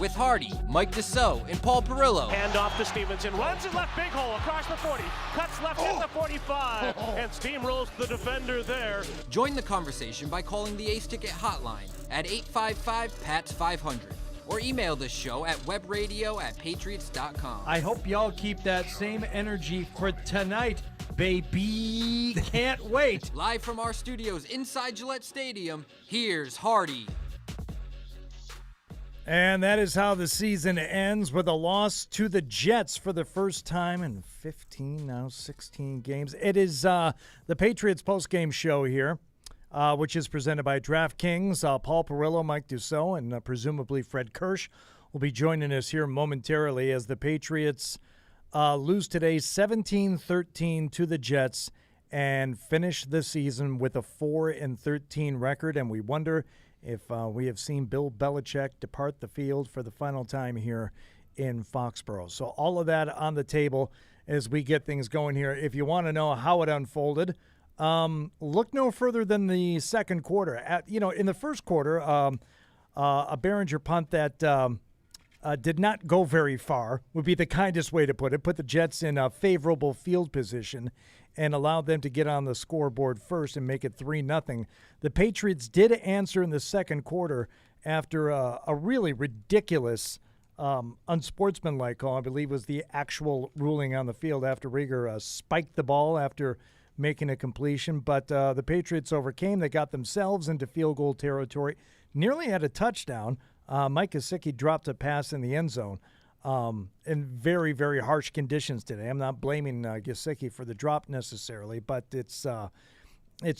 with Hardy, Mike Dussault, and Paul Perillo. Hand off to Stevenson, runs it left, big hole across the 40, cuts left at the 45, and steamrolls the defender there. Join the conversation by calling the Ace Ticket hotline at 855-PATS-500 or email this show at webradio@patriots.com. I hope y'all keep that same energy for tonight, baby. Can't wait. Live from our studios inside Gillette Stadium, here's Hardy. And that is how the season ends, with a loss to the Jets for the first time in 15, now 16 games. It is the Patriots Postgame show here, which is presented by DraftKings. Paul Perillo, Mike Dussault, and presumably Fred Kirsch will be joining us here momentarily as the Patriots lose today 17-13 to the Jets and finish the season with a 4-13 record. And we wonder if we have seen Bill Belichick depart the field for the final time here in Foxborough. So all of that on the table as we get things going here. If you want to know how it unfolded, look no further than the second quarter. In the first quarter, a Behringer punt that did not go very far would be the kindest way to put it. Put the Jets in a favorable field position and allowed them to get on the scoreboard first and make it 3-0. The Patriots did answer in the second quarter after a really ridiculous, unsportsmanlike call, I believe was the actual ruling on the field after Rieger spiked the ball after making a completion. But the Patriots overcame. They got themselves into field goal territory, nearly had a touchdown. Mike Gesicki dropped a pass in the end zone in very, very harsh conditions today. I'm not blaming Gesicki for the drop necessarily, but it's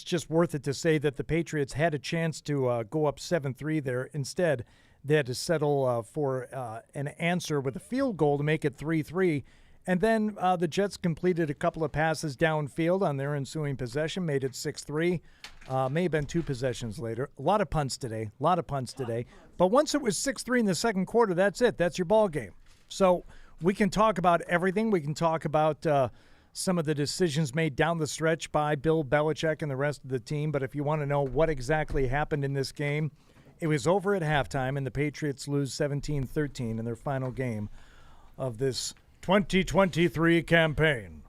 just worth it to say that the Patriots had a chance to go up 7-3 there. Instead, they had to settle for an answer with a field goal to make it 3-3. And then the Jets completed a couple of passes downfield on their ensuing possession, made it 6-3. May have been 2 possessions later. A lot of punts today. But once it was 6-3 in the second quarter, that's it. That's your ball game. So we can talk about everything. We can talk about some of the decisions made down the stretch by Bill Belichick and the rest of the team. But if you want to know what exactly happened in this game, it was over at halftime, and the Patriots lose 17-13 in their final game of this 2023 campaign.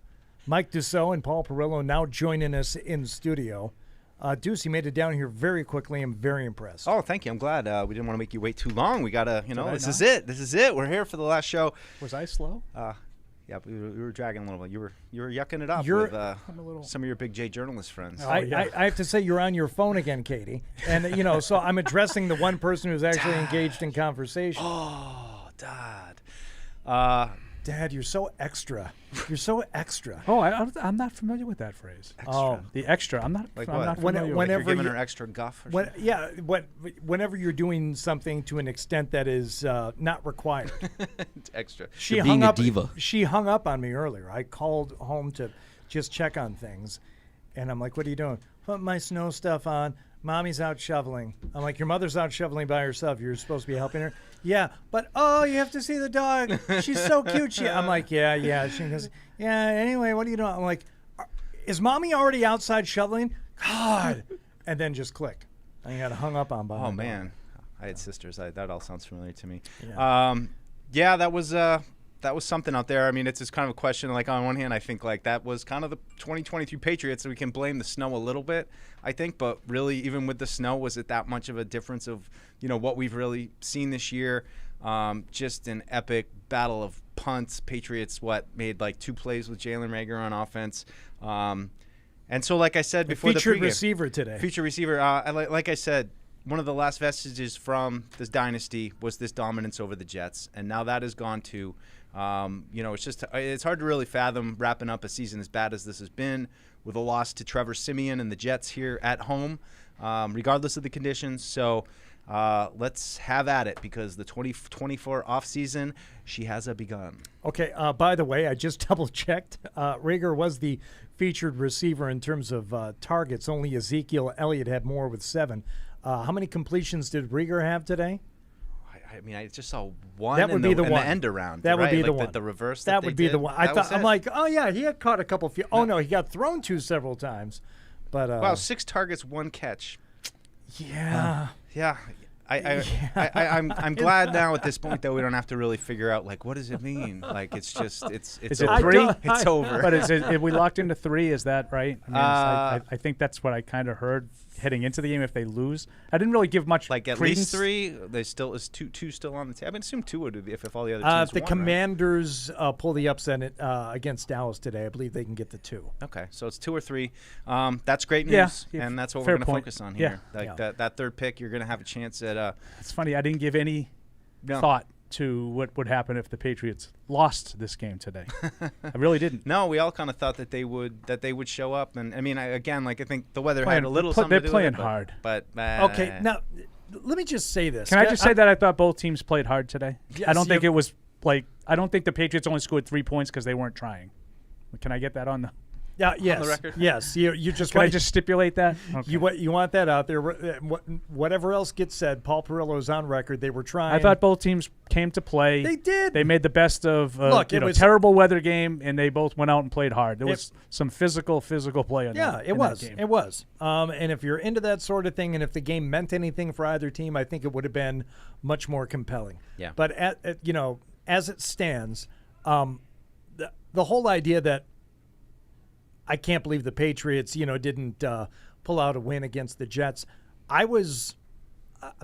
Mike Dussault and Paul Perillo now joining us in studio. Deuce, you made it down here very quickly. I'm very impressed. Oh, thank you. I'm glad. We didn't want to make you wait too long. We got to, this is it. This is it. We're here for the last show. Was I slow? Yeah, we were dragging a little bit. You were yucking it up with some of your Big J journalist friends. I have to say you're on your phone again, Katie. And, so I'm addressing the one person who's actually engaged in conversation. Oh, Dad. Dad, you're so extra. You're so extra. Oh, I'm not familiar with that phrase. Extra. Oh, the extra. I'm not familiar with it. You're giving her extra guff or something? Whenever you're doing something to an extent that is not required. It's extra. You're being a diva. She hung up on me earlier. I called home to just check on things. And I'm like, what are you doing? Put my snow stuff on. Mommy's out shoveling. I'm like, your mother's out shoveling by herself. You're supposed to be helping her. Yeah, but you have to see the dog. She's so cute. I'm like, yeah. She goes, yeah. Anyway, what are you doing? I'm like, is Mommy already outside shoveling? God. And then just click. I got hung up on by. Oh man, I had sisters. That all sounds familiar to me. Yeah. That was something out there. I mean, it's just kind of a question. Like, on one hand, I think like that was kind of the 2023 Patriots. So we can blame the snow a little bit, I think. But really, even with the snow, was it that much of a difference of, what we've really seen this year? Just an epic battle of punts. Patriots, made like 2 plays with Jalen Reagor on offense. And so, like I said before, featured the pregame, receiver today. Featured receiver. Like I said, one of the last vestiges from this dynasty was this dominance over the Jets, and now that has gone to, it's hard to really fathom wrapping up a season as bad as this has been with a loss to Trevor Siemian and the Jets here at home, regardless of the conditions. So let's have at it, because the 2024 offseason, she has begun. Okay, by the way, I just double-checked. Reagor was the featured receiver in terms of targets. Only Ezekiel Elliott had more with 7. How many completions did Reagor have today? I mean, I just saw one. That would be the one. The end around. That would right? be the like one. The reverse. That would be the one. I'm like, oh yeah, he had caught a couple. Oh no, he got thrown to several times. But wow, 6 targets, 1 catch. Yeah. Yeah. I'm glad now at this point that we don't have to really figure out like what does it mean. Like it's just it's is it over. 3? It's over. But if we locked into 3, is that right? I mean, I think that's what I kind of heard heading into the game. If they lose, I didn't really give much like at credence. least 3. They still is two still on the table. I mean, assume 2 would be if all the other teams if the won, Commanders pull the upset against Dallas today, I believe they can get the 2. Okay, so it's 2 or 3. That's great news, Yeah, and that's what fair we're going to point. focus on Yeah. here. Like that third pick, you're going to have a chance at. It's funny. I didn't give any thought to what would happen if the Patriots lost this game today. I really didn't. No, we all kind of thought that they would show up, and I mean, I think the weather had a little something they're to do playing with it, hard. But Okay, now let me just say this. Can I just say that I thought both teams played hard today? Yes, I don't think it was like I don't think the Patriots only scored 3 points because they weren't trying. Can I get that on the? Yes, on the record? Yes, you just. Can I just stipulate that? Okay. You want that out there? Whatever else gets said, Paul Perillo is on record. They were trying. I thought both teams came to play. They did. They made the best of it was terrible weather game, and they both went out and played hard. There was some physical play on that. Yeah, it was. It was. And if you're into that sort of thing, and if the game meant anything for either team, I think it would have been much more compelling. Yeah. But as it stands, the whole idea that I can't believe the Patriots, didn't pull out a win against the Jets. I'm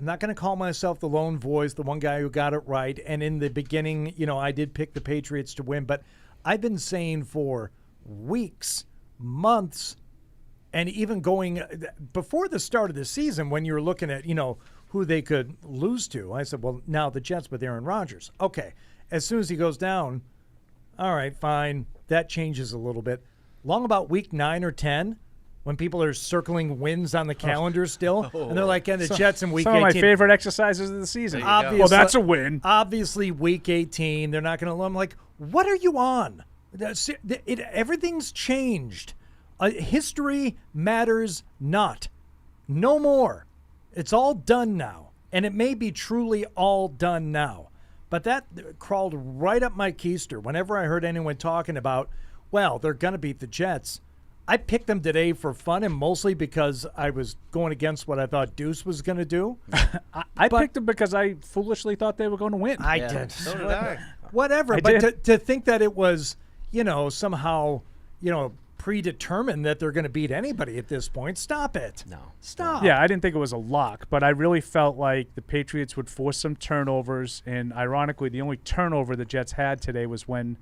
not going to call myself the lone voice, the one guy who got it right. And in the beginning, I did pick the Patriots to win. But I've been saying for weeks, months, and even going before the start of the season when you're looking at, who they could lose to. I said, well, now the Jets with Aaron Rodgers. Okay. As soon as he goes down, all right, fine. That changes a little bit. Long about week 9 or 10, when people are circling wins on the calendar still, and they're like, and the Jets in week 18. Some of my favorite exercises of the season. Obviously, well, that's a win. Obviously, week 18, they're not going to. I'm like, what are you on? Everything's changed. History matters not. No more. It's all done now, and it may be truly all done now. But that crawled right up my keister whenever I heard anyone talking about, well, they're going to beat the Jets. I picked them today for fun and mostly because I was going against what I thought Deuce was going to do. I picked them because I foolishly thought they were going to win. I did. So did I. Whatever. But to think that it was, somehow, predetermined that they're going to beat anybody at this point, stop it. No. Stop. Yeah, I didn't think it was a lock, but I really felt like the Patriots would force some turnovers. And ironically, the only turnover the Jets had today was when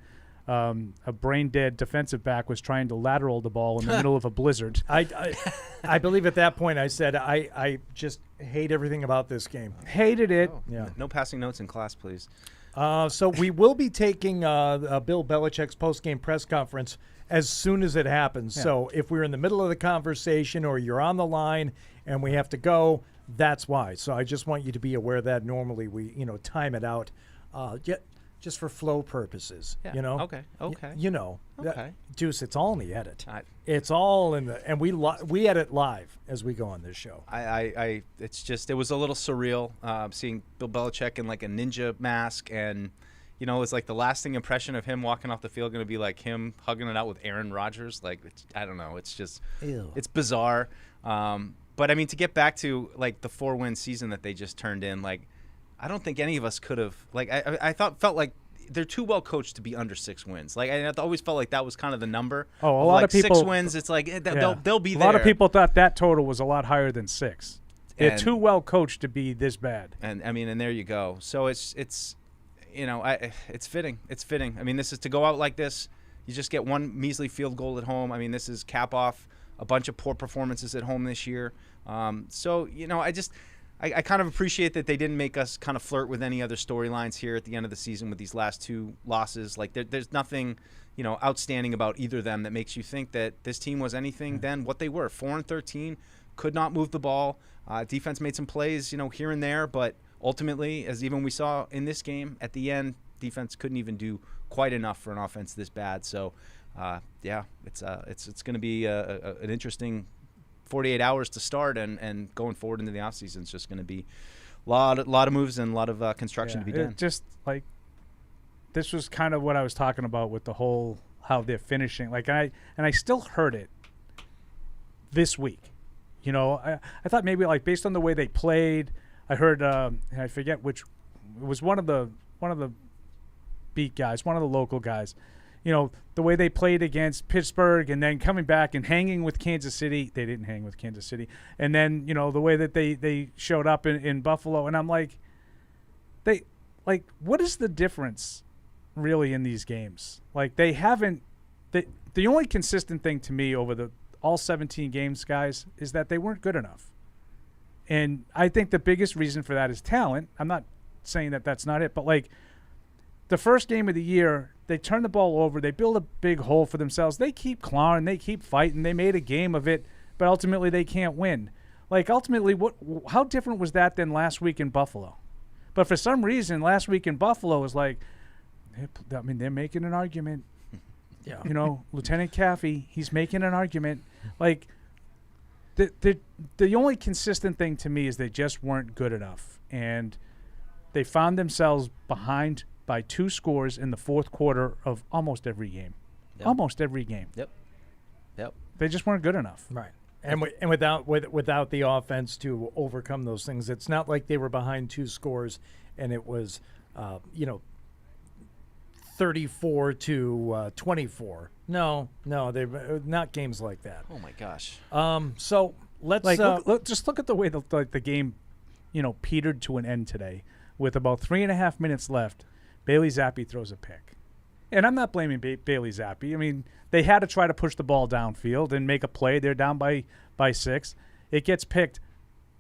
a brain-dead defensive back was trying to lateral the ball in the middle of a blizzard. I believe at that point I said I just hate everything about this game. Hated it. Oh, Yeah. No passing notes in class, please. So we will be taking Bill Belichick's post-game press conference as soon as it happens. Yeah. So if we're in the middle of the conversation or you're on the line and we have to go, that's why. So I just want you to be aware that normally we time it out. Just for flow purposes, Yeah. Okay. Okay. Deuce, it's all in the edit. It's all in and we edit live as we go on this show. It's just, it was a little surreal seeing Bill Belichick in like a ninja mask, and it's like the lasting impression of him walking off the field going to be like him hugging it out with Aaron Rodgers. Like, I don't know. It's just, it's bizarre. But I mean, to get back to like the 4-win season that they just turned in, like, I don't think any of us could have. Like, I felt like they're too well coached to be under 6 wins. Like, I always felt like that was kind of the number. Oh, a lot of people. 6 wins. It's like they'll be there. A lot of people thought that total was a lot higher than 6. They're too well coached to be this bad. And I mean, and there you go. So it's fitting. It's fitting. I mean, this is to go out like this. You just get one measly field goal at home. I mean, this is cap off a bunch of poor performances at home this year. So I kind of appreciate that they didn't make us kind of flirt with any other storylines here at the end of the season with these last 2 losses. Like, there's nothing, outstanding about either of them that makes you think that this team was anything than what they were. 4-13, could not move the ball. Defense made some plays, here and there, but ultimately, as even we saw in this game, at the end, defense couldn't even do quite enough for an offense this bad. So, it's going to be an interesting 48 hours to start, and going forward into the offseason, it's just going to be a lot of moves and a lot of construction to be done. Just like this was kind of what I was talking about with the whole how they're finishing. Like, I still heard it this week. I thought maybe like based on the way they played, I heard I forget which it was one of the beat guys, one of the local guys. You know, the way they played against Pittsburgh and then coming back and hanging with Kansas City. They didn't hang with Kansas City. And then, you know, the way that they showed up in Buffalo. And I'm like, what is the difference really in these games? Like, they haven't – the only consistent thing to me over all 17 games, guys, is that they weren't good enough. And I think the biggest reason for that is talent. I'm not saying that that's not it. But, like, the first game of the year – they turn the ball over. They build a big hole for themselves. They keep clawing. They keep fighting. They made a game of it, but ultimately they can't win. Like, ultimately, how different was that than last week in Buffalo? But for some reason, last week in Buffalo was like, I mean, they're making an argument. Yeah. You know, Lieutenant Caffey, he's making an argument. Like, the only consistent thing to me is they just weren't good enough. And they found themselves behind by 2 scores in the fourth quarter of almost every game. Yep. Almost every game. Yep. They just weren't good enough. Right. And without the offense to overcome those things, it's not like they were behind 2 scores and it was, 34 to 24. No, they're not games like that. Oh my gosh. So let's just look at the way the game, petered to an end today, with about 3.5 minutes left. Bailey Zappi throws a pick. And I'm not blaming Bailey Zappi. I mean, they had to try to push the ball downfield and make a play. They're down by 6. It gets picked.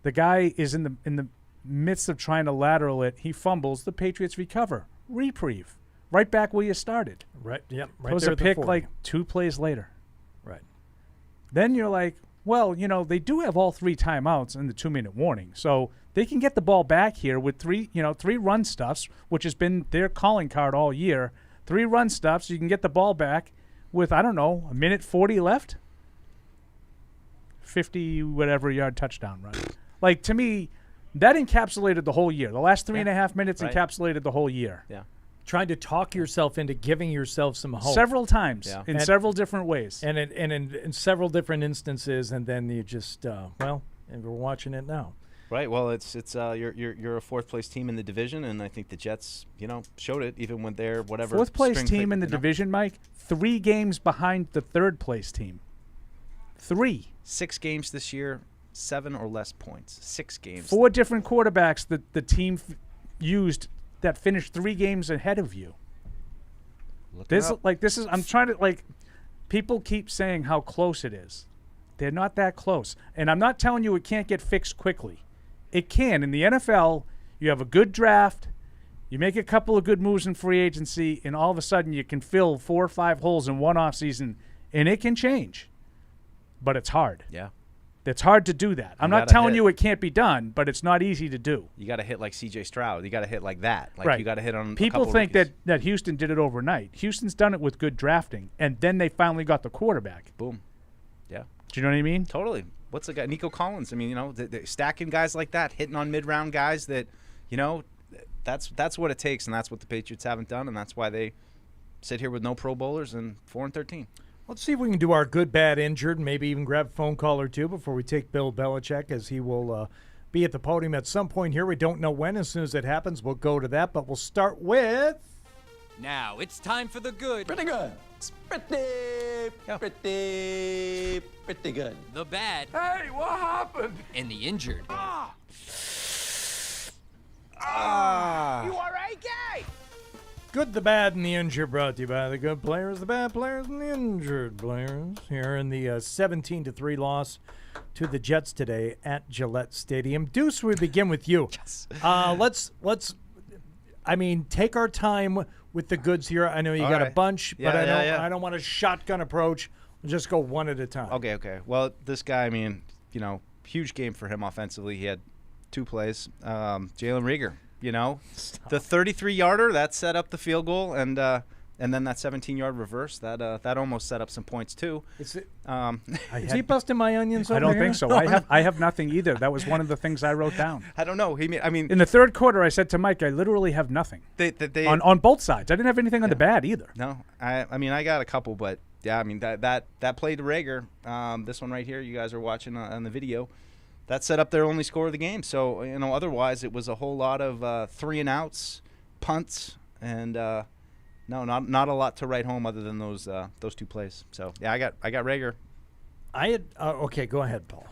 The guy is in the midst of trying to lateral it. He fumbles. The Patriots recover. Reprieve. Right back where you started. Right. Yep. Right. Throws there a at the pick 40. like 2 plays later. Right. Then you're like, well, they do have all 3 timeouts and the 2-minute warning. So they can get the ball back here with 3 run stuffs, which has been their calling card all year. 3 run stuffs. You can get the ball back with, I don't know, 1:40 left. 50 whatever yard touchdown run. Like, to me, that encapsulated the whole year. The last 3.5 minutes encapsulated the whole year. Yeah. Trying to talk yourself into giving yourself some hope. Several times in several different ways. And in several different instances, and then you just, and we're watching it now. Right. Well, it's you're a 4th place team in the division, and I think the Jets, showed it even when they're whatever 4th place team in the division, Mike. 3 games behind the 3rd place team. 3. 6 games this year, 7 or less points. 6 games. 4 different quarterbacks that the team used that finished 3 games ahead of you. I'm trying to, people keep saying how close it is. They're not that close. And I'm not telling you it can't get fixed quickly. It can. In the NFL, you have a good draft, you make a couple of good moves in free agency, and all of a sudden you can fill 4 or 5 holes in one offseason, and it can change. But it's hard. Yeah. It's hard to do that. I'm not telling you it can't be done, but it's not easy to do. You got to hit like C.J. Stroud. You got to hit like that. Right. You got to hit on. People a couple think rookies. that Houston did it overnight. Houston's done it with good drafting, and then they finally got the quarterback. Boom. Yeah. Do you know what I mean? Totally. What's the guy? Nico Collins. I mean, they're stacking guys like that, hitting on mid-round guys that, that's what it takes, and that's what the Patriots haven't done, and that's why they sit here with no Pro Bowlers and 4-13. Let's see if we can do our good, bad, injured, and maybe even grab a phone call or two before we take Bill Belichick, as he will be at the podium at some point here. We don't know when. As soon as it happens, we'll go to that. But we'll start with... Now it's time for the good, Pretty good. It's pretty good. the bad, Hey, what happened? and the injured. You all right, guy? Good, the bad, and the injured, brought to you by the good players, the bad players, and the injured players. Here in the 17-3 loss to the Jets today at Gillette Stadium. Deuce, we begin with you. Yes. Let's take our time with the goods here. I know you got a bunch, but I don't want a shotgun approach. We'll just go one at a time. Okay. Well, this guy, huge game for him offensively. He had 2 plays. Jalen Reagor. The 33-yarder that set up the field goal, and then that 17-yard reverse that almost set up some points too. Is he busting my onions? I over don't here? think so. I have nothing either. That was one of the things I wrote down. I don't know. In In the 3rd quarter, I said to Mike, I literally have nothing on both sides. I didn't have anything on the bad either. No, I got a couple, but yeah, that play to Reagor, this one right here, you guys are watching on the video. that set up their only score of the game. So, otherwise it was a whole lot of 3-and-outs, punts, and no, not a lot to write home other than those 2 plays. So, yeah, I got Rager. I had okay, go ahead, Paul.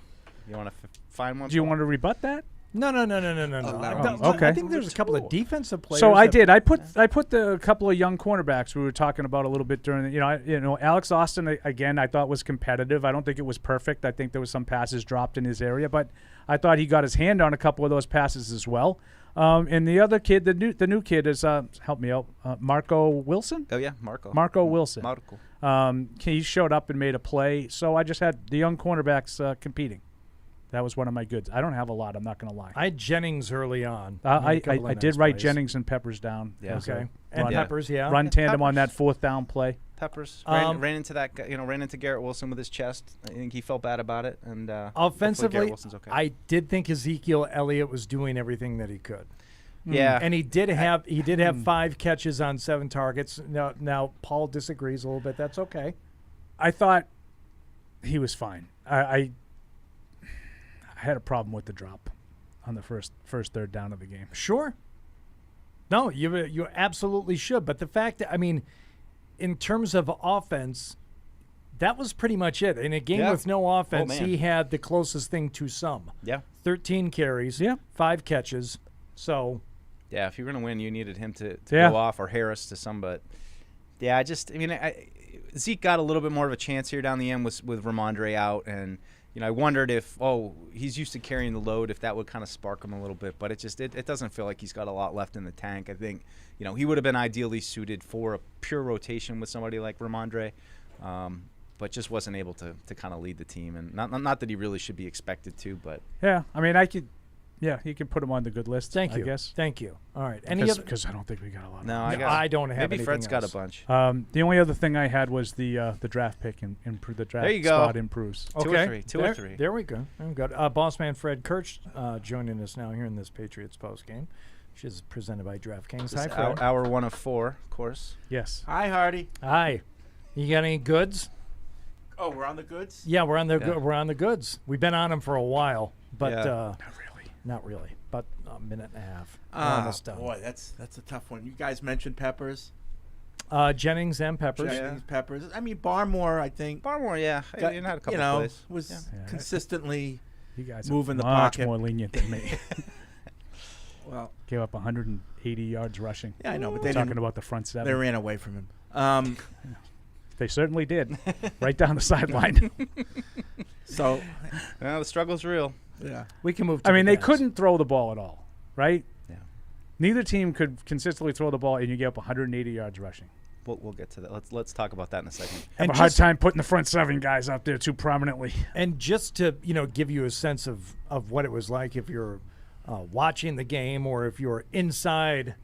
You want to find one? Do you Paul? want to rebut that? No. Okay. I think there's a couple of defensive players. So I did. I put the couple of young cornerbacks we were talking about a little bit during the, Alex Austin again. I thought was competitive. I don't think it was perfect. I think there was some passes dropped in his area, but I thought he got his hand on a couple of those passes as well. And the other kid, the new kid is help me out, Marco Wilson. Oh yeah, Marco Wilson. He showed up and made a play. So I just had the young cornerbacks competing. That was one of my goods. I don't have a lot. I'm not going to lie. I had Jennings early on. I did write plays. Jennings and Peppers down. Yeah. Okay. And Peppers, yeah. Run tandem on that 4th down play. Peppers ran into that guy, ran into Garrett Wilson with his chest. I think he felt bad about it. And offensively, Garrett Wilson's okay. I did think Ezekiel Elliott was doing everything that he could. Yeah. And he did have 5 catches on 7 targets. Now Paul disagrees a little bit. That's okay. I thought he was fine. I had a problem with the drop on the first 3rd down of the game. Sure. No, you absolutely should. But the fact that, in terms of offense, that was pretty much it. In a game with no offense, he had the closest thing to some. Yeah. 13 carries, 5 catches. So, yeah, if you're going to win, you needed him to go off, or Harris to some. But, yeah, Zeke got a little bit more of a chance here down the end with Ramondre out. And, I wondered if, he's used to carrying the load, if that would kind of spark him a little bit. But it doesn't feel like he's got a lot left in the tank. I think, he would have been ideally suited for a pure rotation with somebody like Ramondre. But just wasn't able to kind of lead the team. And not that he really should be expected to, but. Yeah, I could. Yeah, you can put him on the good list. Thank you. I guess. Thank you. All right. Because I don't think we got a lot. No, I don't have maybe anything Fred's got a else. bunch. The only other thing I had was the draft pick and the draft There you go. spot improves. Okay. 2 or 3. There we go. We've got boss man Fred Kirch joining us now here in this Patriots postgame, which is presented by DraftKings. Hi, Fred. Hour 1 of 4, of course. Yes. Hi, Hardy. Hi. You got any goods? Oh, we're on the goods? Yeah, we're on the goods. We've been on them for a while, but Not really. but a minute and a half. We're almost done. Boy, that's a tough one. You guys mentioned Peppers. Jennings and Peppers. Jennings, Peppers. Barmore, I think. Barmore, yeah. Got, you had a couple plays. Was consistently You guys moving are the much pocket. more lenient than me. Well, Gave up 180 yards rushing. yeah, I know, but they Talking didn't. about the front 7. They ran away from him. They certainly did. Right down the sideline. So, Well, the struggle's real. yeah. We can move to they the guys. couldn't throw the ball at all, right? Yeah. Neither team could consistently throw the ball, and you get up 180 yards rushing. We'll get to that. Let's talk about that in a second. Have And a hard just- time putting the front 7 guys out there too prominently. And just to give you a sense of what it was like if you're watching the game or if you're inside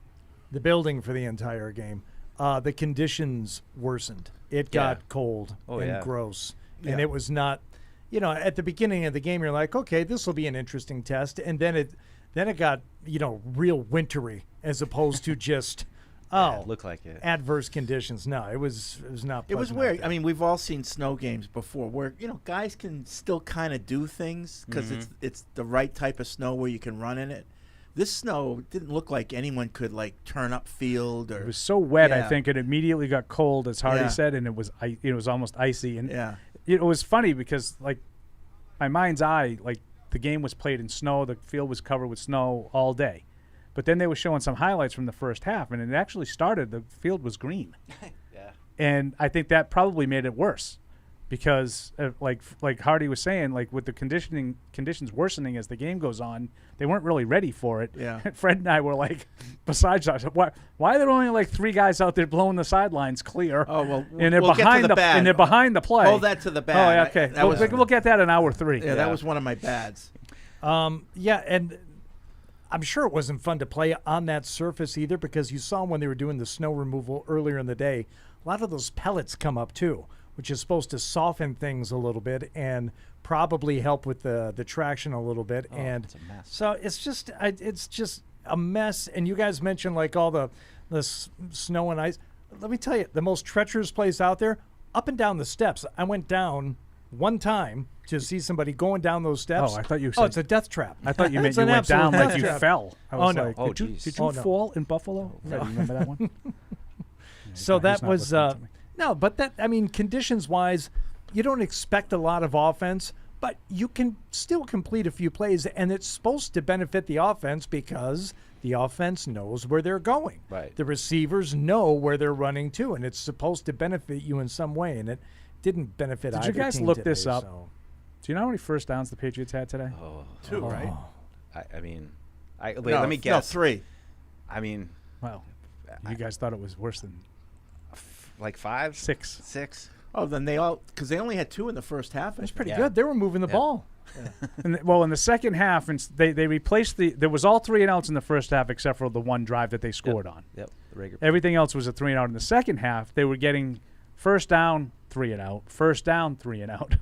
the building for the entire game, the conditions worsened. It got cold and gross, and it was not. At the beginning of the game, you're like, okay, this will be an interesting test, and then it got real wintry as opposed to just It looked like it. adverse conditions. No, it was not. It was pleasant out weird. there. We've all seen snow games before where, guys can still kind of do things because it's the right type of snow where you can run in it. This snow didn't look like anyone could, turn up field. Or It was so wet, I Yeah. think it immediately got cold, as Hardy Yeah. said, and it was almost icy. And Yeah. it was funny because, my mind's eye, the game was played in snow, the field was covered with snow all day. But then they were showing some highlights from the first half, and it actually started, the field was green. Yeah. And I think that probably made it worse because, like Hardy was saying, with the conditions worsening as the game goes on, they weren't really ready for it. Yeah. Fred and I were besides us, why are there only 3 guys out there blowing the sidelines clear? Oh, well, and they're we'll get to behind the bad. and they're behind the play. Hold that to the bad. Oh, yeah, okay. That was, We'll get that in hour 3. yeah, that was one of my bads. Yeah, and I'm sure it wasn't fun to play on that surface either because you saw when they were doing the snow removal earlier in the day, a lot of those pellets come up too, which is supposed to soften things a little bit and probably help with the traction a little bit. And it's a mess. so it's just a mess. And you guys mentioned all the snow and ice. Let me tell you, the most treacherous place out there, up and down the steps. I went down one time to see somebody going down those steps. Oh, I thought you Oh, said- it's a death trap. I thought you meant It's you an went absolute down like death you trap. fell. I was no. like, Oh, did you, geez. did you Oh, no. fall in Buffalo? Yeah, you remember that one? So He's that not was listening to me. no, but that I mean, conditions-wise, you don't expect a lot of offense, but you can still complete a few plays, and it's supposed to benefit the offense because the offense knows where they're going. Right. The receivers know where they're running to, and it's supposed to benefit you in some way, and it didn't benefit. Did either you guys team look today, this up? so. Do you know how many first downs the Patriots had today? Two, right? I mean, let me No, guess. 3. I mean, Wow. You guys thought it was worse than like 5, 6. 6. Oh, then because they only had 2 in the first half. That's I pretty think. good. They were moving the ball. In the second half, and they replaced there was all 3 and outs in the first half except for the one drive that they scored on. Yep. The regular. Everything else was a 3 and out. In the second half, they were getting first down, 3 and out. First down, 3 and out.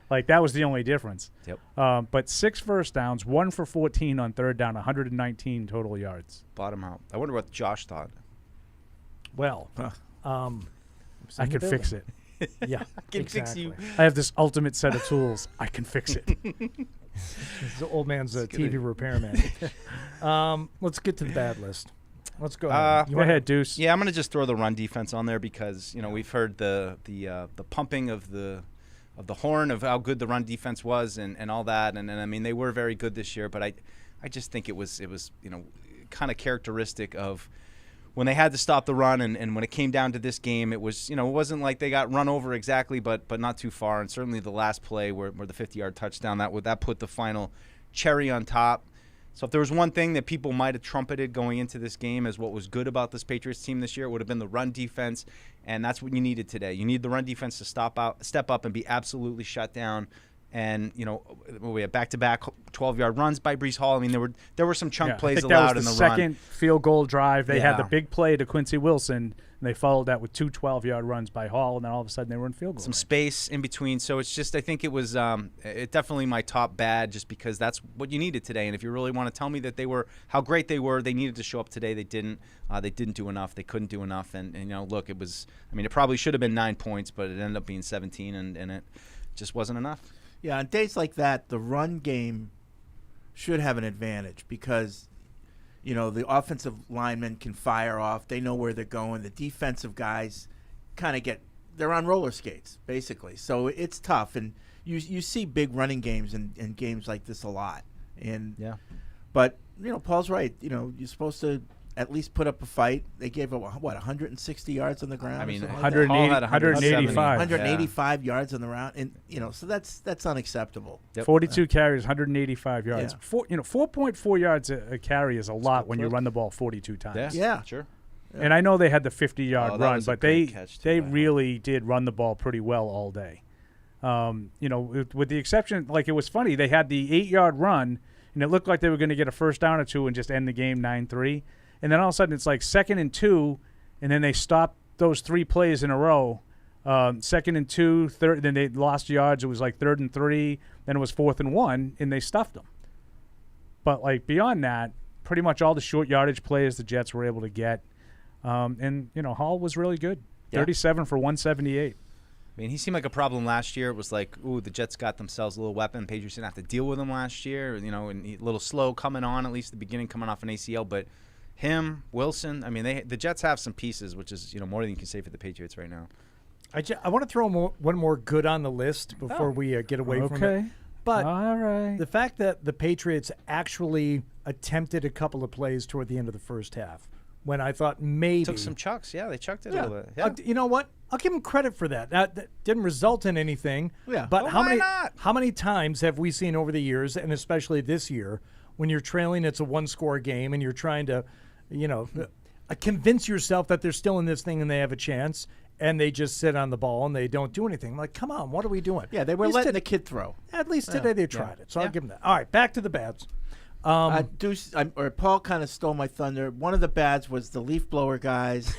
Like, that was the only difference. Yep. But 6 first downs, 1 for 14 on third down, 119 total yards. Bottom out. I wonder what Josh thought. Well, I could fix it. Yeah, I can fix exactly. you. I have this ultimate set of tools. I can fix it. It's the old man's TV repairman. Let's get to the bad list. Let's go ahead. Go ahead, Deuce. Yeah, I'm going to just throw the run defense on there because we've heard the pumping of the horn of how good the run defense was and all that, and I mean they were very good this year, but I just think it was kind of characteristic of when they had to stop the run and when it came down to this game, it was it wasn't like they got run over exactly, but not too far, and certainly the last play where the 50-yard touchdown that put the final cherry on top. So if there was one thing that people might have trumpeted going into this game as what was good about this Patriots team this year, it would have been the run defense, and that's what you needed today. You need the run defense to step up and be absolutely shut down. And we had back-to-back 12-yard runs by Breece Hall. I mean, there were some chunk plays allowed in the run. run. Second field goal drive, they had the Yeah. big play to Quincy Wilson, and they followed that with 2 12-yard runs by Hall, and then all of a sudden they were in field goal Some range. space in between. So it's just, I think it was it definitely my top bad just because that's what you needed today. And if you really want to tell me that how great they were, they needed to show up today. They didn't. They didn't do enough. They couldn't do enough. And look, it was, it probably should have been 9 points, but it ended up being 17, and it just wasn't enough. Yeah, on days like that, the run game should have an advantage because, the offensive linemen can fire off. They know where they're going. The defensive guys kind of they're on roller skates, basically. So it's tough. And you see big running games and games like this a lot. But, Paul's right. You're supposed to at least put up a fight. They gave up 160 yards on the ground. 185. 185 yards on the round, and so that's unacceptable. 42 carries, 185 yards. Yeah. 4.4 yards a carry is a lot when you run the ball 42 times. Yeah. Sure. And I know they had the 50-yard that run, was a but great catch, too, they by really did run the ball pretty well all day. With the exception, like it was funny, they had the 8-yard run, and it looked like they were going to get a first down or two and just end the game 9-3. And then all of a sudden it's like 2nd and 2, and then they stopped those 3 plays in a row. 2nd and 2, third, then they lost yards. It was like 3rd and 3, then it was 4th and 1, and they stuffed them. But like beyond that, pretty much all the short yardage plays the Jets were able to get. And Hall was really good. 37 for 178. He seemed like a problem last year. It was like, the Jets got themselves a little weapon. Patriots didn't have to deal with him last year, and a little slow coming on, at least at the beginning, coming off an ACL. But him, Wilson, the Jets have some pieces, which is more than you can say for the Patriots right now. I want to throw one more good on the list before we get away from it. But all right. The fact that the Patriots actually attempted a couple of plays toward the end of the first half, when I thought maybe Took some chucks. Yeah, they chucked it a little bit. Yeah. You know what? I'll give them credit for that. That didn't result in anything. Yeah. But Why not? how many times have we seen over the years, and especially this year, when you're trailing, it's a one-score game, and you're trying to, convince yourself that they're still in this thing and they have a chance, and they just sit on the ball and they don't do anything. I'm like, come on, what are we doing? Yeah, they were letting the kid throw. At least today they tried it, so I'll give them that. All right, back to the bads. Paul kind of stole my thunder. One of the bads was the leaf blower guys.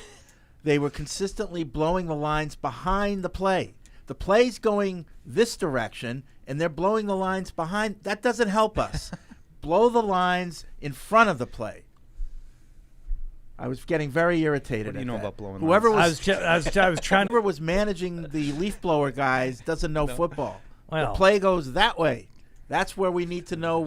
They were consistently blowing the lines behind the play. The play's going this direction, and they're blowing the lines behind. That doesn't help us. Blow the lines in front of the play. I was getting very irritated. What do you at know that. about blowing Whoever lines? I was trying. whoever was managing the leaf blower guys doesn't know football. Well. The play goes that way. That's where we need to know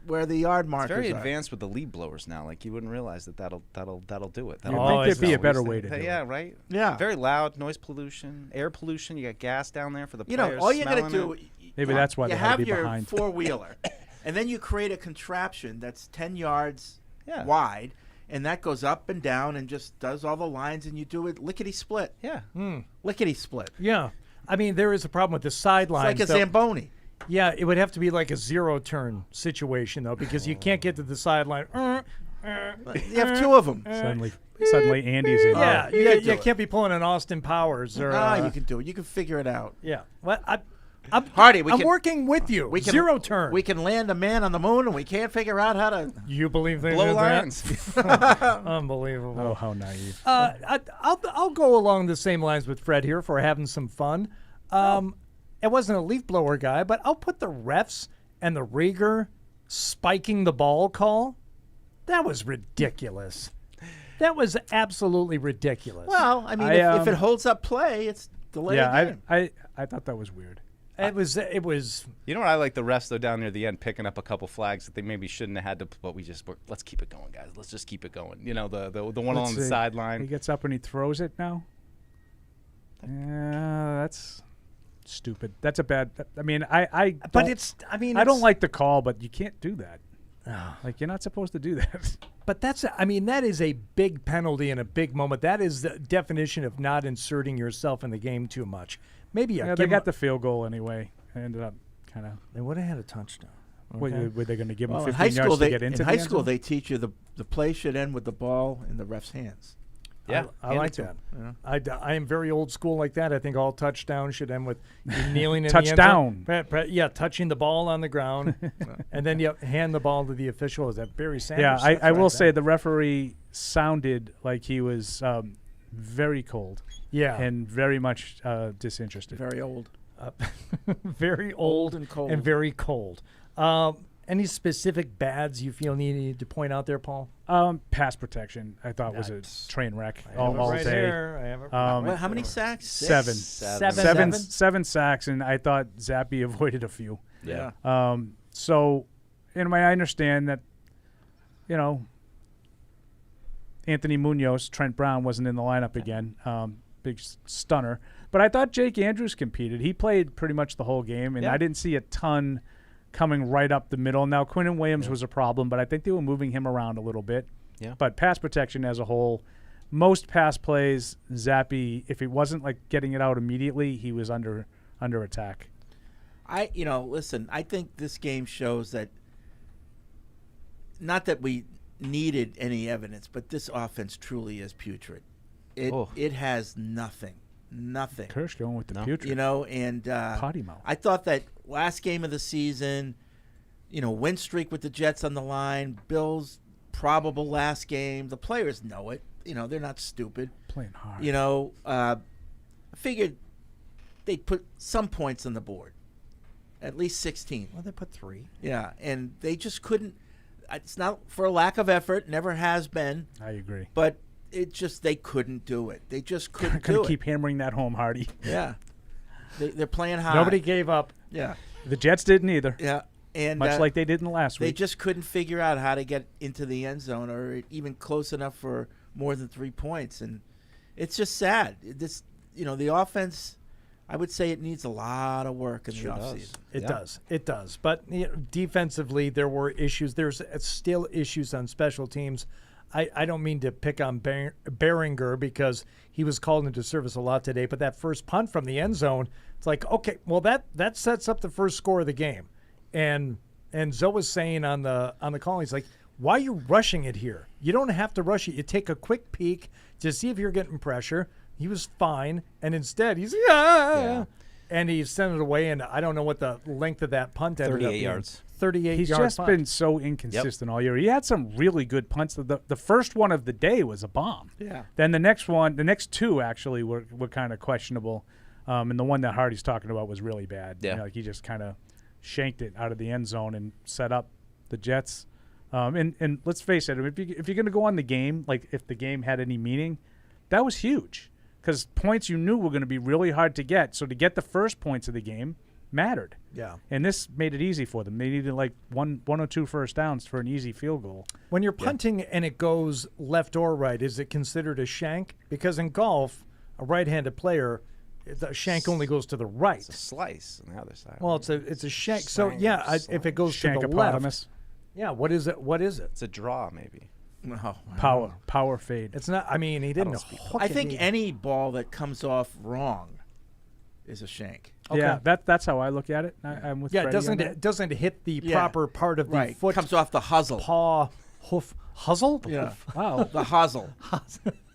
where the yard It's markers very are. advanced with the lead blowers now. Like you wouldn't realize that'll do it. You'd That'll think it's there'd be a always better way to do it. Yeah, right. Yeah. Very loud, noise pollution, air pollution. You got gas down there for the You know, players. all you got to smelling do. it. Maybe that's why you they had to have be your behind. four-wheeler, and then you create a contraption that's 10 yards Yeah. wide, and that goes up and down and just does all the lines, and you do it lickety-split. Yeah. Lickety-split. Yeah. I mean, there is a problem with the It's sidelines. like a though. Zamboni. Yeah, it would have to be like a zero-turn situation, though, because you can't get to the sideline. You have two of them. Suddenly Andy's in Yeah, there. you can't be pulling an Austin Powers or. You can do it. You can figure it out. Yeah. Well, I'm Hardy, I'm working with you. We can, Zero turn. We can land a man on the moon, and we can't figure out how to. You believe they Blow did that? lines. Unbelievable. Oh, how naive. I'll go along the same lines with Fred here for having some fun. It wasn't a leaf blower guy, but I'll put the refs and the rigor spiking the ball call. That was ridiculous. That was absolutely ridiculous. Well, I mean, if it holds up play, it's delayed game. I thought that was weird. it was. You know what I like the refs though down near the end picking up a couple flags that they maybe shouldn't have had to, but let's keep it going, guys. Let's just keep it going. You know the one Let's on the see. sideline. He gets up and he throws it now. Yeah, that's stupid. That's a bad. I mean, I. But don't- it's. I mean, I don't it's- like the call, but you can't do that. Like you're not supposed to do that. But that's. I mean, that is a big penalty and a big moment. That is the definition of not inserting yourself in the game too much. Maybe Yeah, they got the field goal anyway. I ended up kind of. They would have had a touchdown. Were they going to give him Well, 15 yards to get into in the high end school, zone? they teach you the play should end with the ball in the ref's hands. Yeah, I like that. I am very old school like that. I think all touchdowns should end with you kneeling in Touchdown. the end zone. Yeah, touching the ball on the ground, and then you hand the ball to the official. Is that Barry Sanders? Yeah, That's I will right say there. the referee sounded like he was very cold. Yeah. And very much disinterested. Very old. very old and cold. and very cold. Any specific bads you feel needed to point out there, Paul? Pass protection, I thought was a Nice. train wreck I have it all right day. here. I have it Well, how many sacks? Seven. Seven sacks, and I thought Zappy avoided a few. Yeah. So, anyway, I understand that, Anthony Munoz, Trent Brown wasn't in the lineup again. Big stunner. But I thought Jake Andrews competed. He played pretty much the whole game, and I didn't see a ton coming right up the middle. Now, Quinnen Williams was a problem, but I think they were moving him around a little bit. Yeah. But pass protection as a whole, most pass plays, Zappy, if he wasn't like getting it out immediately, he was under attack. Listen, I think this game shows that not that we needed any evidence, but this offense truly is putrid. It has nothing. Kirsch going with the putrid. And Potty mouth. I thought that last game of the season, win streak with the Jets on the line, Bills probable last game. The players know it. They're not stupid. Playing hard. I figured they'd put some points on the board, at least 16. Well, they put 3. Yeah, and they just couldn't. It's not for a lack of effort, never has been, I agree. but it just they couldn't do it. They just couldn't Gonna do keep hammering that home, Hardy. Yeah, they're playing high. Nobody gave up. Yeah, The Jets didn't either. yeah, and Much like they did in the last they week. just couldn't figure out how to get into the end zone or even close enough for more than 3 points, and it's just sad. The offense. I would say it needs a lot of work in the offseason. It does. But defensively, there were issues. There's still issues on special teams. I don't mean to pick on Behringer because he was called into service a lot today, but that first punt from the end zone, it's like, okay, well, that sets up the first score of the game. And Zoe was saying on the call, he's like, why are you rushing it here? You don't have to rush it. You take a quick peek to see if you're getting pressure. He was fine, and instead he's and he sent it away. And I don't know what the length of that punt ended up 38 being. yards. 38 He's yard just punt. been so inconsistent all year. He had some really good punts. The first one of the day was a bomb. Yeah. Then the next two actually were kind of questionable, and the one that Hardy's talking about was really bad. Yeah. Like he just kind of shanked it out of the end zone and set up the Jets. And let's face it, if you're going to go on the game, like if the game had any meaning, that was huge because points you knew were going to be really hard to get. So to get the first points of the game mattered. Yeah. And this made it easy for them. They needed like one or two first downs for an easy field goal. When you're punting and it goes left or right, is it considered a shank? Because in golf, a right-handed player, the shank only goes to the right. It's a slice on the other side. Well, it's a shank. So yeah, if it goes to the left, yeah. What is it? What is it? It's a draw, maybe. No. Power fade. It's not. I mean, he didn't. I think any ball that comes off wrong is a shank. Okay. Yeah, that's how I look at it. I'm with Yeah, Freddie on it doesn't hit the proper part of the Right. foot. Comes off the huzzle. Paw, hoof, huzzle. Yeah. Wow. The huzzle.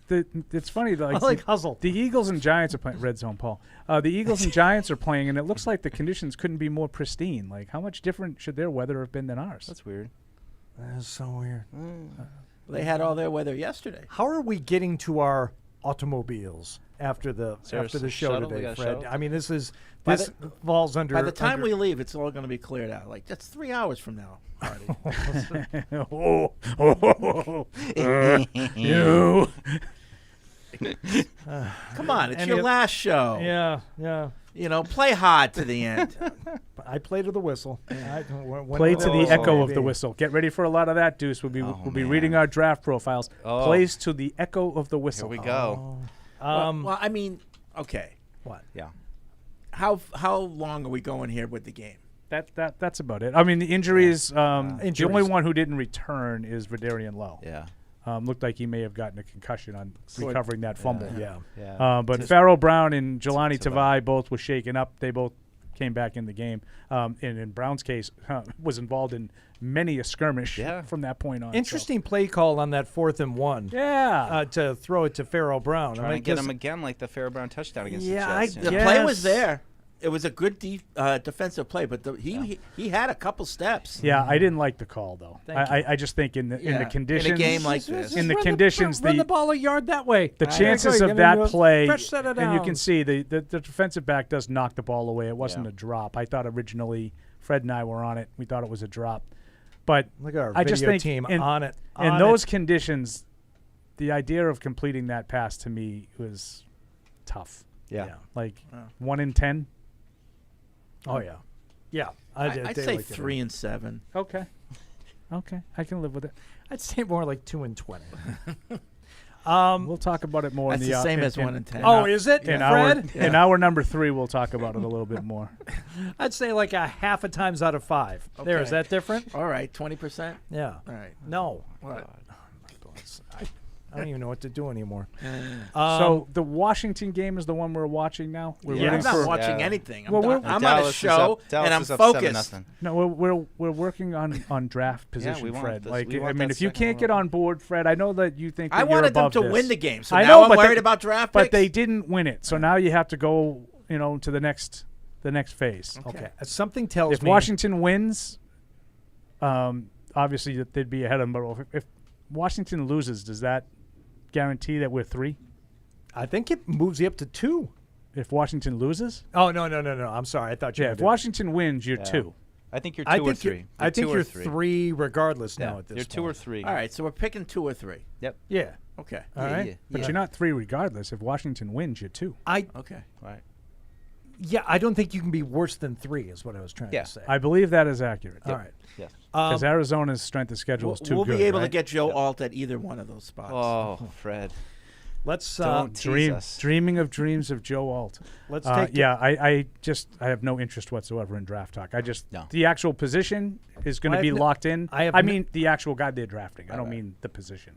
It's funny. Like, I like huzzle. The Eagles and Giants are playing red zone, Paul. The Eagles and Giants are playing, and it looks like the conditions couldn't be more pristine. Like, how much different should their weather have been than ours? That's weird. That's so weird. They had all their weather yesterday. How are we getting to our automobiles after the show shuttle? We today, got a Fred? shuttle? I mean, this By falls under. By the time under, we leave, it's all going to be cleared out. Like, that's 3 hours from now, Marty. You. Come on, it's And your it- last show. yeah. You know, play hard to the end. I play to the whistle. Play to the echo of the whistle. Get ready for a lot of that, Deuce. We'll be reading our draft profiles. Oh. Plays to the echo of the whistle. Here we go. Well, I mean, okay. What? Yeah. How long are we going here with the game? That's about it. I mean, the injuries. The only Injuries. one who didn't return is Vidarian Lowe. Yeah. Looked like he may have gotten a concussion on recovering that fumble. Yeah. Yeah. But Farrell Brown and Jelani Tavai both were shaken up. They both came back in the game. And in Brown's case, was involved in many a skirmish from that point on. Interesting play call on that 4th and 1. Yeah. To throw it to Farrell Brown. Trying to get him again like the Farrell Brown touchdown against the Jets. The play was there. It was a good defensive play, but he had a couple steps. Yeah, I didn't like the call though. Thank I just think in the conditions in a game like this, in the conditions, run the ball a yard that way. The chances of that play, fresh set of and you can downs. see the defensive back does knock the ball away. It wasn't a drop. I thought originally Fred and I were on it. We thought it was a drop, but Look at our I just video think team in, on it. in on those it. conditions, the idea of completing that pass to me was tough. Yeah. Like 1 in 10. Oh yeah, yeah. I'd say 3 and 7. Okay, I can live with it. I'd say more like 2 and 20. We'll talk about it more. That's in the the same in- as in- 1 and 10. Oh, is it, in Fred? in hour number 3, we'll talk about it a little bit more. I'd say like a half a times out of 5. There, is Okay. that different? All right, 20%. Yeah. All right. No. What? I don't even know what to do anymore. So the Washington game is the one we're watching now. We're Yeah, I'm rooting not for. watching Yeah. anything. Well, I'm on a Dallas is show up- Dallas and I'm is up focused. 7-0. No, we're working on draft position, we want Fred. this- Like we I want mean, that if you second can't get overall. on board, Fred, I know that you think that I you're wanted them above to this. win the game, so I now know, I'm but worried they- about draft But picks. they didn't win it, so now you have to go, to the next phase. Okay. Something tells If me Washington wins, obviously they'd be ahead of them. But if Washington loses, does that guarantee that we're 3? I think it moves you up to 2. If Washington loses, Oh no. I'm sorry. I thought you. yeah. meant If Washington wins, you're 2. I think you're 2 I or think 3. I think you're you're 3. 3 regardless now Yeah, at this you're point. 2 or 3. All right, so we're picking 2 or 3. Yep. Yeah. Okay. All right. But you're not 3 regardless. If Washington wins, you're 2. Okay. Right. Yeah. I don't think you can be worse than 3. Is what I was trying Yeah. to say. I believe that is accurate. All right. Yes. Because Arizona's strength of schedule is too We'll good. be able to right? get Joe Alt at either one of those spots. Oh, Fred. Let's Don't tease us. dreaming of dreams of Joe Alt. let's take. Yeah, I have no interest whatsoever in draft talk. The actual position is going Well, to I be have no- locked in. I have I no- mean the actual guy they're drafting. I don't mean the position.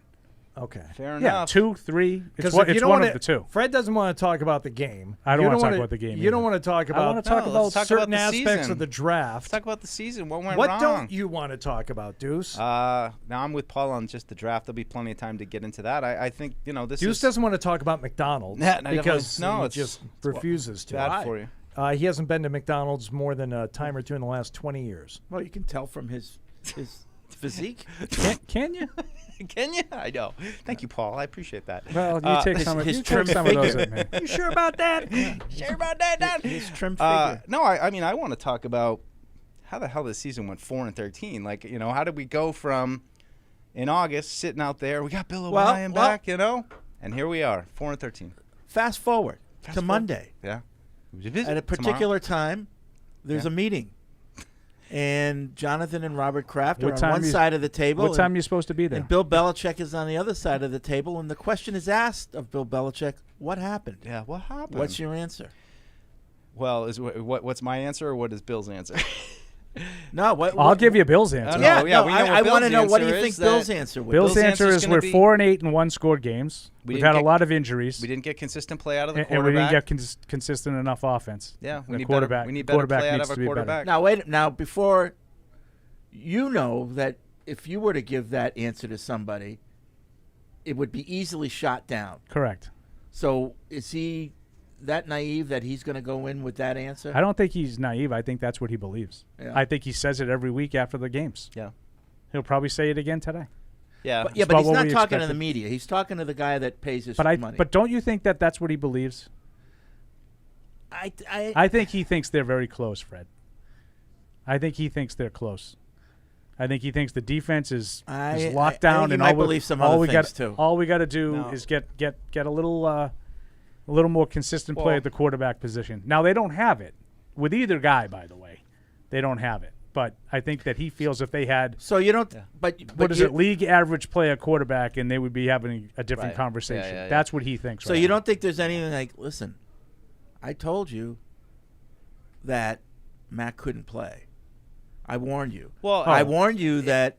Okay. Fair Yeah, enough. 2, 3. Because It's one of the 2. Fred doesn't want to talk about the game. I don't You wanna talk wanna- about the game You don't either. want to talk I about. want to talk No, about let's talk certain about the aspects season. of the draft. Let's talk about the season. What went What wrong? don't you want to talk about, Deuce? Now I'm with Paul on just the draft. There'll be plenty of time to get into that. I think this Deuce is doesn't want to talk about McDonald's Nah, no, because no, he it's just refuses to. bad for you. He hasn't been to McDonald's more than a time or two in the last 20 years. Well, you can tell from his physique. Can you? Can you? I know. Thank you, Paul. I appreciate that. Well, you take some of his you trim take some of those figure. in, man. You sure about that? Sure about that, Dad? His trim figure. No, I mean, I want to talk about how the hell this season went 4-13? Like, you know, how did we go from in August sitting out there, we got Bill O'Brien back, you know, and here we are, 4-13. Fast forward to Monday. Yeah. At a particular time, there's a meeting. And Jonathan and Robert Kraft are on one side of the table. What time are you supposed to be there? And Bill Belichick is on the other side of the table. And the question is asked of Bill Belichick, what happened? Yeah, what happened? What's your answer? Well, what's my answer or what is Bill's answer? No, I'll give you Bill's answer. I want to know what do you think Bill's answer would be. Bill's answer is we're 4-8 in one-score games. We've had a lot of injuries. We didn't get consistent play out of the and quarterback. we didn't get consistent enough offense. Yeah, we need quarterback. We need better play out needs of to our be better. quarterback. Now, before you know that if you were to give that answer to somebody, it would be easily shot down. Correct. So is he that naive that he's going to go in with that answer? I don't think he's naive. I think that's what he believes. Yeah. I think he says it every week after the games. Yeah. He'll probably say it again today. Yeah. But he's not talking to the media. He's talking to the guy that pays his money. But don't you think that that's what he believes? I think he thinks they're very close, Fred. I think he thinks they're close. I think he thinks the defense is locked down, and all we got to do is get a little more consistent play at the quarterback position. Now they don't have it with either guy, by the way. They don't have it, but I think that he feels if they had league average play at quarterback, and they would be having a different conversation. Yeah. That's what he thinks. So you don't think there's anything like, listen, I told you that Matt couldn't play. I warned you. Well, I warned you that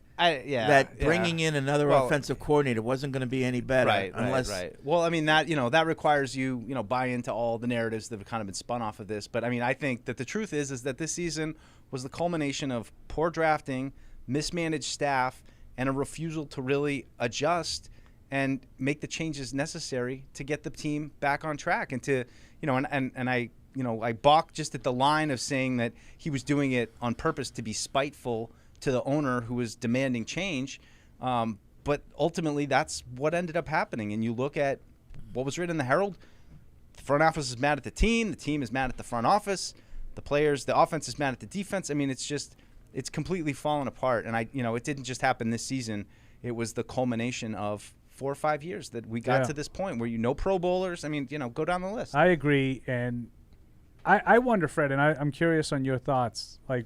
bringing in another Well, offensive coordinator wasn't going to be any better. Right. Well, I mean, that requires you buy into all the narratives that have kind of been spun off of this. But I mean, I think that the truth is that this season was the culmination of poor drafting, mismanaged staff, and a refusal to really adjust and make the changes necessary to get the team back on track. And to, I balked just at the line of saying that he was doing it on purpose to be spiteful to the owner who was demanding change. But ultimately, that's what ended up happening. And you look at what was written in the Herald, the front office is mad at the team is mad at the front office, the offense is mad at the defense. I mean, it's completely fallen apart. And it didn't just happen this season. It was the culmination of 4 or 5 years that we got to this point where Pro Bowlers. I mean, go down the list. I agree, and I wonder, Fred, and I'm curious on your thoughts. Like,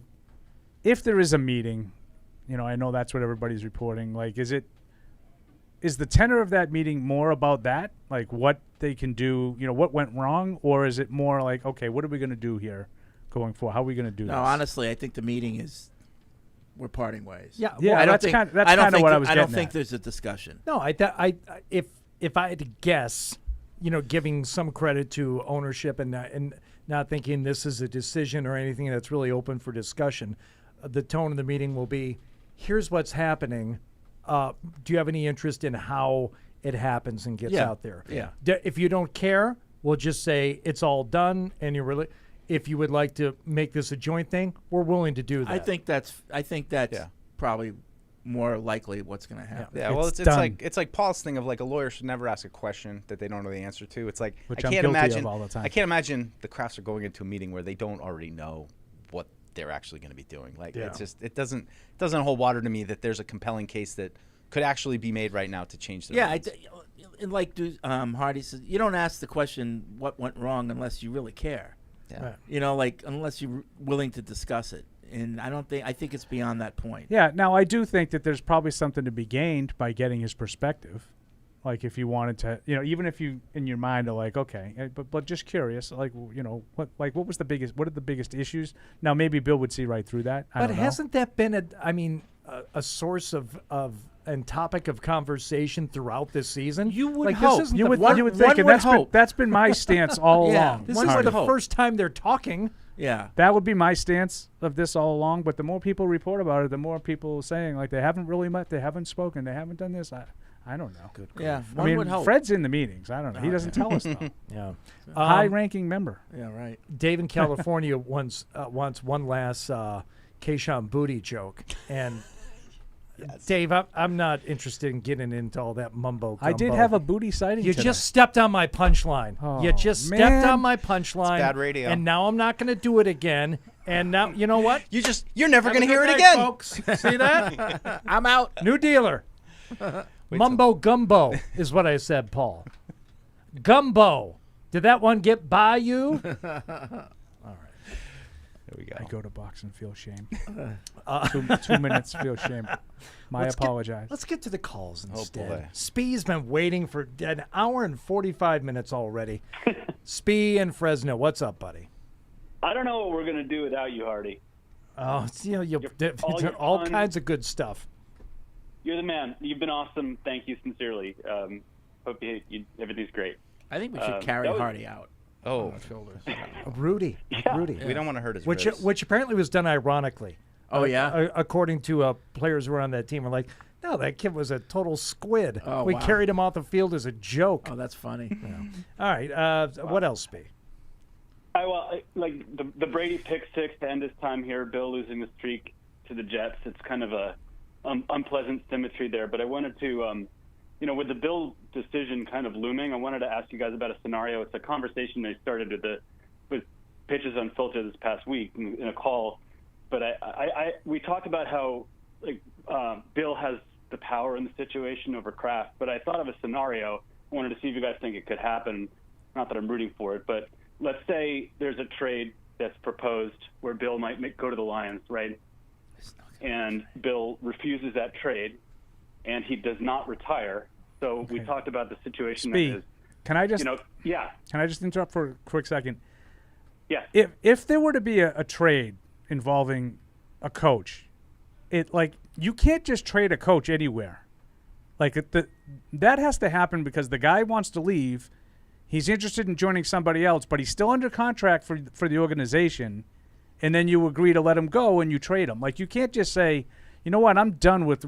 if there is a meeting, I know that's what everybody's reporting. Like, is the tenor of that meeting more about that, like what they can do, what went wrong, or is it more like, okay, what are we going to do here going forward? How are we going to do this? No, honestly, I think the meeting is we're parting ways. Yeah, that's kind of what I was getting at. I don't think there's a discussion. No, if I had to guess, giving some credit to ownership and not thinking this is a decision or anything that's really open for discussion, the tone of the meeting will be, here's what's happening. Do you have any interest in how it happens and gets out there? Yeah. If you don't care, we'll just say it's all done, and if you would like to make this a joint thing, we're willing to do that. I think that's probably more likely what's going to happen. Yeah, well, it's like Paul's thing of like a lawyer should never ask a question that they don't know the answer to. It's like Which I I'm can't guilty imagine of all the time. I can't imagine the Crafts are going into a meeting where they don't already know what they're actually going to be doing. Like it's just it doesn't hold water to me that there's a compelling case that could actually be made right now to change the and like Hardy says, you don't ask the question what went wrong unless you really care. Yeah. Right. Unless you're willing to discuss it. And I think it's beyond that point. Yeah. Now, I do think that there's probably something to be gained by getting his perspective. Like, if you wanted to, even if you in your mind are like, okay, but just curious, like, what are the biggest issues? Now, maybe Bill would see right through that. But hasn't that been a source of and topic of conversation throughout this season? You would like, hope. This isn't you would the think, and that's been my stance all along. This isn't the first time they're talking. Yeah. That would be my stance of this all along. But the more people report about it, the more people saying, like, they haven't really met, they haven't spoken, they haven't done this. I don't know. Good. Yeah. I would hope. Fred's in the meetings. I don't know. He doesn't tell us, though. Yeah. High-ranking member. Yeah, right. Dave in California wants one last Keyshawn Booty joke. And Dave, I'm not interested in getting into all that mumbo gumbo. I did have a booty sighting You today. just stepped on my punchline. Oh, you just stepped man. on my punchline. It's bad radio. And now I'm not going to do it again. And now, you know what? You're never Have a going to good hear it night, again. folks. See that? I'm out. New dealer. Mumbo gumbo is what I said, Paul. Gumbo. Did that one get by you? There we go. I go to box and feel shame. 2 minutes, feel shame. Apologize. Let's get to the calls instead. boy. Spee's been waiting for an hour and 45 minutes already. Spee in Fresno. What's up, buddy? I don't know what we're going to do without you, Hardy. Oh, your all fun- kinds of good stuff. You're the man. You've been awesome. Thank you sincerely. Hope everything's great. I think we should carry that was- Hardy out. Oh, Rudy. Rudy. we don't want to hurt his Which ribs. apparently was done ironically. Oh, yeah? According to players who were on that team, were like, no, that kid was a total squid. Oh, we wow. carried him off the field as a joke. Oh, that's funny. All right. What else, Spee? The Brady pick six to end his time here, Bill losing the streak to the Jets. It's kind of a unpleasant symmetry there. But I wanted to, with the Bill decision kind of looming, I wanted to ask you guys about a scenario. It's a conversation they started with Pitches Unfiltered this past week in a call. But we talked about how Bill has the power in the situation over Kraft. But I thought of a scenario. I wanted to see if you guys think it could happen. Not that I'm rooting for it, but let's say there's a trade that's proposed where Bill might go to the Lions, right? And Bill refuses that trade, and he does not retire. So we talked about the situation Spee, that is, can I just yeah, can I just interrupt for a quick second? yeah. If there were to be a trade involving a coach, you can't just trade a coach anywhere. That has to happen because the guy wants to leave. He's interested in joining somebody else, but he's still under contract for the organization, and then you agree to let him go and you trade him. You can't just say, you know what, I'm done with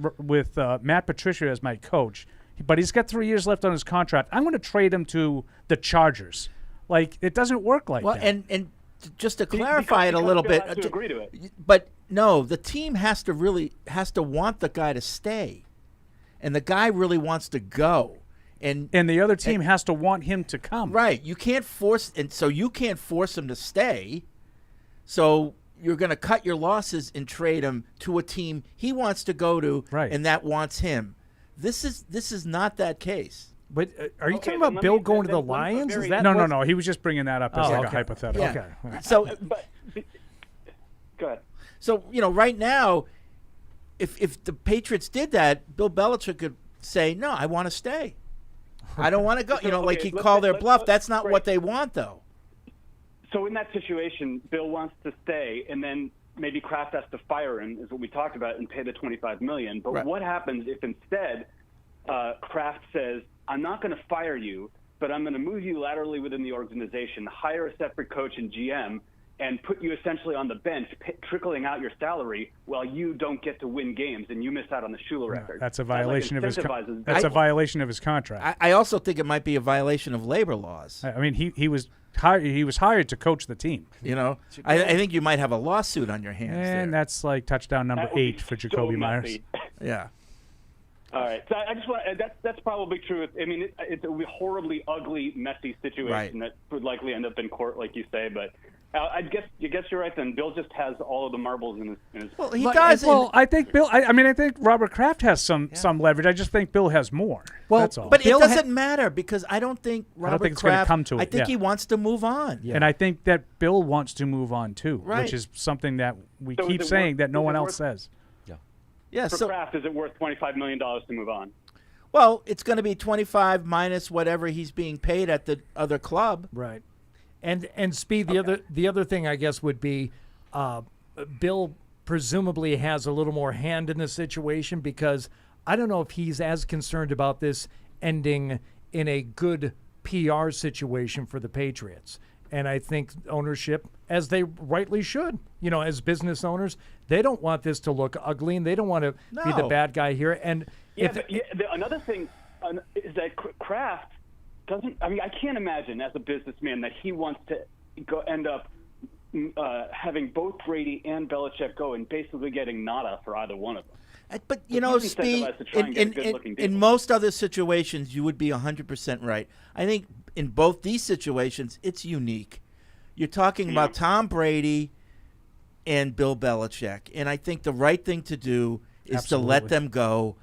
Matt Patricia as my coach, but he's got 3 years left on his contract. I'm going to trade him to the Chargers. It doesn't work like that. And just to clarify it a Because little Bill bit, has to agree to it. but no, the team has to want the guy to stay, and the guy really wants to go. And the other team has to want him to come. Right. You can't force – and so you can't force him to stay. So you're going to cut your losses and trade him to a team he wants to go to and that wants him. This is not that case. But are you Okay, talking then about let Bill me- going to the then- Lions? Is that No. He was just bringing that up as a hypothetical. Yeah. Okay. So But go ahead. So, right now, if the Patriots did that, Bill Belichick could say, no, I want to stay. I don't want to go. Okay, he'd let's- call their let's- bluff. That's not great. what they want, though. So in that situation, Bill wants to stay, and then maybe Kraft has to fire him, is what we talked about, and pay the $25 million. But Right. what happens if instead Kraft says, "I'm not going to fire you, but I'm going to move you laterally within the organization, hire a separate coach and GM, and put you essentially on the bench, trickling out your salary while you don't get to win games and you miss out on the Shula record." That's a violation of his. incentivizes- That's a violation of his contract. I also think it might be a violation of labor laws. I mean, he was hired to coach the team, I think you might have a lawsuit on your hands and there. that's touchdown number That would be 8 for so Jacoby Myers. messy. Yeah. All right. So I just want that's probably true. I mean, it's a horribly ugly, messy situation that would likely end up in court, like you say. But I guess you're right. Then Bill just has all of the marbles in his. Well, he does. Well, I think Bill. I think Robert Kraft has some leverage. I just think Bill has more. Well, that's all. but Bill it doesn't matter because I don't think Robert think it's gonna Kraft. come to it, I think yeah. he wants to move on. And I think that Bill wants to move on too, Right. which is something that we So keep is it saying worth- that no is one it else worth- says. Yeah. For So, Kraft, is it worth $25 million to move on? well, it's going to be 25 minus whatever he's being paid at the other club. Right. And Speed, the other thing I guess would be Bill presumably has a little more hand in the situation because I don't know if he's as concerned about this ending in a good PR situation for the Patriots. And I think ownership, as they rightly should, as business owners, they don't want this to look ugly and they don't want to be the No. bad guy here. And Another thing is that Kraft doesn't. I mean, I can't imagine as a businessman that he wants to end up having both Brady and Belichick go and basically getting nada for either one of them. But, he's Speed, incentivized to try and get a good-looking deal. in most other situations, you would be 100% right. I think in both these situations, it's unique. You're talking about Tom Brady and Bill Belichick. And I think the right thing to do is to let them go.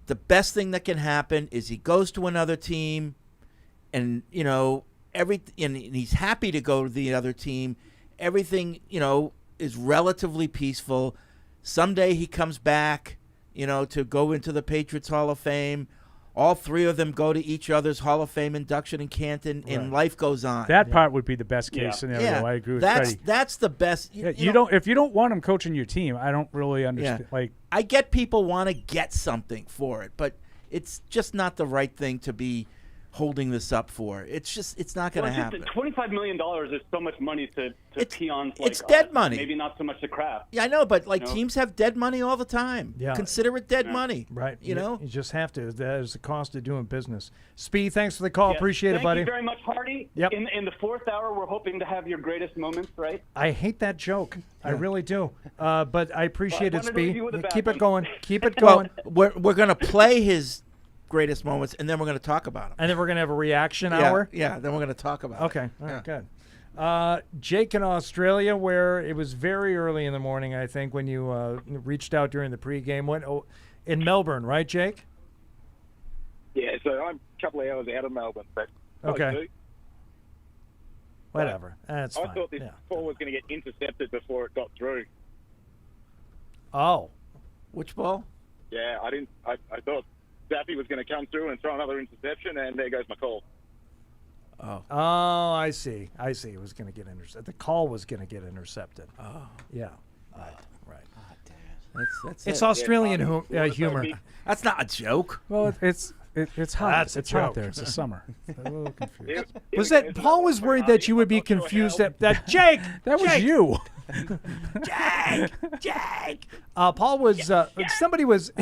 The best thing that can happen is he goes to another team, and and he's happy to go to the other team. Everything is relatively peaceful. Someday he comes back, to go into the Patriots Hall of Fame. All three of them go to each other's Hall of Fame induction in Canton, and life goes on. That part would be the best case scenario. Yeah. I agree with Freddie. That's the best. If you don't want him coaching your team, I don't really understand. Yeah. I get people want to get something for it, but it's just not the right thing to be holding this up for. It's not going to happen. $25 million is so much money to peons like it's dead money. Maybe not so much to Kraft. Yeah, I know, but teams have dead money all the time. Yeah. Consider it dead money. Right. You just have to. That is the cost of doing business. Spee, thanks for the call. Appreciate it, buddy. Thank you very much, Hardy. Yep. In the fourth hour, we're hoping to have your greatest moments, right? I hate that joke. I really do. But I appreciate it, Spee. Keep it backup. going. Keep it going. Well, we're going to play his greatest moments, and then we're going to talk about them. And then we're going to have a reaction hour? Yeah, then we're going to talk about it. Okay. All right, good. Jake in Australia, where it was very early in the morning, I think, when you reached out during the pregame. In Melbourne, right, Jake? Yeah, so I'm a couple of hours out of Melbourne. But okay. Whatever. That's I fine. thought this ball was going to get intercepted before it got through. Oh. Which ball? Yeah, I thought Daffy was going to come through and throw another interception, and there goes my call. Oh, I see. It was going to get intercepted. The call was going to get intercepted. Oh. Yeah. Right. It's Australian humor. That's not a joke. Well, it's hot. That's it's a joke. hot there. It's the summer. I'm a little confused. Paul was worried that you would be confused that Jake. That was you. Jake. Paul was. Somebody was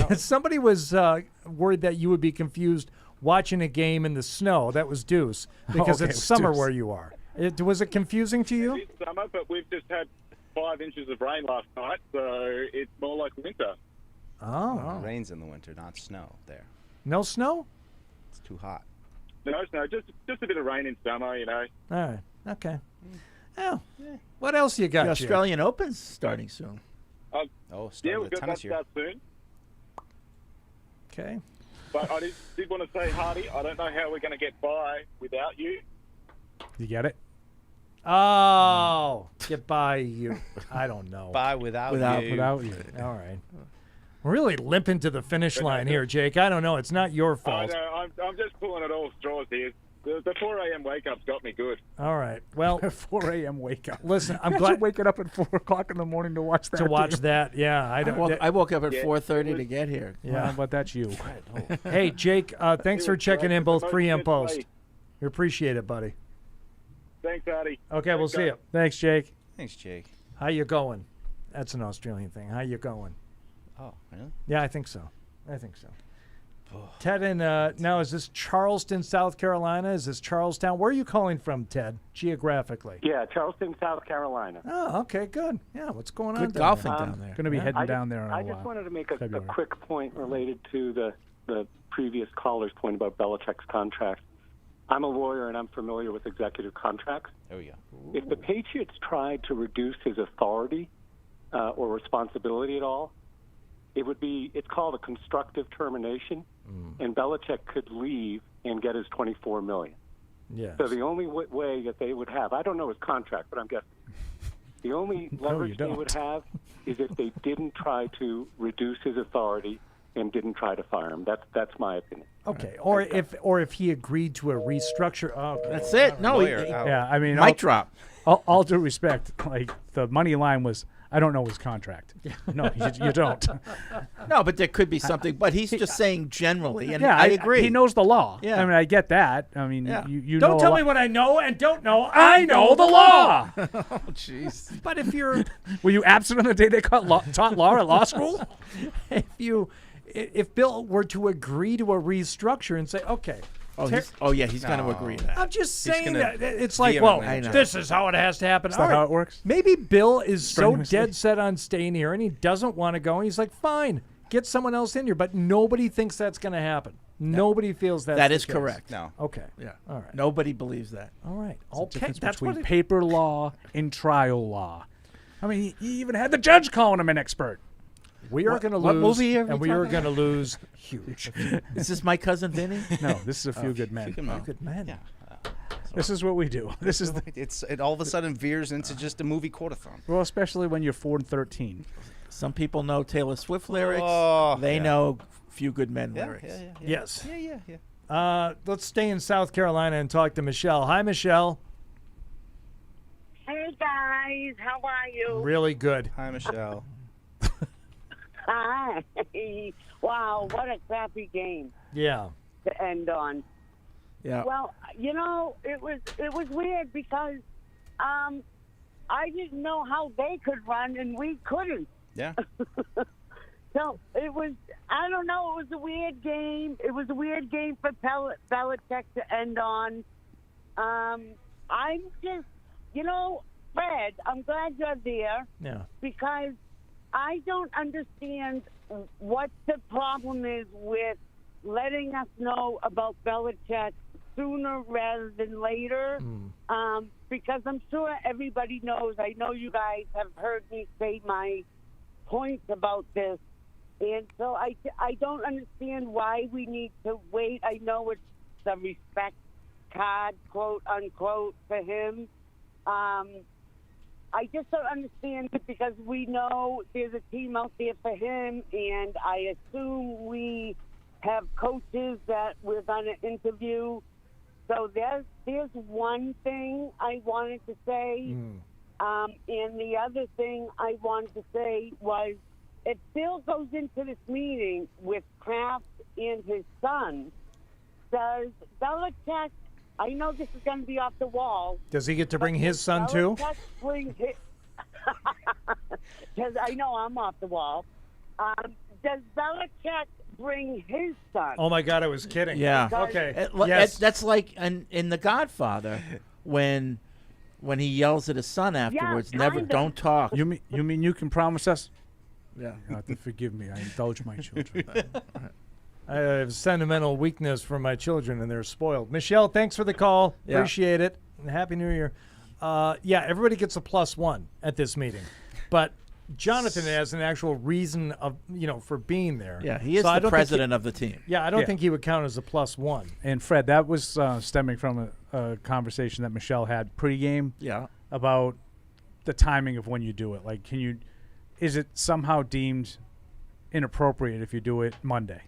worried that you would be confused watching a game in the snow. That was Deuce because it's summer Deuce. Where you are. Was it confusing to you? It's summer, but we've just had 5 inches of rain last night, so it's more like winter. Oh. It rains in the winter, not snow there. No snow? It's too hot. No, just a bit of rain in summer, All right. Okay. Oh. What else you got? The Australian Open's starting soon. Yeah, we've got that start soon. Okay. But I did want to say, Hardy, I don't know how we're going to get by without you. You get it? Oh, get by you. I don't know. By without you. All right. We're really limping to the finish line here, Jake. I don't know. It's not your fault. I know. I'm just pulling at all straws here. The 4 a.m. wake-up's got me good. All right. Well, 4 a.m. wake up. Listen, I'm glad waking up at 4 o'clock in the morning to watch that. Yeah, I wowoke up at 4:30 to get here. Yeah, but that's you. Hey, Jake. Thanks for checking in both pre and post. We appreciate it, buddy. Thanks, Hardy. Okay, we'll see you. Thanks, Jake. Thanks, Jake. How you going? That's an Australian thing. How you going? Oh, really? Yeah, I think so. Ted, now is this Charleston, South Carolina? Is this Charlestown? Where are you calling from, Ted, geographically? Yeah, Charleston, South Carolina. Oh, okay, good. Yeah, what's going on Good golfing there? down there. Going to be heading down there in I a while. just wanted to make a quick point related to the previous caller's point about Belichick's contract. I'm a lawyer, and I'm familiar with executive contracts. There we go. If the Patriots tried to reduce his authority or responsibility at all, it's called a constructive termination, and Belichick could leave and get his $24 million. Yes. So the only way that they would have, I don't know his contract, but I'm guessing, the only leverage they would have is if they didn't try to reduce his authority and didn't try to fire him. That's my opinion. Okay, or if he agreed to a restructure. Okay. That's it. No, yeah, I mean, mic drop. All due respect, like the money line was, I don't know his contract. No, you don't. No, but there could be something. But he's just saying generally, and yeah, I agree. He knows the law. Yeah. I mean, I get that. I mean, you don't know tell me what I know and don't know. I know the law. Oh, jeez. But if you're, were you absent on the day they taught law at law school? if Bill were to agree to a restructure and say, okay. He's going to agree to that. I'm just saying that it's like, well, this is how it has to happen. Is that how it works? Maybe Bill is so dead set on staying here and he doesn't want to go. And he's like, fine, get someone else in here. But nobody thinks that's going to happen. Nobody feels that is correct. No. Okay. Yeah. All right. Nobody believes that. All right. There's a difference between paper law and trial law. I mean, he even had the judge calling him an expert. We are going to lose. What movie are we and we are talking going to lose huge. Is this My Cousin Vinny? No, this is A Few Good Men. Good man. Yeah. This is what we do. This is It all of a sudden veers into just a movie quartathon. well, especially when you're 4-13. Some people know Taylor Swift lyrics. Oh, they yeah. know Few Good Men Yeah, lyrics. yeah. Yes. Yeah. Let's stay in South Carolina and talk to Michelle. Hi, Michelle. Hey guys, how are you? Really good. Hi, Michelle. Hi. Wow, what a crappy game Yeah. to end on. Yeah. Well, it was weird because I didn't know how they could run and we couldn't. Yeah. So it was, I don't know, it was a weird game. It was a weird game for Belichick to end on. I'm just, Fred, I'm glad you're there. Yeah. Because I don't understand what the problem is with letting us know about Belichick sooner rather than later. Because I'm sure everybody knows. I know you guys have heard me say my points about this. And so I don't understand why we need to wait. I know it's the respect card, quote unquote, for him. I just don't understand it because we know there's a team out there for him, and I assume we have coaches that we're going to interview. So there's one thing I wanted to say, and the other thing I wanted to say was, if Bill goes into this meeting with Kraft and his son, does Belichick, I know this is going to be off the wall. Does he get to bring his son too? Because I know I'm off the wall. Does Belichick bring his son? Oh my God, I was kidding. Yeah. Okay. Yes. That's like in The Godfather when he yells at his son afterwards. Never, don't talk. You mean you can promise us? Yeah. You have to forgive me. I indulge my children. I have sentimental weakness for my children, and they're spoiled. Michelle, thanks for the call. Yeah. Appreciate it. And Happy New Year. Yeah, everybody gets a +1 at this meeting, but Jonathan has an actual reason of for being there. Yeah, he is So I the don't think president of the team. Yeah, I don't think he would count as a +1. And Fred, that was stemming from a conversation that Michelle had pregame. Yeah. About the timing of when you do it. Like, is it somehow deemed inappropriate if you do it Monday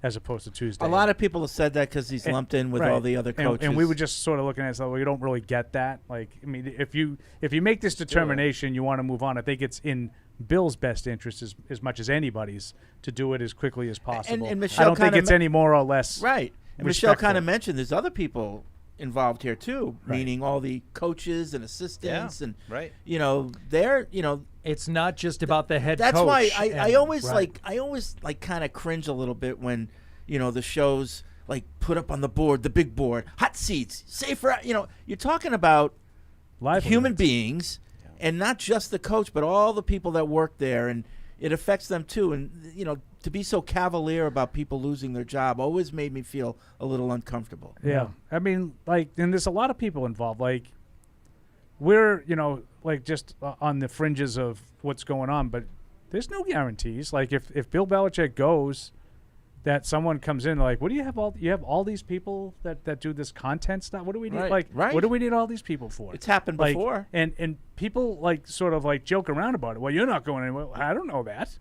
as opposed to Tuesday? A lot of people have said that because he's lumped in with all the other coaches. And we were just sort of looking at it, so we don't really get that. Like, I mean, if you make this determination, you want to move on. I think it's in Bill's best interest as much as anybody's to do it as quickly as possible. And Michelle I don't think it's any more or less right. And Michelle kind of mentioned there's other people involved here too, meaning all the coaches and assistants and they're it's not just about the head coach. That's why I always kind of cringe a little bit when the shows like put up on the board, the big board, hot seats, safer. You're talking about human beings and not just the coach, but all the people that work there, and it affects them too. And to be so cavalier about people losing their job always made me feel a little uncomfortable. Yeah. I mean, and there's a lot of people involved. Like, we're, just on the fringes of what's going on, but there's no guarantees. Like, if Bill Belichick goes, that someone comes in like, what do you have all these people that do this content stuff? What do we need? What do we need all these people for? It's happened before. And people sort of joke around about it. Well, you're not going anywhere. I don't know that.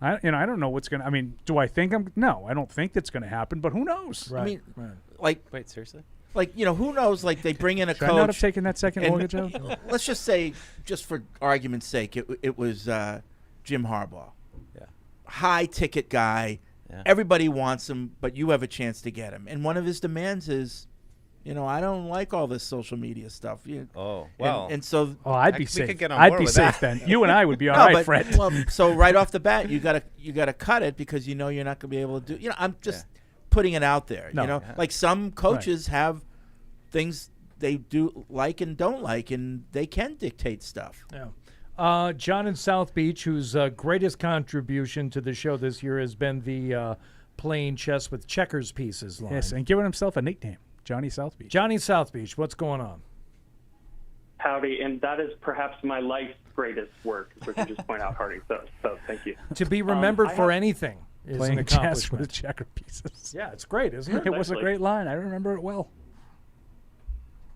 I don't know what's gonna. I mean, do I think No, I don't think that's gonna happen. But who knows? Right. I mean, wait, seriously? Who knows? Like, they bring in a coach. Should I not have taken that second mortgage out? Let's just say, just for argument's sake, it was Jim Harbaugh. Yeah. High ticket guy. Yeah. Everybody wants him, but you have a chance to get him. And one of his demands is, I don't like all this social media stuff. And so I'd be safe. I'd be safe then. You and I would be all right, Fred. Well, so right off the bat, you gotta cut it because you're not gonna be able to do. I'm just putting it out there. Like some coaches have things they do like and don't like, and they can dictate stuff. Yeah. John in South Beach, whose greatest contribution to the show this year has been the playing chess with checkers pieces line. Yes, and giving himself a nickname, Johnny South Beach. Johnny South Beach, what's going on? Howdy, and that is perhaps my life's greatest work, if we can just point out Hardy. So thank you. To be remembered for anything is Playing an chess accomplishment. with checker pieces. Yeah, it's great, isn't it? It was a great line. I remember it well.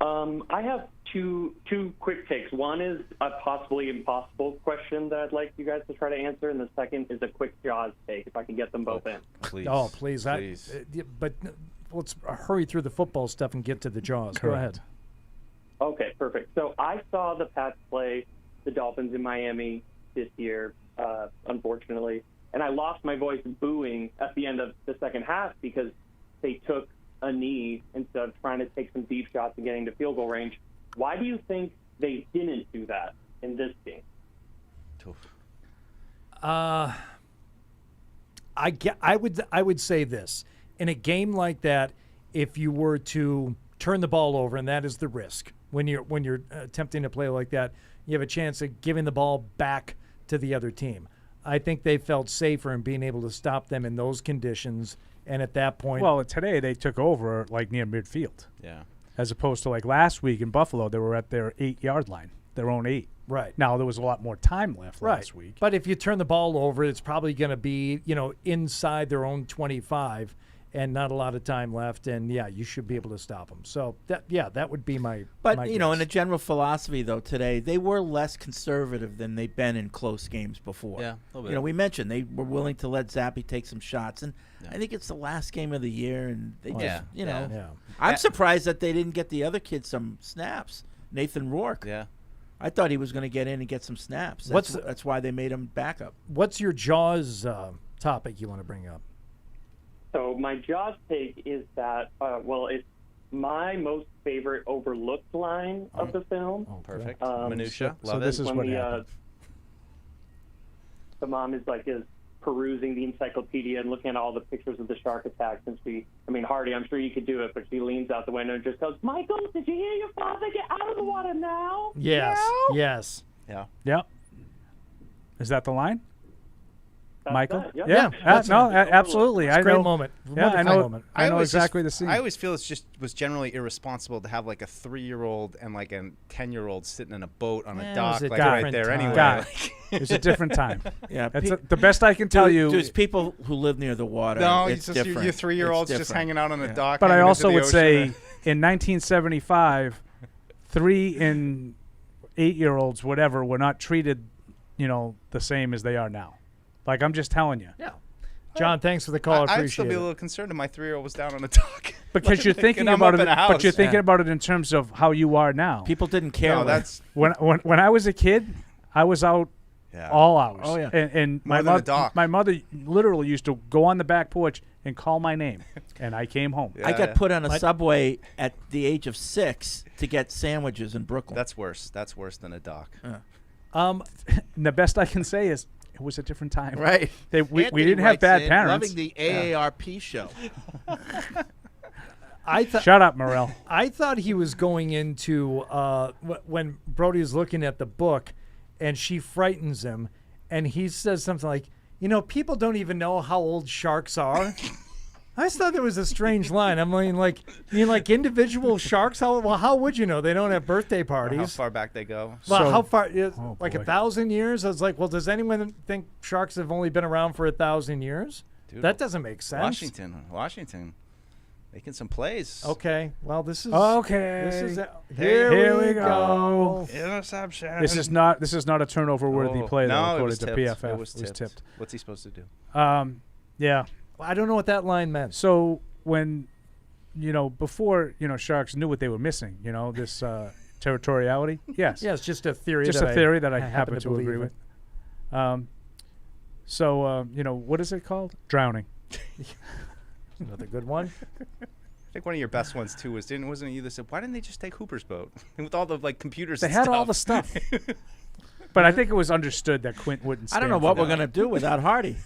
I have two quick takes. One is a possibly impossible question that I'd like you guys to try to answer, and the second is a quick Jaws take, if I can get them both in. Please. Oh, please. But let's hurry through the football stuff and get to the Jaws. Go ahead. Okay, perfect. So I saw the Pats play the Dolphins in Miami this year, unfortunately, and I lost my voice booing at the end of the second half because they took a knee instead of trying to take some deep shots and getting to field goal range. Why do you think they didn't do that in this game? I would say this. In a game like that, if you were to turn the ball over, and that is the risk when you're attempting to play like that, you have a chance of giving the ball back to the other team. I think they felt safer in being able to stop them in those conditions. And at that point, well, today they took over like near midfield. Yeah. As opposed to like last week in Buffalo, they were at their 8-yard line, their own 8. Right. Now there was a lot more time left last week. But if you turn the ball over, it's probably going to be, inside their own 25 and not a lot of time left. And, yeah, you should be able to stop them. So, that would be my But, my in guess. a general philosophy, though, today, they were less conservative than they've been in close games before. Yeah, a little bit. We mentioned they were willing to let Zappe take some shots. And I think it's the last game of the year, and they I'm surprised that they didn't get the other kid some snaps. Nathan Rourke. Yeah. I thought he was going to get in and get some snaps. That's why they made him backup. What's your Jaws topic you want to bring up? So my Jaws take is that, it's my most favorite overlooked line of the film. Oh, perfect. Minutia. Love so it. this is what happened. The mom is perusing the encyclopedia and looking at all the pictures of the shark attacks, and Hardy, I'm sure you could do it, but she leans out the window and just goes, "Michael, did you hear your father? Get out of the water now!" Yes. Now? Yes. Yeah. Yep. Is that the line? That's Michael? that, yep. Yeah. Absolutely. It's a I great know. moment. Yeah, I Wonderful know. moment. I know exactly the scene. I always feel was generally irresponsible to have like a 3-year-old and like a 10-year-old sitting in a boat on a dock it was a right there different anyway. time. It was a different time. Yeah, That's the best I can tell you. There's people who live near the water. No, it's it's just different. your 3-year-old's It's just different. hanging out on a dock. But I hanging into also the would ocean say and- in 1975, 3 and 8-year-olds, whatever, were not treated, the same as they are now. Like, I'm just telling you. Yeah. John, thanks for the call. I I'd appreciate still be it. a little concerned if my 3-year-old was down on a dock. Because you're thinking I'm about up it. in a house. But you're thinking about it in terms of how you are now. People didn't care. No, that's When I was a kid, I was out all hours. Oh, yeah. And More than a dock. my mother literally used to go on the back porch and call my name, and I came home. I got put on a subway at the age of 6 to get sandwiches in Brooklyn. That's worse. That's worse than a dock. The best I can say is it was a different time. Right. We Anthony didn't have writes bad in, parents. Loving the AARP show. Shut up, Morel. I thought he was going into when Brody is looking at the book, and she frightens him, and he says something like, people don't even know how old sharks are. I just thought there was a strange line. I'm like individual sharks? How would you know? They don't have birthday Or parties. how far back they go. Well, how far? Like boy. 1,000 years? I was like, well, does anyone think sharks have only been around for 1,000 years? Dude, That doesn't make sense. Washington. Making some plays. Okay. Well, this is Okay. This is Here we go. Interception. This is not a turnover-worthy play, though, No, it according was to tipped. PFF. It was tipped. What's he supposed to do? Yeah. I don't know what that line meant. So when, before, Sharks knew what they were missing, this territoriality. Yes. Yeah, it's just a theory. Just that a theory that I happen happen to believe agree in. with. So, what is it called? Drowning. Another good one. I think one of your best ones too wasn't it you that said, why didn't they just take Hooper's boat with all the computers? They and had stuff? all the stuff. But I think it was understood that Quint wouldn't. I don't know what we're going to do without Hardy.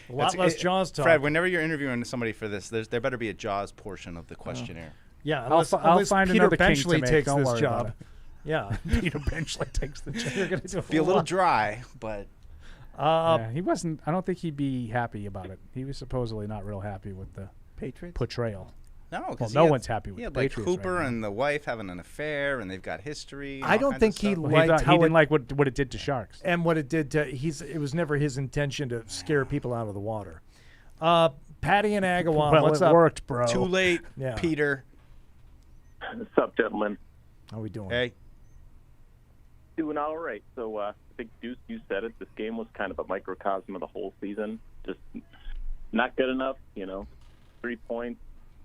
A lot less Jaws talk. Fred, whenever you're interviewing somebody for this, there better be a Jaws portion of the questionnaire. Yeah, I'll unless find Peter another king to Benchley make. takes Don't this worry about job. it. Yeah, Peter Benchley takes the job. You're gonna do Be a little dry, but Yeah, he wasn't. I don't think he'd be happy about it. He was supposedly not real happy with the Patriots? portrayal. No, well, no one's happy with the like Patriots Cooper right now. and the wife having an affair, and they've got history. And I all don't kinds think of he stuff. liked he how didn't like what it did to Sharks. and what it did to it was never his intention to scare people out of the water. Patty and Agawam, Well, what's it up? worked, bro. Too late, Yeah. Peter. What's up, gentlemen? How we doing? Hey. Doing all right. So I think, Deuce, you said it. This game was kind of a microcosm of the whole season. Just not good enough, 3 points.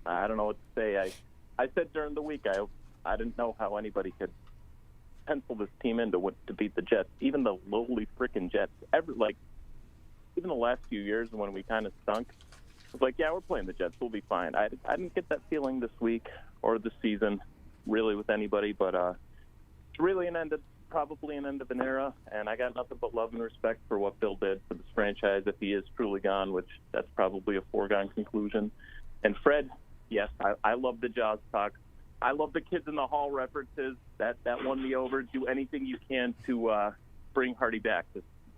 I don't know what to say. I said during the week I didn't know how anybody could pencil this team in to beat the Jets, even the lowly freaking Jets. Even the last few years when we kind of stunk, it was like, yeah, we're playing the Jets. We'll be fine. I didn't get that feeling this week or this season really with anybody, but it's really probably an end of an era, and I got nothing but love and respect for what Bill did for this franchise if he is truly gone, which that's probably a foregone conclusion. And Fred, yes, I love the Jaws talk. I love the kids in the hall references. That won me over. Do anything you can to bring Hardy back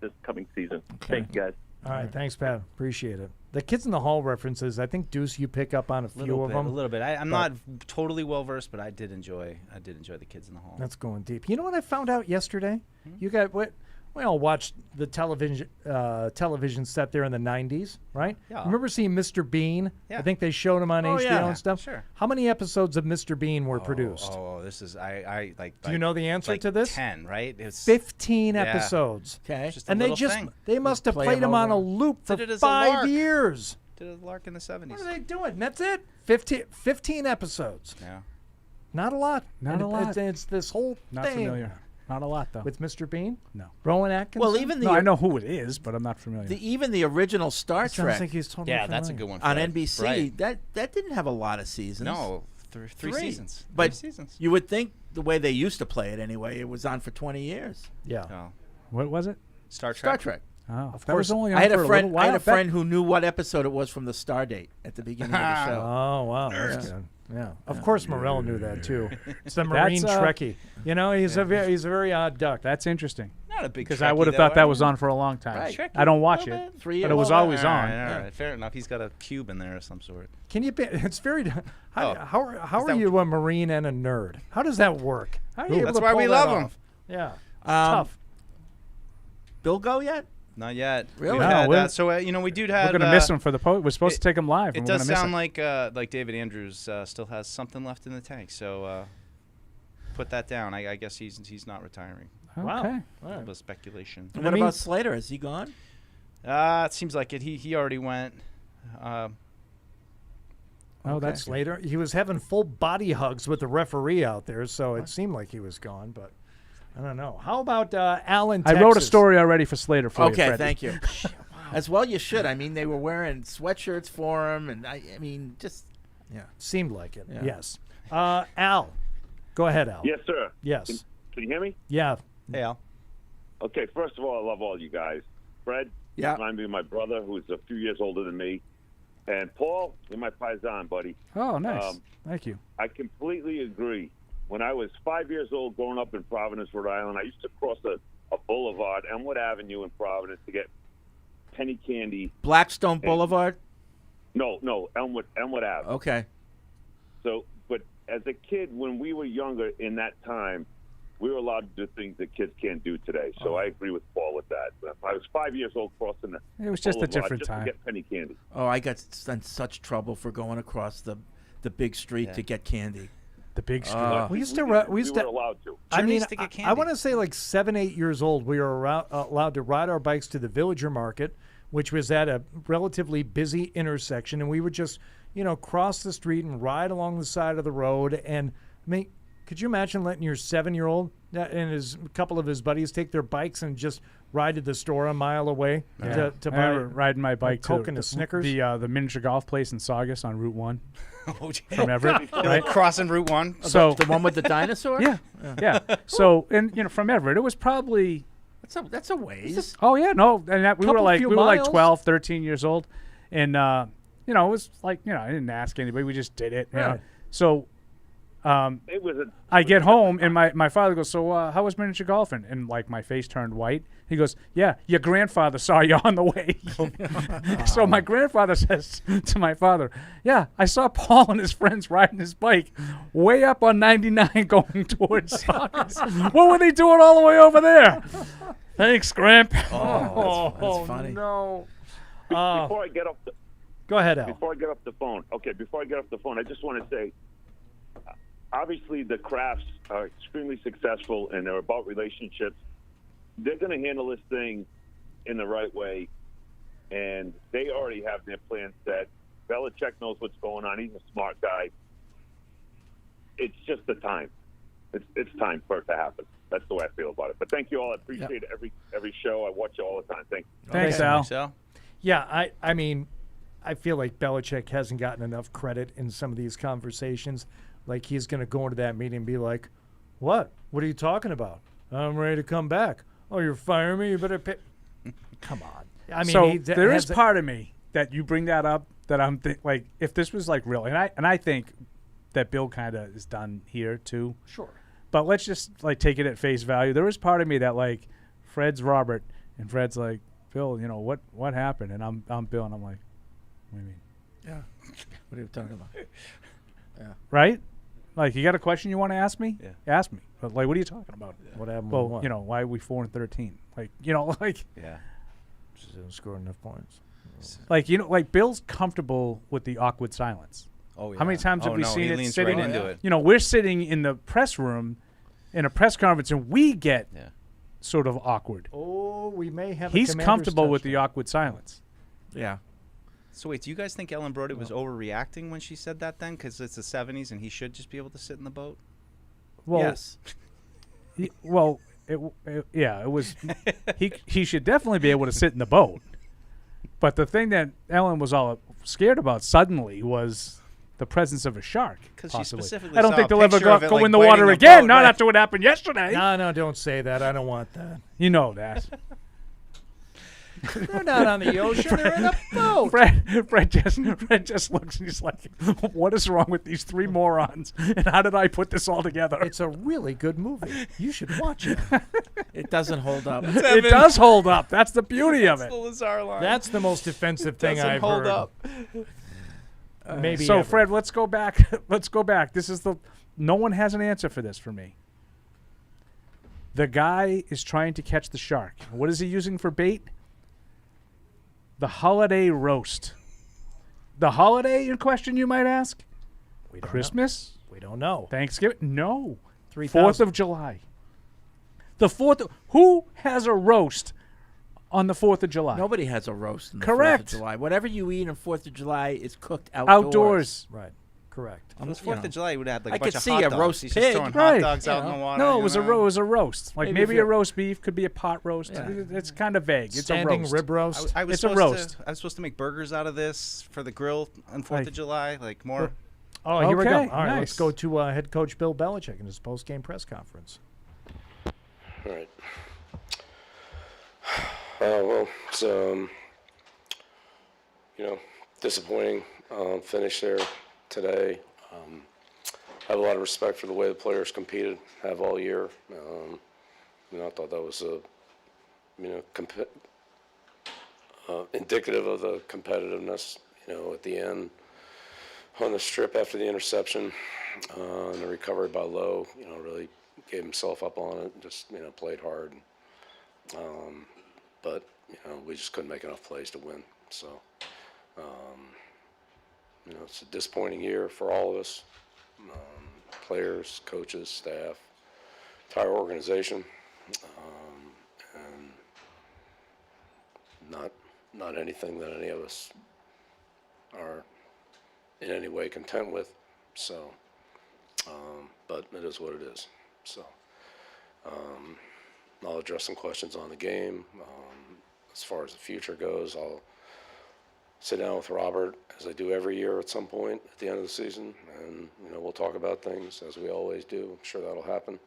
this coming season. Okay. Thank you, guys. All right, thanks, Pat. Appreciate it. The Kids in the Hall references, I think, Deuce, you pick up on a few of them. A little bit. I'm not totally well versed, but I did enjoy the Kids in the Hall. That's going deep. You know what I found out yesterday? You got what? We all watched the television set there in the 90s, right? Yeah. Remember seeing Mr. Bean? Yeah. I think they showed him on HBO yeah. and stuff. Sure. How many episodes of Mr. Bean were produced? Oh, this is I like. Do you know the answer to this? 10, right? It's 15 yeah. episodes. Okay. Just a And little thing. they must have Play played him him on a over. loop for Did it as a 5 lark. years. Did a lark in the 70s. What are they doing? That's it. 15 episodes. Yeah. Not a lot. Not And a lot. It's this whole Not thing. familiar. Not a lot, though. With Mr. Bean? No. Rowan Atkinson? Well, even the No, I know who it is, but I'm not familiar. even the original Star Sounds Trek like he's totally Yeah, that's a familiar. good one. on Fred. NBC, Right. that didn't have a lot of seasons. No, three seasons. But 3 seasons. you would think the way they used to play it anyway, it was on for 20 years. Yeah. Oh. What was it? Star Trek. Star Trek. Oh, Of that was course. only on I had for a a friend. little I while. had a friend who knew what episode it was from the Star Date at the beginning of the show. Oh, wow. That's good. Yeah. Of course, Morell knew that, too. It's the Marine Trekkie. He's a very odd duck. That's interesting. Not a big. Because I would have thought that was on for a long time. Right. I don't watch Little it, bit. 3 but years. it was always all on. right, all right. Fair enough. He's got a cube in there of some sort. Can you be? It's very. How are that- you a Marine and a nerd? How does that work? How are you able That's to why pull we that love him. off? Yeah. Tough. Bill go yet? Not yet. Really? We've No, had, we're- so we do have. We're going to miss him for the We're supposed to take him live. It and we're does gonna miss sound him. like David Andrews still has something left in the tank. So put that down. I guess he's not retiring. Wow. Okay. A little bit of speculation. And what about Slater? Is he gone? It seems like it. He already went. Oh, that's Slater. He was having full body hugs with the referee out there, so it seemed like he was gone. But I don't know. How about Allen? I wrote a story already for Slater for you, Okay, Freddie. thank you. As well you should. I mean, they were wearing sweatshirts for him, and I mean, just Yeah, seemed like it. Yeah. Yes. Al, go ahead, Al. Yes, sir. Yes. Can you hear me? Yeah. Hey, Al. Okay, first of all, I love all you guys. Fred, Yeah. remind me of my brother, who's a few years older than me. And Paul, you're my paisan, buddy. Oh, nice. Thank you. I completely agree. When I was 5 years old growing up in Providence, Rhode Island, I used to cross a boulevard, Elmwood Avenue in Providence, to get penny candy. Blackstone Boulevard. No, Elmwood Ave. Okay. So, but as a kid, when we were younger in that time, we were allowed to do things that kids can't do today. So I agree with Paul with that. I was 5 years old crossing the It was just a boulevard different just time. to get penny candy. Oh, I got in such trouble for going across the big street to get candy. The big street. We used to. We were allowed to. I mean, used to get candy. I want to say like 7, 8 years old, we were allowed to ride our bikes to the Villager Market, which was at a relatively busy intersection, and we would just, cross the street and ride along the side of the road. And I mean, could you imagine letting your 7-year-old and a couple of his buddies take their bikes and just ride to the store a mile away to I buy remember riding my bike Coke to and a Snickers? the miniature golf place in Saugus on Route 1 Oh, gee. from Everett. Like right? crossing Route 1. So The one with the dinosaur? yeah. So and from Everett, it was probably That's a ways. oh yeah no, and that, we were few like miles. 12, 13 years old, and it was like I didn't ask anybody, we just did it. you know. Right. So. It was I get home and my father goes, so how was miniature golfing? And like my face turned white. He goes, yeah, your grandfather saw you on the way. So my grandfather says to my father, yeah, I saw Paul and his friends riding his bike way up on 99 going towards Saugus. What were they doing all the way over there? Thanks, Gramp. Oh, that's funny. No. Before I get off the Go ahead, Al. Before I get off the phone, I just want to say, obviously the Crafts are extremely successful and they're about relationships. They're going to handle this thing in the right way, and they already have their plan set. Belichick knows what's going on. He's a smart guy. It's just the time. It's time for it to happen. That's the way I feel about it. But thank you all. I appreciate every show. I watch you all the time. Thank you. Thanks, Al. Yeah, I mean, I feel like Belichick hasn't gotten enough credit in some of these conversations. Like, he's going to go into that meeting and be like, what? What are you talking about? I'm ready to come back. Oh, you're firing me? You better pay. Come on. I mean, so there is part of me that you bring that up that I'm like, if this was like real, and I think that Bill kind of is done here too. Sure. But let's just like take it at face value. There is part of me that like Fred's Robert and Fred's like, Bill, you know what happened? And I'm Bill and I'm like, what do you mean? Yeah. What are you talking about? Yeah. Right? Like, you got a question you want to ask me? Yeah. Ask me. But like, what are you talking about? Yeah. What happened? Well, what? you know, why are we 4-13? Like, you know, like. Yeah. Just didn't score enough points. Like, you know, like Bill's comfortable with the awkward silence. Oh, yeah. How many times have we seen he it leans sitting right into it. You know, we're sitting in the press room in a press conference and we get sort of awkward. Oh, we may have. He's comfortable with the awkward silence. Yeah. So wait, do you guys think Ellen Brody was overreacting when she said that then? Because it's the 70s and he should just be able to sit in the boat? Well, Yes. it was. He should definitely be able to sit in the boat. But the thing that Ellen was all scared about suddenly was the presence of a shark. Because she specifically I don't saw think a they'll ever picture of go it, like, in the biting water a again. boat, Not right? after what happened yesterday. No, don't say that. I don't want that. You know that. They're not on the ocean. They're in a boat. Fred just looks and he's like, what is wrong with these three morons? And how did I put this all together? It's a really good movie. You should watch it. It doesn't hold up. It does hold up. That's the beauty of it. That's the Lazar line. That's the most offensive thing Doesn't I've hold heard. up. Maybe. So, ever. Fred, let's go back. Let's go back. This is no one has an answer for this for me. The guy is trying to catch the shark. What is he using for bait? The holiday roast. The holiday in question, you might ask? We don't Christmas? know. We don't know. Thanksgiving? No. 3,000. 4th of July. The 4th. Who has a roast on the 4th of July? Nobody has a roast on the Correct. 4th of July. Whatever you eat on 4th of July is cooked outdoors. Outdoors. Right. Correct. On the 4th of July, you would have like a I bunch could of see hot a dogs. roast He's pig. just throwing Right. hot dogs out in the water. No, it you was a roast. Like maybe a roast beef, could be a pot roast. Yeah. It's kind of vague. It's Standing a roast. rib roast. I was It's a supposed roast. I was supposed to make burgers out of this for the grill on 4th Like- of July. Like more. Oh, here we go. Okay, All right, let's nice. go to head coach Bill Belichick in his post-game press conference. All right. Well, it's disappointing finish there today. I have a lot of respect for the way the players competed, have all year. I thought that was indicative of the competitiveness. At the end on the strip after the interception, and the recovery by Lowe, really gave himself up on it. Just played hard. But we just couldn't make enough plays to win. So, it's a disappointing year for all of us, players, coaches, staff, entire organization, and not anything that any of us are in any way content with. So, but it is what it is. So. I'll address some questions on the game. As far as the future goes, I'll sit down with Robert, as I do every year at some point at the end of the season, and we'll talk about things as we always do. I'm sure that'll happen.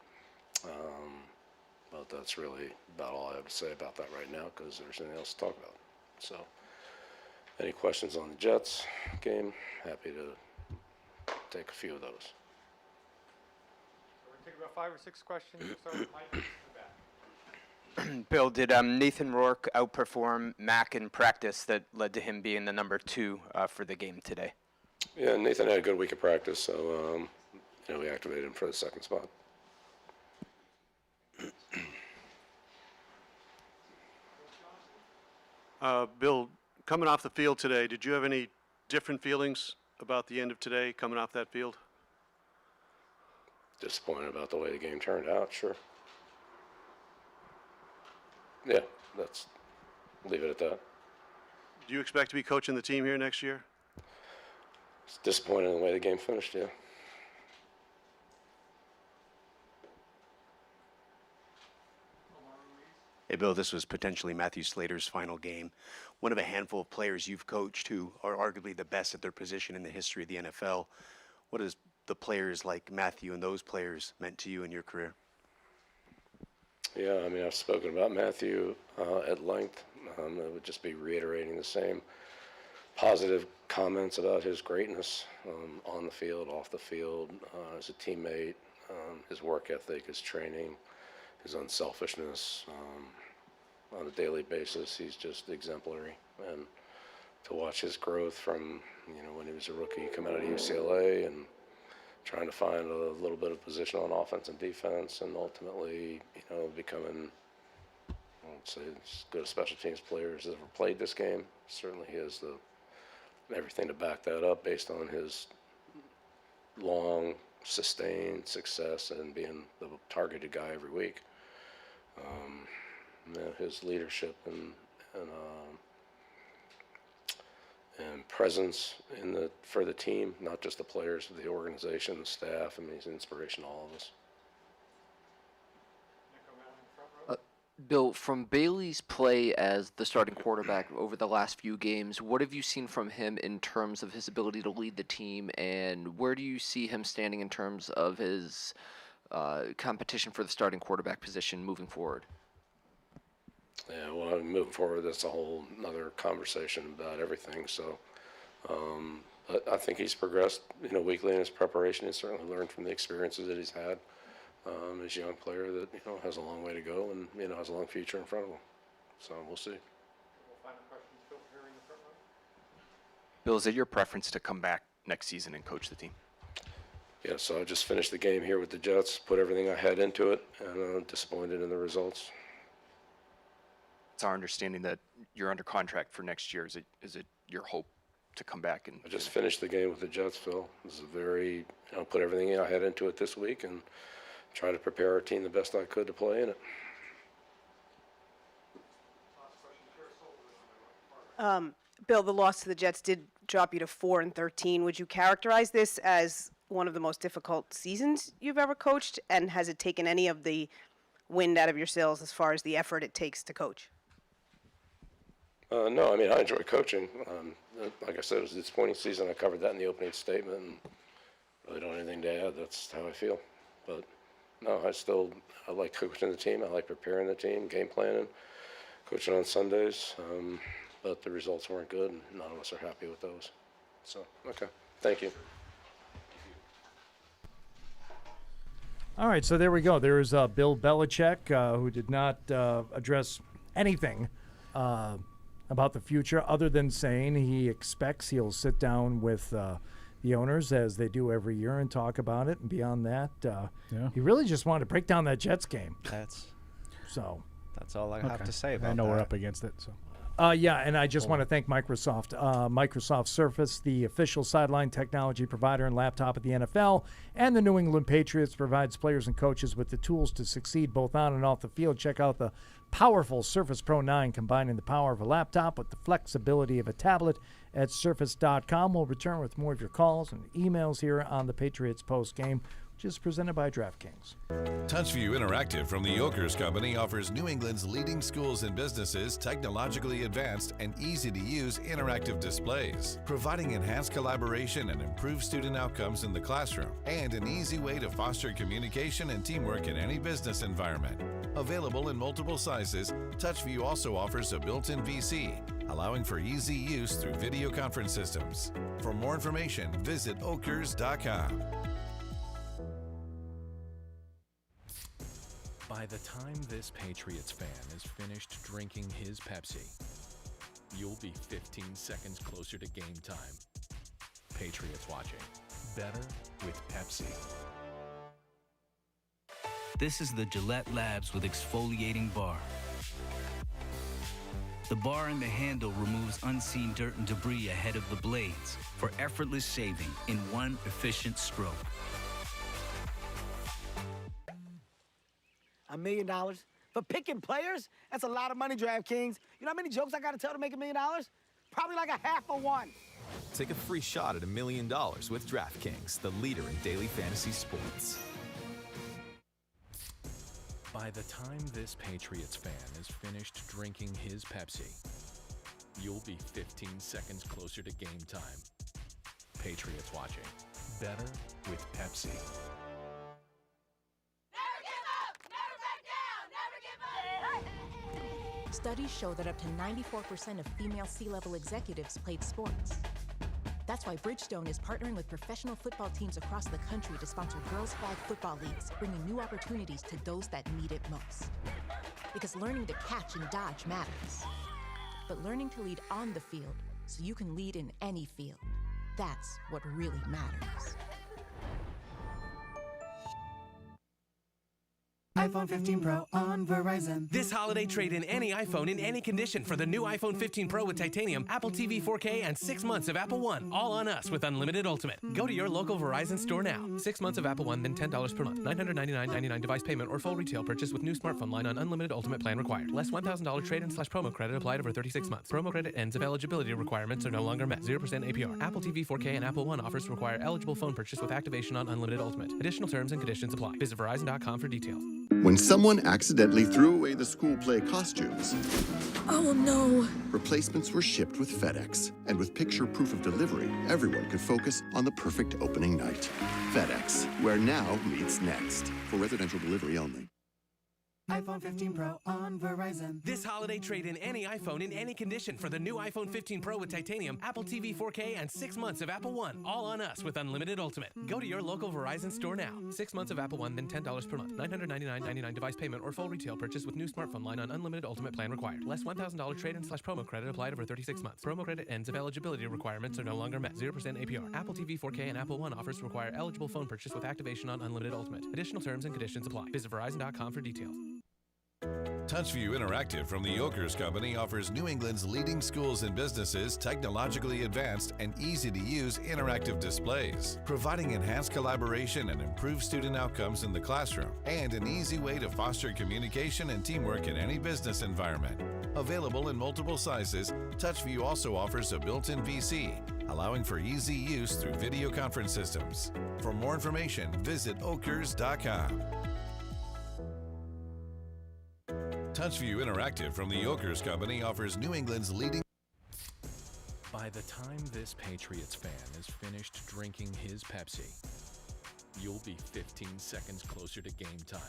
But that's really about all I have to say about that right now, because there's anything else to talk about. So, any questions on the Jets game? Happy to take a few of those. We're going to take about 5 or 6 questions. Start with Mike in the back. Bill, did Nathan Rourke outperform Mac in practice that led to him being the number 2 for the game today? Yeah, Nathan had a good week of practice, so we activated him for the second spot. Bill, coming off the field today, did you have any different feelings about the end of today coming off that field? Disappointed about the way the game turned out, sure. Yeah, leave it at that. Do you expect to be coaching the team here next year? It's disappointing the way the game finished, yeah. Hey, Bill, this was potentially Matthew Slater's final game. One of a handful of players you've coached who are arguably the best at their position in the history of the NFL. What has the players like Matthew and those players meant to you in your career? Yeah, I mean, I've spoken about Matthew at length. It would just be reiterating the same positive comments about his greatness on the field, off the field, as a teammate, his work ethic, his training, his unselfishness. On a daily basis, he's just exemplary. And to watch his growth from, when he was a rookie coming out of UCLA and trying to find a little bit of position on offense and defense, and ultimately, becoming, I won't say as good a special teams player as ever played this game. Certainly he has everything to back that up based on his long, sustained success and being the targeted guy every week. His leadership and presence for the team, not just the players, but the organization, the staff. I mean, he's an inspiration to all of us. Bill, from Bailey's play as the starting quarterback over the last few games, what have you seen from him in terms of his ability to lead the team, and where do you see him standing in terms of his competition for the starting quarterback position moving forward? Yeah, well, moving forward, that's a whole other conversation about everything. So, but I think he's progressed, weekly in his preparation. He's certainly learned from the experiences that he's had. As a young player that, has a long way to go and, has a long future in front of him. So we'll see. Bill, is it your preference to come back next season and coach the team? Yeah, so I just finished the game here with the Jets, put everything I had into it, and I'm disappointed in the results. It's our understanding that you're under contract for next year. Is it your hope to come back? And I just finished the game with the Jets, Phil. This is put everything I had into it this week and try to prepare our team the best I could to play in it. Bill, the loss to the Jets did drop you to 4-13. Would you characterize this as one of the most difficult seasons you've ever coached? And has it taken any of the wind out of your sails as far as the effort it takes to coach? No, I mean, I enjoy coaching. Like I said, it was a disappointing season. I covered that in the opening statement, and really don't have anything to add. That's how I feel. But no, I like coaching the team. I like preparing the team, game planning, coaching on Sundays. But the results weren't good, and none of us are happy with those. So, okay. Thank you. All right, so there we go. There's Bill Belichick, who did not address anything about the future other than saying he expects he'll sit down with the owners as they do every year and talk about it. And beyond that, he really just wanted to break down that Jets game. That's all I have Okay. to say about I know that. we're up against it, so. Yeah, and I just want to thank Microsoft. Microsoft Surface, the official sideline technology provider and laptop of the NFL, and the New England Patriots provides players and coaches with the tools to succeed both on and off the field. Check out the powerful Surface Pro 9, combining the power of a laptop with the flexibility of a tablet at Surface.com. We'll return with more of your calls and emails here on the Patriots Postgame, which is presented by DraftKings. TouchView Interactive from the Yokers Company offers New England's leading schools and businesses technologically advanced and easy-to-use interactive displays, providing enhanced collaboration and improved student outcomes in the classroom, and an easy way to foster communication and teamwork in any business environment. Available in multiple sizes, TouchView also offers a built-in VC, allowing for easy use through video conference systems. For more information, visit okers.com. By the time this Patriots fan is finished drinking his Pepsi, you'll be 15 seconds closer to game time. Patriots watching. Better with Pepsi. This is the Gillette Labs with exfoliating bar. The bar and the handle removes unseen dirt and debris ahead of the blades for effortless shaving in one efficient stroke. $1 million? For picking players? That's a lot of money, DraftKings. You know how many jokes I got to tell to make $1 million? Probably like a half of one. Take a free shot at $1 million with DraftKings, the leader in daily fantasy sports. By the time this Patriots fan is finished drinking his Pepsi, you'll be 15 seconds closer to game time. Patriots watching. Better with Pepsi. Studies show that up to 94% of female C-level executives played sports. That's why Bridgestone is partnering with professional football teams across the country to sponsor girls' flag football leagues, bringing new opportunities to those that need it most. Because learning to catch and dodge matters. But learning to lead on the field so you can lead in any field, that's what really matters. iPhone 15 Pro on Verizon. This holiday, trade in any iPhone in any condition for the new iPhone 15 Pro with titanium, Apple TV 4K, and 6 months of Apple One. All on us with unlimited Ultimate. Go to your local Verizon store now. 6 months of Apple One, then $10 per month. $999.99 device payment or full retail purchase with new smartphone line on unlimited Ultimate plan required. Less $1,000 trade-in/promo credit applied over 36 months. Promo credit ends if eligibility requirements are no longer met. 0% APR. Apple TV 4K and Apple One offers require eligible phone purchase with activation on unlimited Ultimate. Additional terms and conditions apply. Visit Verizon.com for details. When someone accidentally threw away the school play costumes, Oh no! replacements were shipped with FedEx. And with picture proof of delivery, everyone could focus on the perfect opening night. FedEx, where now meets next. For residential delivery only. iPhone 15 Pro on Verizon. This holiday, trade in any iPhone in any condition for the new iPhone 15 Pro with titanium, Apple TV 4K, and 6 months of Apple One. All on us with unlimited Ultimate. Go to your local Verizon store now. 6 months of Apple One, then $10 per month. $999.99 device payment or full retail purchase with new smartphone line on unlimited Ultimate plan required. Less $1,000 trade-in/promo credit applied over 36 months. Promo credit ends if eligibility requirements are no longer met. 0% APR. Apple TV 4K and Apple One offers require eligible phone purchase with activation on unlimited Ultimate. Additional terms and conditions apply. Visit Verizon.com for details. TouchView Interactive from the Yokers Company offers New England's leading schools and businesses technologically advanced and easy-to-use interactive displays, providing enhanced collaboration and improved student outcomes in the classroom, and an easy way to foster communication and teamwork in any business environment. Available in multiple sizes, TouchView also offers a built-in VC, allowing for easy use through video conference systems. For more information, visit okers.com. TouchView Interactive from the Yokers Company offers New England's leading. By the time this Patriots fan is finished drinking his Pepsi, you'll be 15 seconds closer to game time.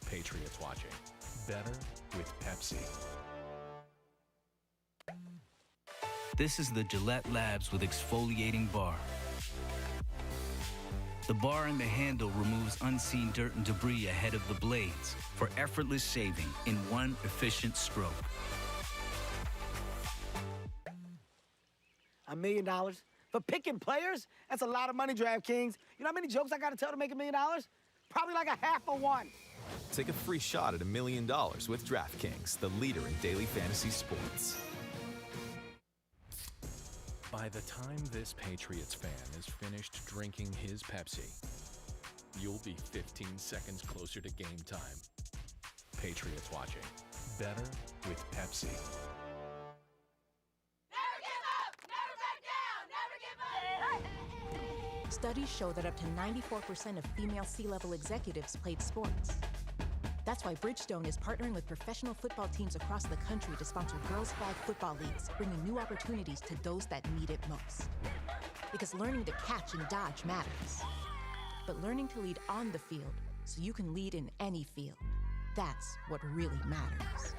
Patriots watching. Better with Pepsi. This is the Gillette Labs with exfoliating bar. The bar and the handle removes unseen dirt and debris ahead of the blades for effortless shaving in one efficient stroke. $1 million? For picking players? That's a lot of money, DraftKings. You know how many jokes I got to tell to make $1 million? Probably like a half of one. Take a free shot at $1 million with DraftKings, the leader in daily fantasy sports. By the time this Patriots fan is finished drinking his Pepsi, you'll be 15 seconds closer to game time. Patriots watching. Better with Pepsi. Studies show that up to 94% of female C-level executives played sports. That's why Bridgestone is partnering with professional football teams across the country to sponsor girls' flag football leagues, bringing new opportunities to those that need it most. Because learning to catch and dodge matters. But learning to lead on the field so you can lead in any field, that's what really matters.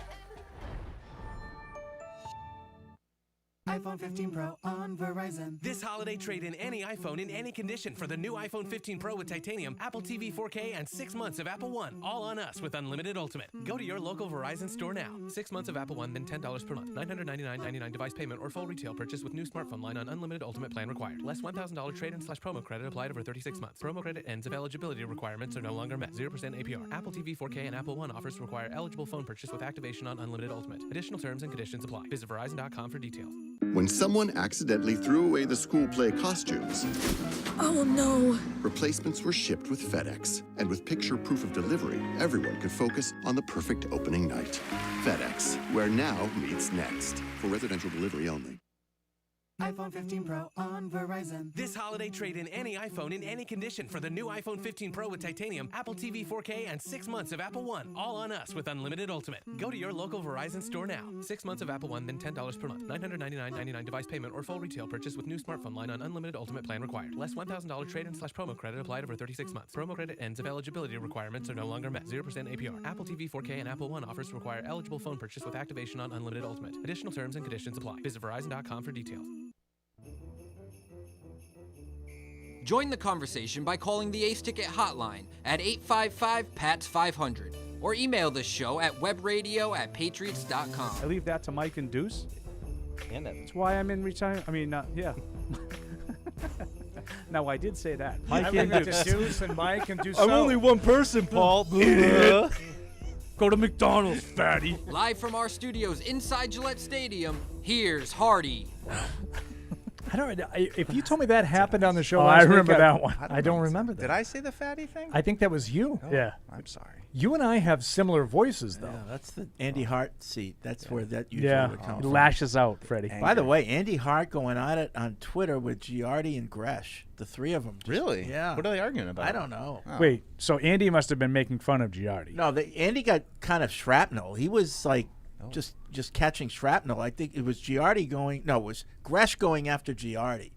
iPhone 15 Pro on Verizon. This holiday, trade in any iPhone in any condition for the new iPhone 15 Pro with titanium, Apple TV 4K, and 6 months of Apple One. All on us with unlimited Ultimate. Go to your local Verizon store now. 6 months of Apple One, then $10 per month. $999.99 device payment or full retail purchase with new smartphone line on unlimited Ultimate plan required. Less $1,000 trade-in/promo credit applied over 36 months. Promo credit ends if eligibility requirements are no longer met. 0% APR. Apple TV 4K and Apple One offers require eligible phone purchase with activation on unlimited Ultimate. Additional terms and conditions apply. Visit Verizon.com for details. When someone accidentally threw away the school play costumes, Oh no. replacements were shipped with FedEx. And with picture proof of delivery, everyone could focus on the perfect opening night. FedEx, where now meets next. For residential delivery only. iPhone 15 Pro on Verizon. This holiday, trade in any iPhone in any condition for the new iPhone 15 Pro with titanium, Apple TV 4K, and 6 months of Apple One. All on us with unlimited Ultimate. Go to your local Verizon store now. 6 months of Apple One, then $10 per month. $999.99 device payment or full retail purchase with new smartphone line on unlimited Ultimate plan required. Less $1,000 trade-in/promo credit applied over 36 months. Promo credit ends if eligibility requirements are no longer met. 0% APR. Apple TV 4K and Apple One offers require eligible phone purchase with activation on unlimited Ultimate. Additional terms and conditions apply. Visit Verizon.com for details. Join the conversation by calling the Ace Ticket hotline at 855-PATS-500 or email the show at webradio@patriots.com. I leave that to Mike and Deuce. And That's why I'm in retirement. I mean, yeah. No, I did say that. Mike I and leave it Deuce. to Deuce and Mike and Dussault. I'm only one person, Paul. Idiot. Go to McDonald's, fatty. Live from our studios inside Gillette Stadium, here's Hardy. I don't. If you told me that happened on the show, Oh, last I remember week, that one. I don't remember that. Did I say the fatty thing? I think that was you. Oh, Yeah. I'm sorry. You and I have similar voices, though. Yeah, that's the Andy Hart seat. That's where that usually Yeah, would come he from. lashes out, Freddie. By the way, Andy Hart going at it on Twitter with Giardi and Gresh, the three of them. Really? Yeah. What are they arguing about? I don't know. Oh. Wait, so Andy must have been making fun of Giardi. No, Andy got kind of shrapnel. He was like just catching shrapnel. I think it was Giardi going. No, it was Gresh going after Giardi.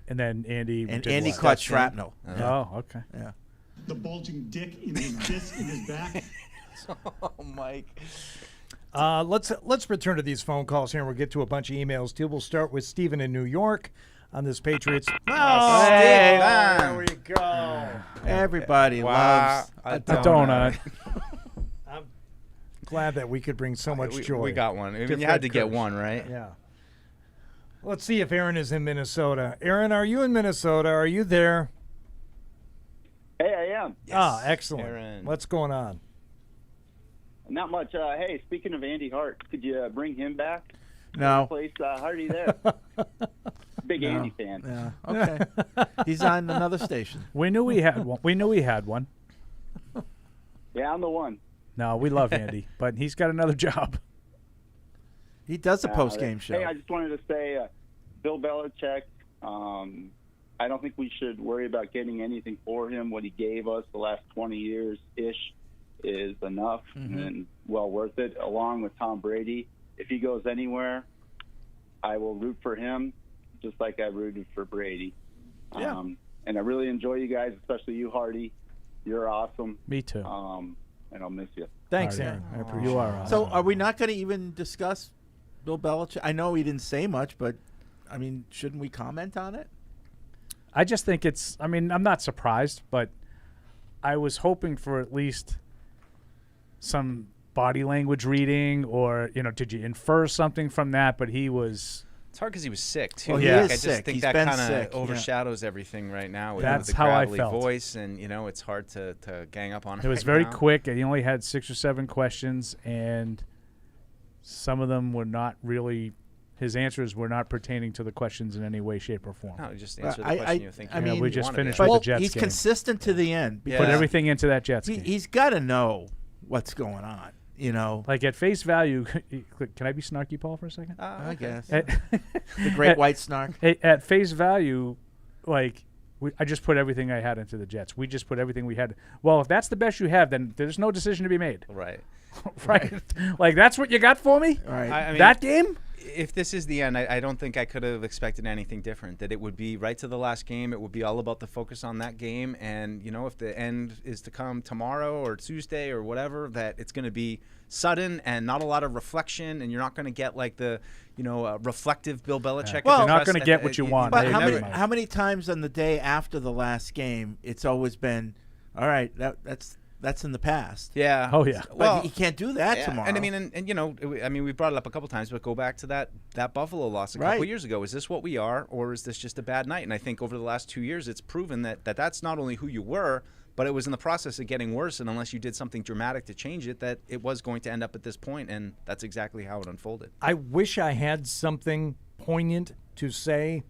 And then Andy. And did Andy what? caught shrapnel. Oh, okay. Yeah. The bulging dick in his disc in his back. Oh, Mike. Let's return to these phone calls here, and we'll get to a bunch of emails too. We'll start with Stephen in New York on this Patriots. Hey, there we go. Everybody loves a donut. I'm glad that we could bring so much joy. We got one. I mean, to you had Fred to get Kirsch. one, right? Yeah. Let's see if Aaron is in Minnesota. Aaron, are you in Minnesota? Are you there? Hey, I am. Ah, excellent. Aaron. What's going on? Not much. Hey, speaking of Andy Hart, could you bring him back? No. Replace Hardy there. Big No. Andy fan. Yeah. Okay. He's on another station. We knew we had one. We knew we had one. Yeah, I'm the one. No, we love Andy, but he's got another job. He does a post-game show. Hey, I just wanted to say, Bill Belichick, I don't think we should worry about getting anything for him. What he gave us the last 20 years-ish is enough and well worth it, along with Tom Brady. If he goes anywhere, I will root for him just like I rooted for Brady. Yeah. And I really enjoy you guys, especially you, Hardy. You're awesome. Me too. And I'll miss you. Thanks, Hardy. Aaron. I appreciate You are it. awesome. So are we not going to even discuss Bill Belichick? I know he didn't say much, but, I mean, shouldn't we comment on it? I just think it's. I mean, I'm not surprised, but I was hoping for at least some body language reading, or did you infer something from that? But he was. It's hard because he was sick too. Well, he I is just sick. think He's that been kind sick, of yeah. overshadows everything right now. With That's the how I gravelly felt. voice, and it's hard to gang up on. It was right very now. quick, and he only had 6 or 7 questions, and some of them were not really. His answers were not pertaining to the questions in any way, shape, or form. No, just answer the question you think. I mean, we just finished but with the Jets he's game. consistent to the end. He put everything into that Jets game. He's got to know what's going on. Like at face value, can I be snarky, Paul, for a second? I guess. At- The great white snark. At face value, like I just put everything I had into the Jets. We just put everything we had. Well, if that's the best you have, then there's no decision to be made. Right. Right. Like that's what you got for me? Right. I mean, that game? if this is the end, I don't think I could have expected anything different. That it would be right to the last game. It would be all about the focus on that game. And, if the end is to come tomorrow or Tuesday or whatever, that it's going to be sudden and not a lot of reflection. And you're not going to get like the, reflective Bill Belichick. Well, you're not going to get what you want. But how many times on the day after the last game, it's always been, all right, that's in the past. Yeah. Oh, yeah. But he can't do that tomorrow. And I mean, we brought it up a couple times, but go back to that Buffalo loss a couple years ago. Is this what we are, or is this just a bad night? And I think over the last 2 years, it's proven that that's not only who you were, but it was in the process of getting worse. And unless you did something dramatic to change it, that it was going to end up at this point. And that's exactly how it unfolded. I wish I had something poignant to say,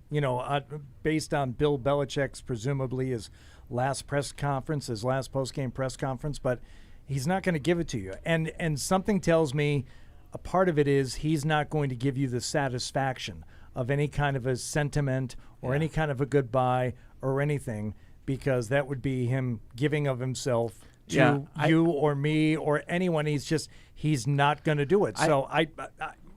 based on Bill Belichick's presumably his last press conference, his last post-game press conference, but he's not going to give it to you. And something tells me a part of it is he's not going to give you the satisfaction of any kind of a sentiment or any kind of a goodbye or anything, because that would be him giving of himself to you or me or anyone. He's not going to do it. So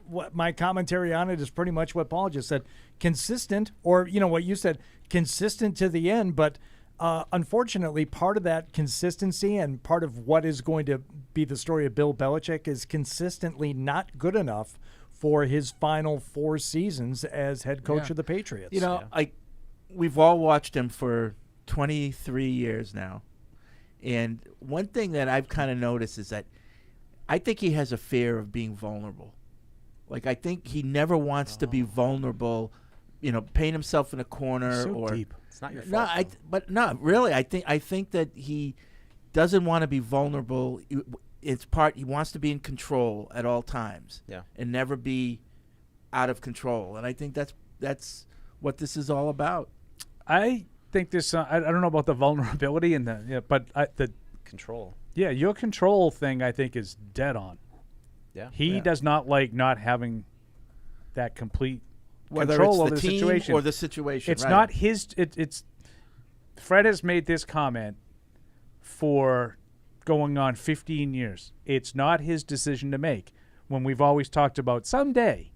what my commentary on it is pretty much what Paul just said. Consistent, or what you said, consistent to the end, but unfortunately, part of that consistency and part of what is going to be the story of Bill Belichick is consistently not good enough for his final 4 seasons as head coach of the Patriots. We've all watched him for 23 years now. And one thing that I've kind of noticed is that I think he has a fear of being vulnerable. Like, I think he never wants to be vulnerable, paint himself in a corner. So deep. It's not your fault. But not really. I think that he doesn't want to be vulnerable. He wants to be in control at all times. Yeah. And never be out of control. And I think that's what this is all about. I think this. I don't know about the vulnerability and but the control. Yeah, your control thing I think is dead on. Yeah. He does not like not having that complete Whether control it's over the the team situation or the situation. It's right. not his. It's Fred has made this comment for going on 15 years. It's not his decision to make. When we've always talked about someday,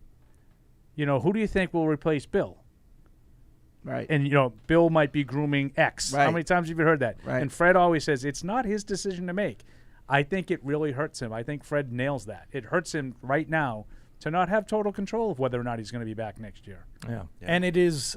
who do you think will replace Bill? Right. And, Bill might be grooming X. Right. How many times have you heard that? Right. And Fred always says it's not his decision to make. I think it really hurts him. I think Fred nails that. It hurts him right now to not have total control of whether or not he's going to be back next year. Yeah. And it is,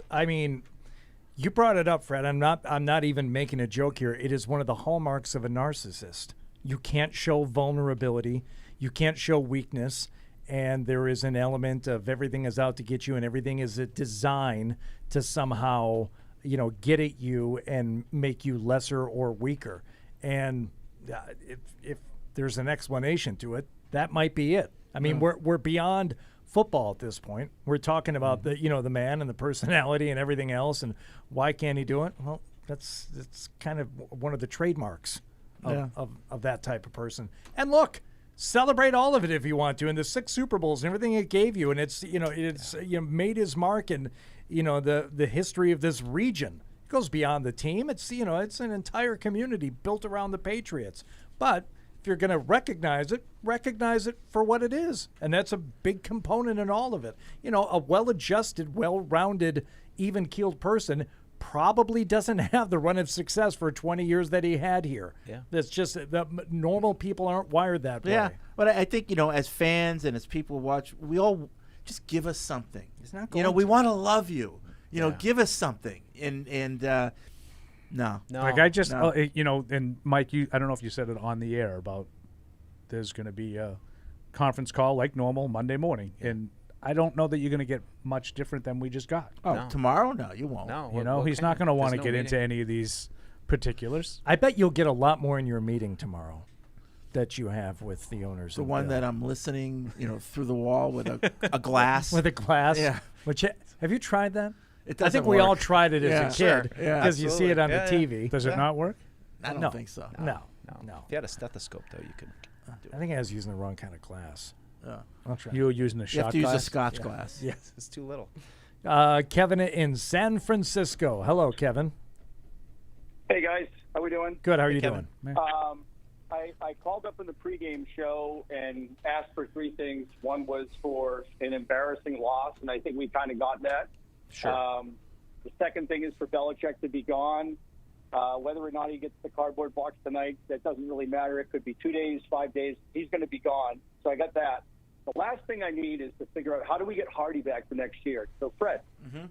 you brought it up, Fred. I'm not even making a joke here. It is one of the hallmarks of a narcissist. You can't show vulnerability. You can't show weakness. And there is an element of everything is out to get you, and everything is a design to somehow, get at you and make you lesser or weaker. And if there's an explanation to it, that might be it. We're beyond football at this point. We're talking about the man and the personality and everything else, and why can't he do it? Well, that's kind of one of the trademarks of that type of person. And look, celebrate all of it if you want to, and the 6 Super Bowls and everything it gave you, and it's made his mark in the history of this region. It goes beyond the team. It's it's an entire community built around the Patriots. But if you're going to recognize it for what it is, and that's a big component in all of it. A well-adjusted, well-rounded, even-keeled person probably doesn't have the run of success for 20 years that he had here. Yeah. That's just that normal people aren't wired that way. Yeah, but I think, as fans and as people watch, we all just give us something. It's not going we to. want to love you. Give us something. And no. Like I just, and Mike, I don't know if you said it on the air about there's going to be a conference call like normal Monday morning. And I don't know that you're going to get much different than we just got. Oh, tomorrow? No, you won't. No. He's not going to want to get into any of these particulars. I bet you'll get a lot more in your meeting tomorrow that you have with the owners. The one that I'm listening, through the wall with a glass. With a glass? Yeah. Which, have you tried that? It I think doesn't we all work. tried it as a kid because you see it on the TV. Does it not work? I don't think so. No. If you had a stethoscope, though, you could do it. I think I was using the wrong kind of glass. I'll try. You were using a shot You have to glass? use a Scotch glass. Yes. It's too little. Kevin in San Francisco. Hello, Kevin. Hey, guys. How we doing? Good. How are you doing? I called up in the pregame show and asked for three things. One was for an embarrassing loss, and I think we kind of got that. Sure. The second thing is for Belichick to be gone. Whether or not he gets the cardboard box tonight, that doesn't really matter. It could be 2 days, 5 days. He's going to be gone. So I got that. The last thing I need is to figure out how do we get Hardy back for next year. So, Fred,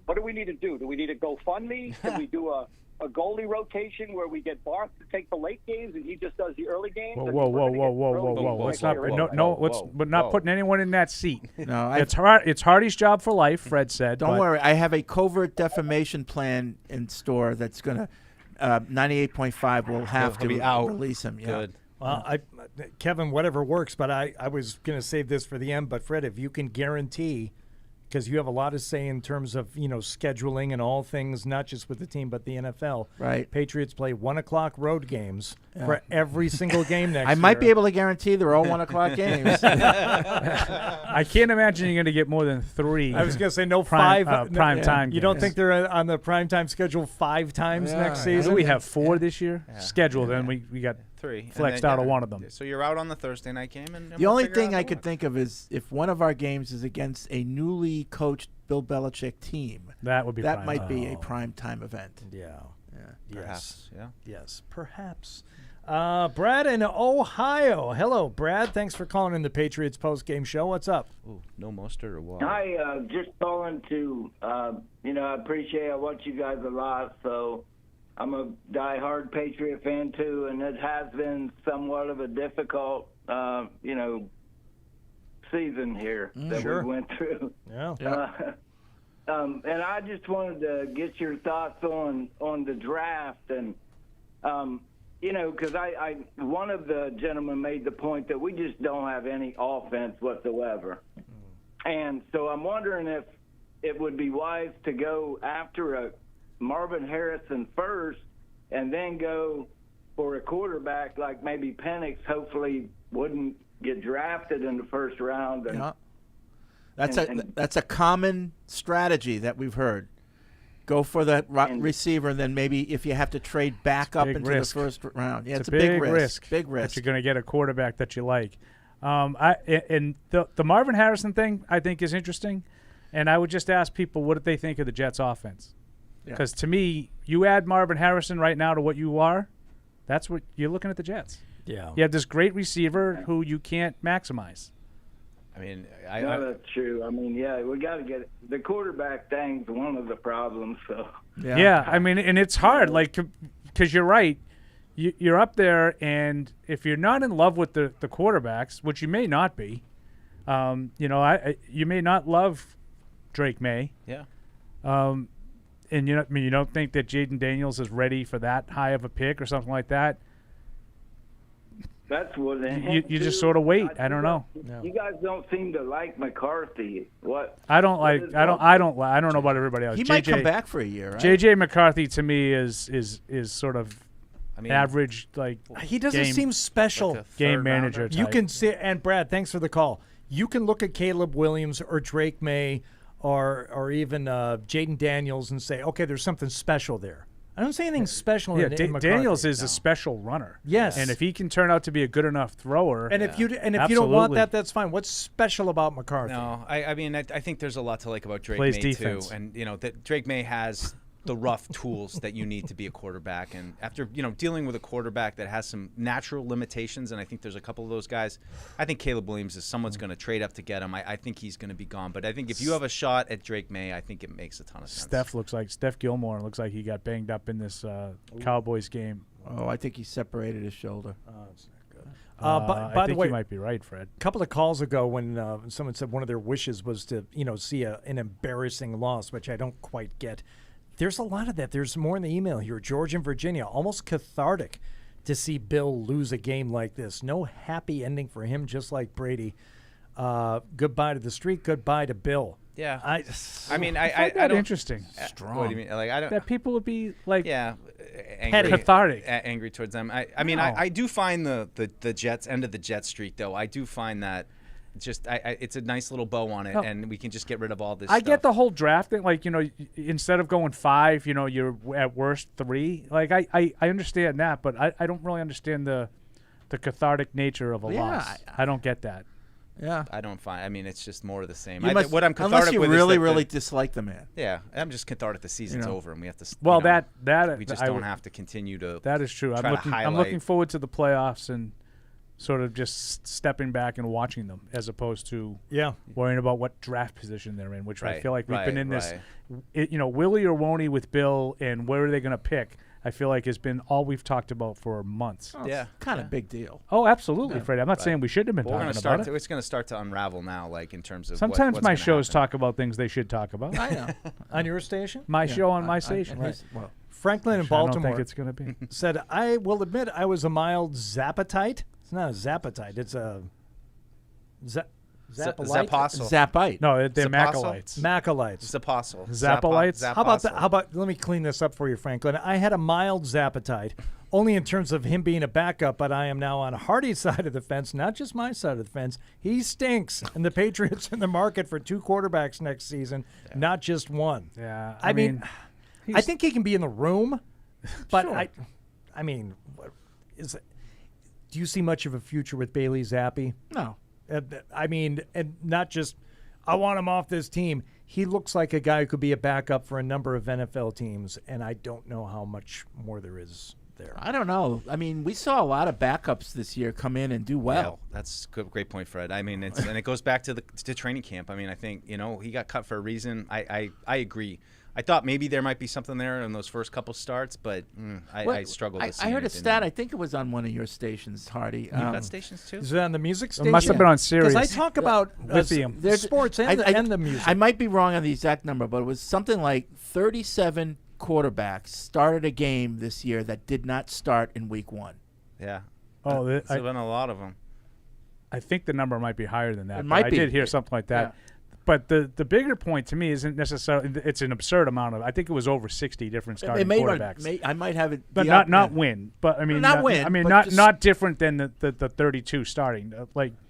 what do we need to do? Do we need a GoFundMe? Can we do a goalie rotation where we get Barth to take the late games and he just does the early games? Whoa. Let's not. We're not putting anyone in that seat. No, it's Hardy's job for life. Fred said. Don't worry. I have a covert defamation plan in store that's going to 98.5 will have to release him. Yeah. Good. Well, Kevin, whatever works, but I was going to save this for the end. But, Fred, if you can guarantee, because you have a lot to say in terms of, scheduling and all things, not just with the team but the NFL. Right. Patriots play 1 o'clock road games for every single game next year. I might be able to guarantee they're all 1 o'clock games. I can't imagine you're going to get more than 3. I was going to say no prime time. You don't think they're on the prime time schedule 5 times next season? We have 4 this year scheduled, and we got 3 flexed out of one of them. So you're out on the Thursday night game. And the only thing I could think of is if one of our games is against a newly coached Bill Belichick team. That would be that might be a prime time event. Yeah. Perhaps. Yeah. Yes, perhaps. Brad in Ohio. Hello, Brad. Thanks for calling in the Patriots Postgame Show. What's up? Ooh, no Mostert or what? Hi, just calling to, I appreciate I watch you guys a lot, so I'm a diehard Patriot fan too, and it has been somewhat of a difficult, season here that we went through. Yeah. And I just wanted to get your thoughts on the draft, and because I one of the gentlemen made the point that we just don't have any offense whatsoever, and so I'm wondering if it would be wise to go after a Marvin Harrison first, and then go for a quarterback like maybe Penix. Hopefully, wouldn't get drafted in the first round. And, that's a common strategy that we've heard. Go for the receiver, and then maybe if you have to trade back up into the first round. Yeah, it's a big risk. Big risk. That you're going to get a quarterback that you like. And the Marvin Harrison thing I think is interesting, and I would just ask people what they think of the Jets' offense. Because to me, you add Marvin Harrison right now to what you are, that's what you're looking at the Jets. Yeah. You have this great receiver who you can't maximize. I mean, that's true. I mean, we got to get it. The quarterback thing's one of the problems. So I mean, and it's hard, because you're right. You're up there, and if you're not in love with the quarterbacks, which you may not be, you may not love Drake May. Yeah. And you don't think that Jaden Daniels is ready for that high of a pick or something like that. That's what you just sort of wait. I don't know. You guys don't seem to like McCarthy. What? I don't know about everybody else. He might come back for a year. Right? JJ McCarthy to me is sort of average. He doesn't seem special. Like game manager type. You can see, and Brad, thanks for the call. You can look at Caleb Williams or Drake May or even Jaden Daniels and say, okay, there's something special there. I don't say anything special. Yeah, in McCarthy. Daniels is a special runner. Yes, and if he can turn out to be a good enough thrower, and if you don't want that, that's fine. What's special about McCarthy? No, I mean I think there's a lot to like about Drake Plays May defense. too, and that Drake May has the rough tools that you need to be a quarterback. And after dealing with a quarterback that has some natural limitations, and I think there's a couple of those guys, I think Caleb Williams is someone's going to trade up to get him. I think he's going to be gone. But I think if you have a shot at Drake May, I think it makes a ton of sense. Steph Gilmore looks like he got banged up in this Cowboys game. Oh, I think he separated his shoulder. Oh, that's not good. By I the think way, you might be right, Fred. A couple of calls ago, when someone said one of their wishes was to see an embarrassing loss, which I don't quite get. There's a lot of that. There's more in the email here. George in Virginia, almost cathartic to see Bill lose a game like this. No happy ending for him, just like Brady. Goodbye to the street. Goodbye to Bill. Yeah. I find that interesting. Strong. What do you mean? Like I don't. That people would be like. Yeah. Angry, cathartic. Angry towards them. I do find the Jets end of the Jet streak though. I do find that. It's a nice little bow on it, and we can just get rid of all this stuff. I get the whole draft thing. Like, instead of going 5, you're at worst 3. Like, I understand that, but I don't really understand the the cathartic nature of a loss. I don't get that. Yeah, I don't find. I mean, it's just more of the same. What I'm cathartic unless you with really, is that really dislike the man. Yeah, I'm just cathartic. The season's over, and we have to. Well, that that we just don't have to continue to. That is true. I'm looking forward to the playoffs and sort of just stepping back and watching them, as opposed to worrying about what draft position they're in. Which I feel like we've been in this. Willie or won't he with Bill, and where are they going to pick? I feel like has been all we've talked about for months. Oh, yeah, kind of big deal. Oh, absolutely, Freddie. I'm not saying we shouldn't have been talking about it. It's going to start to unravel now, like in terms of. Sometimes what's my shows talk about things they should talk about. I know. On your station? My show on my station. Right. Well, Franklin in I don't Baltimore think it's going to be. said, I will admit I was a mild Zapatite. It's not a Zapatite. It's a Zapite. No, they're Macolites. Macolites. Zapossel. Zapolites. How about? Let me clean this up for you, Franklin. I had a mild Zapatite, only in terms of him being a backup, but I am now on Hardy's side of the fence, not just my side of the fence. He stinks, and the Patriots in the market for 2 quarterbacks next season, not just one. Yeah, I mean, I think he can be in the room, but Sure. I mean, do you see much of a future with Bailey Zappi? No. I mean, and not just, I want him off this team. He looks like a guy who could be a backup for a number of NFL teams, and I don't know how much more there is there. I don't know. I mean, we saw a lot of backups this year come in and do well. Yeah, that's a great point, Fred. I mean, and it goes back to the training camp. I mean, I think he got cut for a reason. I agree. I thought maybe there might be something there in those first couple starts, but I struggled to see I heard a anything stat. there. I think it was on one of your stations, Hardy. You've got stations too? Is it on the music station? It must have been on Sirius. Because I talk about Lithium. sports and the music. I might be wrong on the exact number, but it was something like 37 quarterbacks started a game this year that did not start in week 1. Yeah. Oh, there's been a lot of them. I think the number might be higher than that. It might I be. did hear something like that. Yeah. But the bigger point to me isn't necessarily it's an absurd amount of. I think it was over 60 different starting quarterbacks. I might have it, but not win. But I mean, not win. I mean, but not different than the 32 starting.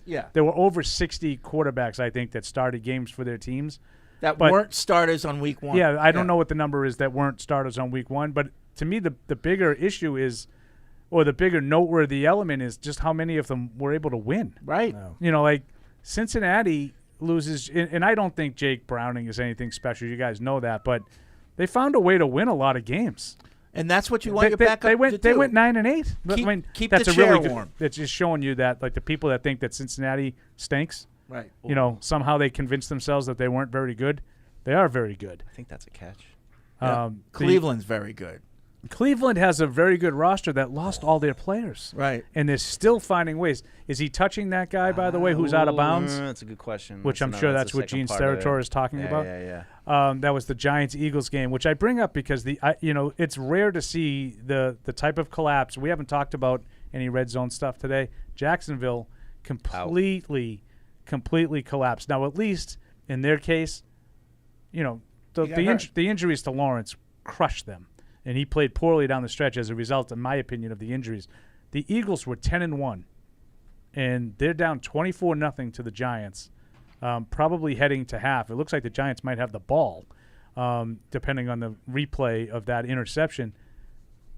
Yeah. There were over 60 quarterbacks I think that started games for their teams that weren't starters on week 1. Yeah, I don't know what the number is that weren't starters on week 1. But to me, the bigger issue is, or the bigger noteworthy element is just how many of them were able to win. Right. No. Like Cincinnati loses, and I don't think Jake Browning is anything special. You guys know that, but they found a way to win a lot of games. And that's what you want your backup to do. They went 9-8. Keep that's the a chair really warm. That's just showing you that, like the people that think that Cincinnati stinks, right? Somehow they convinced themselves that they weren't very good. They are very good. I think that's a catch. Yeah. Cleveland's very good. Cleveland has a very good roster that lost all their players. Right. And they're still finding ways. Is he touching that guy, by the way, who's out of bounds? That's a good question. Which I'm sure that's what Gene Steratore is talking about. Yeah. That was the Giants-Eagles game, which I bring up because it's rare to see the type of collapse. We haven't talked about any red zone stuff today. Jacksonville completely collapsed. Now, at least in their case, the injuries to Lawrence crushed them. And he played poorly down the stretch as a result, in my opinion, of the injuries. The Eagles were 10-1, and they're down 24-0 to the Giants, probably heading to half. It looks like the Giants might have the ball, depending on the replay of that interception.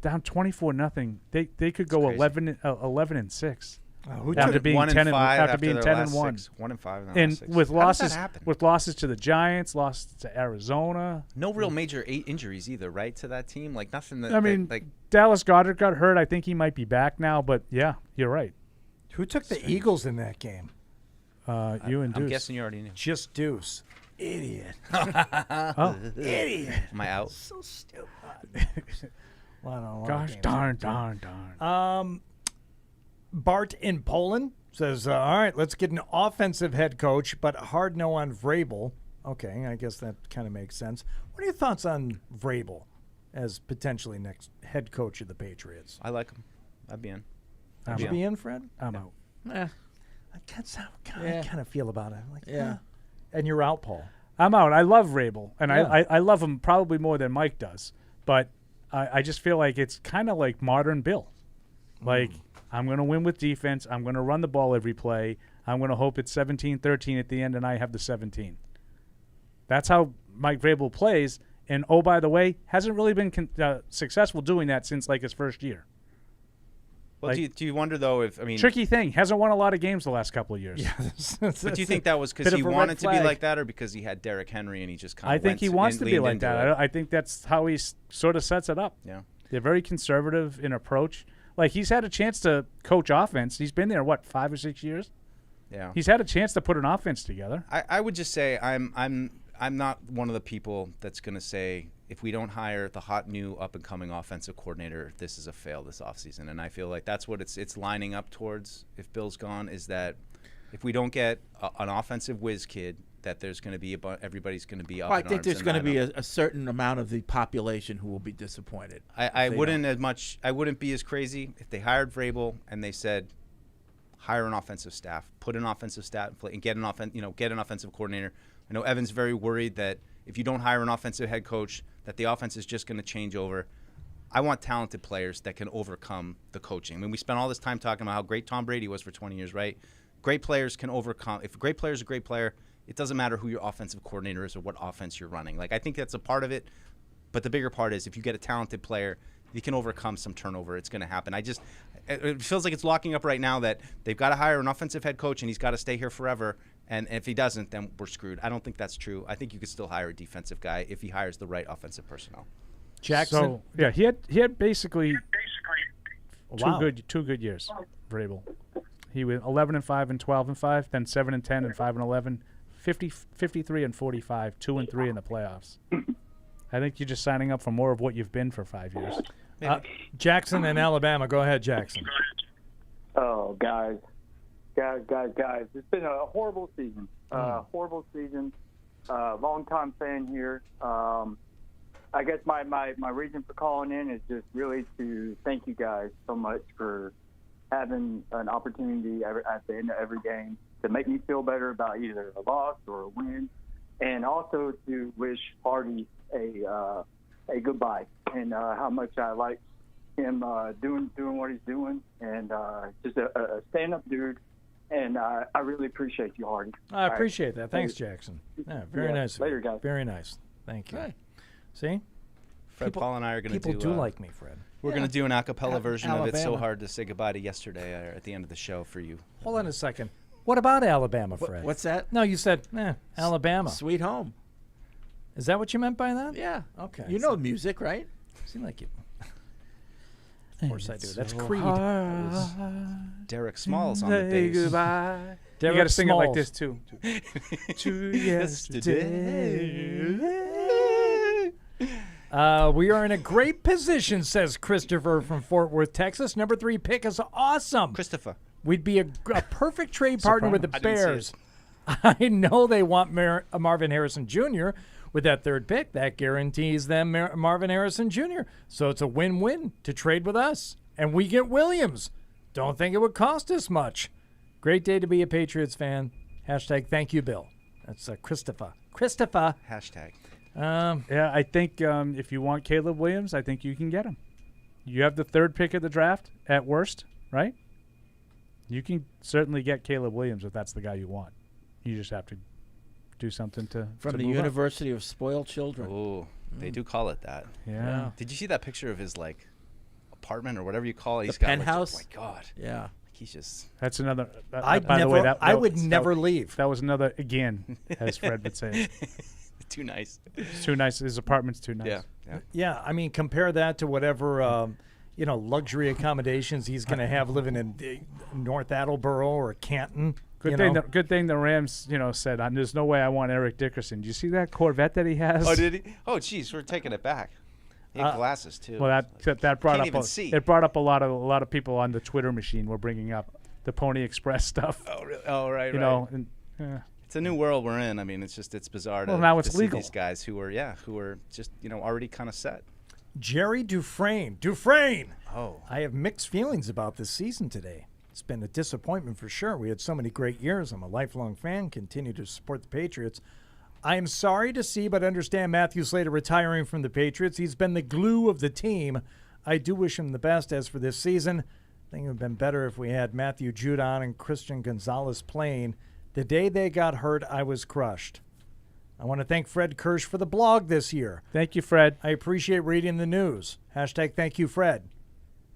Down 24-0. They could go 11-6. After being 10-1, 1-5. And with losses to the Giants, losses to Arizona. No real major injuries either, right, to that team? Like nothing that. I mean, Dallas Goedert got hurt. I think he might be back now, but yeah, you're right. Who took the Eagles in that game? You and Deuce. I'm guessing you already knew. Just Deuce. Idiot. Idiot. Am I out? So stupid. Gosh darn. Bart in Poland says, all right, let's get an offensive head coach, but hard no on Vrabel. Okay, I guess that kind of makes sense. What are your thoughts on Vrabel as potentially next head coach of the Patriots? I like him. I'd be in. Would you be in, Fred? I'm out. That's how I kind of feel about it. Like, And you're out, Paul. I'm out. I love Vrabel, and I love him probably more than Mike does. But I just feel like it's kind of like modern Bill. Like, I'm going to win with defense. I'm going to run the ball every play. I'm going to hope it's 17-13 at the end, and I have the 17. That's how Mike Vrabel plays. And, oh, by the way, hasn't really been successful doing that since, like, his first year. Well, do you wonder, though, if, I mean... Tricky thing. Hasn't won a lot of games the last couple of years. Yeah. But do you think that was because he wanted to be like that, or because he had Derrick Henry and he just kind of I think he wants to be like that. I think that's how he sort of sets it up. Yeah. They're very conservative in approach. Like, he's had a chance to coach offense. He's been there, 5 or 6 years? Yeah. He's had a chance to put an offense together. I would just say I'm not one of the people that's going to say if we don't hire the hot new up-and-coming offensive coordinator, this is a fail this offseason. And I feel like that's what it's lining up towards if Bill's gone, is that if we don't get an offensive whiz kid, that there's going to be everybody's going to be up in arms. I think there's going to be a certain amount of the population who will be disappointed. I wouldn't be as crazy if they hired Vrabel and they said, hire an offensive staff, put an offensive staff in place, and get an offensive coordinator. I know Evan's very worried that if you don't hire an offensive head coach, that the offense is just going to change over. I want talented players that can overcome the coaching. I mean, we spent all this time talking about how great Tom Brady was for 20 years, right? Great players can overcome. If a great player is a great player, it doesn't matter who your offensive coordinator is or what offense you're running. Like, I think that's a part of it, but the bigger part is if you get a talented player, you can overcome some turnover. It's going to happen. It feels like it's locking up right now that they've got to hire an offensive head coach and he's got to stay here forever. And if he doesn't, then we're screwed. I don't think that's true. I think you could still hire a defensive guy if he hires the right offensive personnel. Jackson. So, yeah, he had basically two good years, Vrabel. He was 11-5 and 12-5, then 7-10 and 5-11, 53 and 45, 2-3 in the playoffs. I think you're just signing up for more of what you've been for 5 years. Jackson in Alabama. Go ahead, Jackson. Oh, guys. It's been a horrible season. Horrible season. Long-time fan here. I guess my reason for calling in is just really to thank you guys so much for having an opportunity at the end of every game to make me feel better about either a loss or a win, and also to wish Hardy a goodbye, and how much I like him doing what he's doing, and just a stand-up dude. And I really appreciate you, Hardy. I appreciate that. Thanks, Jackson. Yeah, very nice. Later, guys. Very nice. Thank you. Right. See? Fred, Paul, and I are going to do... People do like me, Fred. We're going to do an a cappella version of It's So Alabama. Hard to Say Goodbye to Yesterday at the end of the show for you. Hold on a second. What about Alabama, Fred? What's that? No, you said Alabama. Sweet Home. Is that what you meant by that? Yeah. Okay. You know music, right? Seem like you... Of course I do. That's so Creed. Derek Smalls on the bass. Goodbye. Derek You got to sing it like Smalls. this, too. To Yesterday. We are in a great position, says Christopher from Fort Worth, Texas. Number 3 pick is awesome. Christopher. We'd be a perfect trade partner with the I didn't see Bears. I know they want Marvin Harrison Jr. with that 3rd pick. That guarantees them Marvin Harrison Jr. So it's a win-win to trade with us. And we get Williams. Don't think it would cost us much. Great day to be a Patriots fan. Hashtag thank you, Bill. That's Christopher. Hashtag. Yeah, I think if you want Caleb Williams, I think you can get him. You have the 3rd pick of the draft at worst, right? You can certainly get Caleb Williams if that's the guy you want. You just have to do something from to the move up. University of Spoiled Children. Oh, they do call it that. Yeah. Did you see that picture of his apartment or whatever you call it? The He's got, penthouse? oh my God. Yeah. He's just... That's another... I would never leave. That was another, again, as Fred would say. Too nice. It's too nice. His apartment's too nice. Yeah, I mean, compare that to whatever, luxury accommodations he's going to have living in North Attleboro or Canton. Good thing the Rams, said, there's no way I want Eric Dickerson. Do you see that Corvette that he has? Oh, did he? Oh, geez, we're taking it back. He had glasses, too. Well, that brought Can't up even see. It brought up a lot of people on the Twitter machine were bringing up the Pony Express stuff. Oh, really? Oh, right, right. It's a new world we're in. I mean, it's bizarre to, now it's see legal. These guys who are just, already kind of set. Jerry Dufresne. Oh. I have mixed feelings about this season today. It's been a disappointment for sure. We had so many great years. I'm a lifelong fan, continue to support the Patriots. I am sorry to see but understand Matthew Slater retiring from the Patriots. He's been the glue of the team. I do wish him the best as for this season. I think it would have been better if we had Matthew Judon and Christian Gonzalez playing. The day they got hurt, I was crushed. I want to thank Fred Kirsch for the blog this year. Thank you, Fred. I appreciate reading the news. Hashtag thank you, Fred.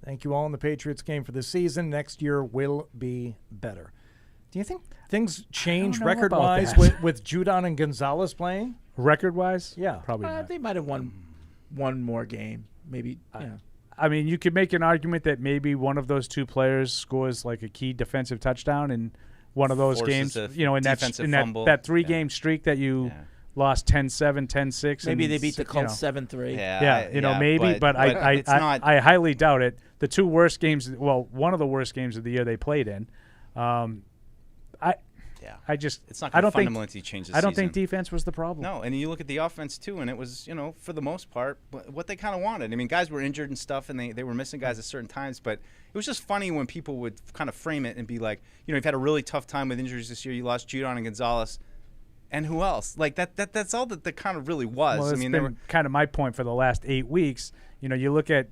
Thank you all in the Patriots game for the season. Next year will be better. Do you think things change record-wise with Judon and Gonzalez playing? Record-wise? Yeah. Probably not. They might have won one more game. Maybe, I mean, you could make an argument that maybe one of those two players scores like a key defensive touchdown in one of those games. In that 3-game streak that you lost 10-7, 10-6. Maybe they beat the Colts 7-3. Maybe, but I highly doubt it. The two worst games, one of the worst games of the year they played in. It's not going to fundamentally change the season. I don't think defense was the problem. No, and you look at the offense too, and it was, for the most part, what they kind of wanted. I mean, guys were injured and stuff, and they were missing guys at certain times, but it was just funny when people would kind of frame it and be like, you've had a really tough time with injuries this year. You lost Judon and Gonzalez, and who else? Like that's all that kind of really was. Well, it's been kind of my point for the last 8 weeks. You look at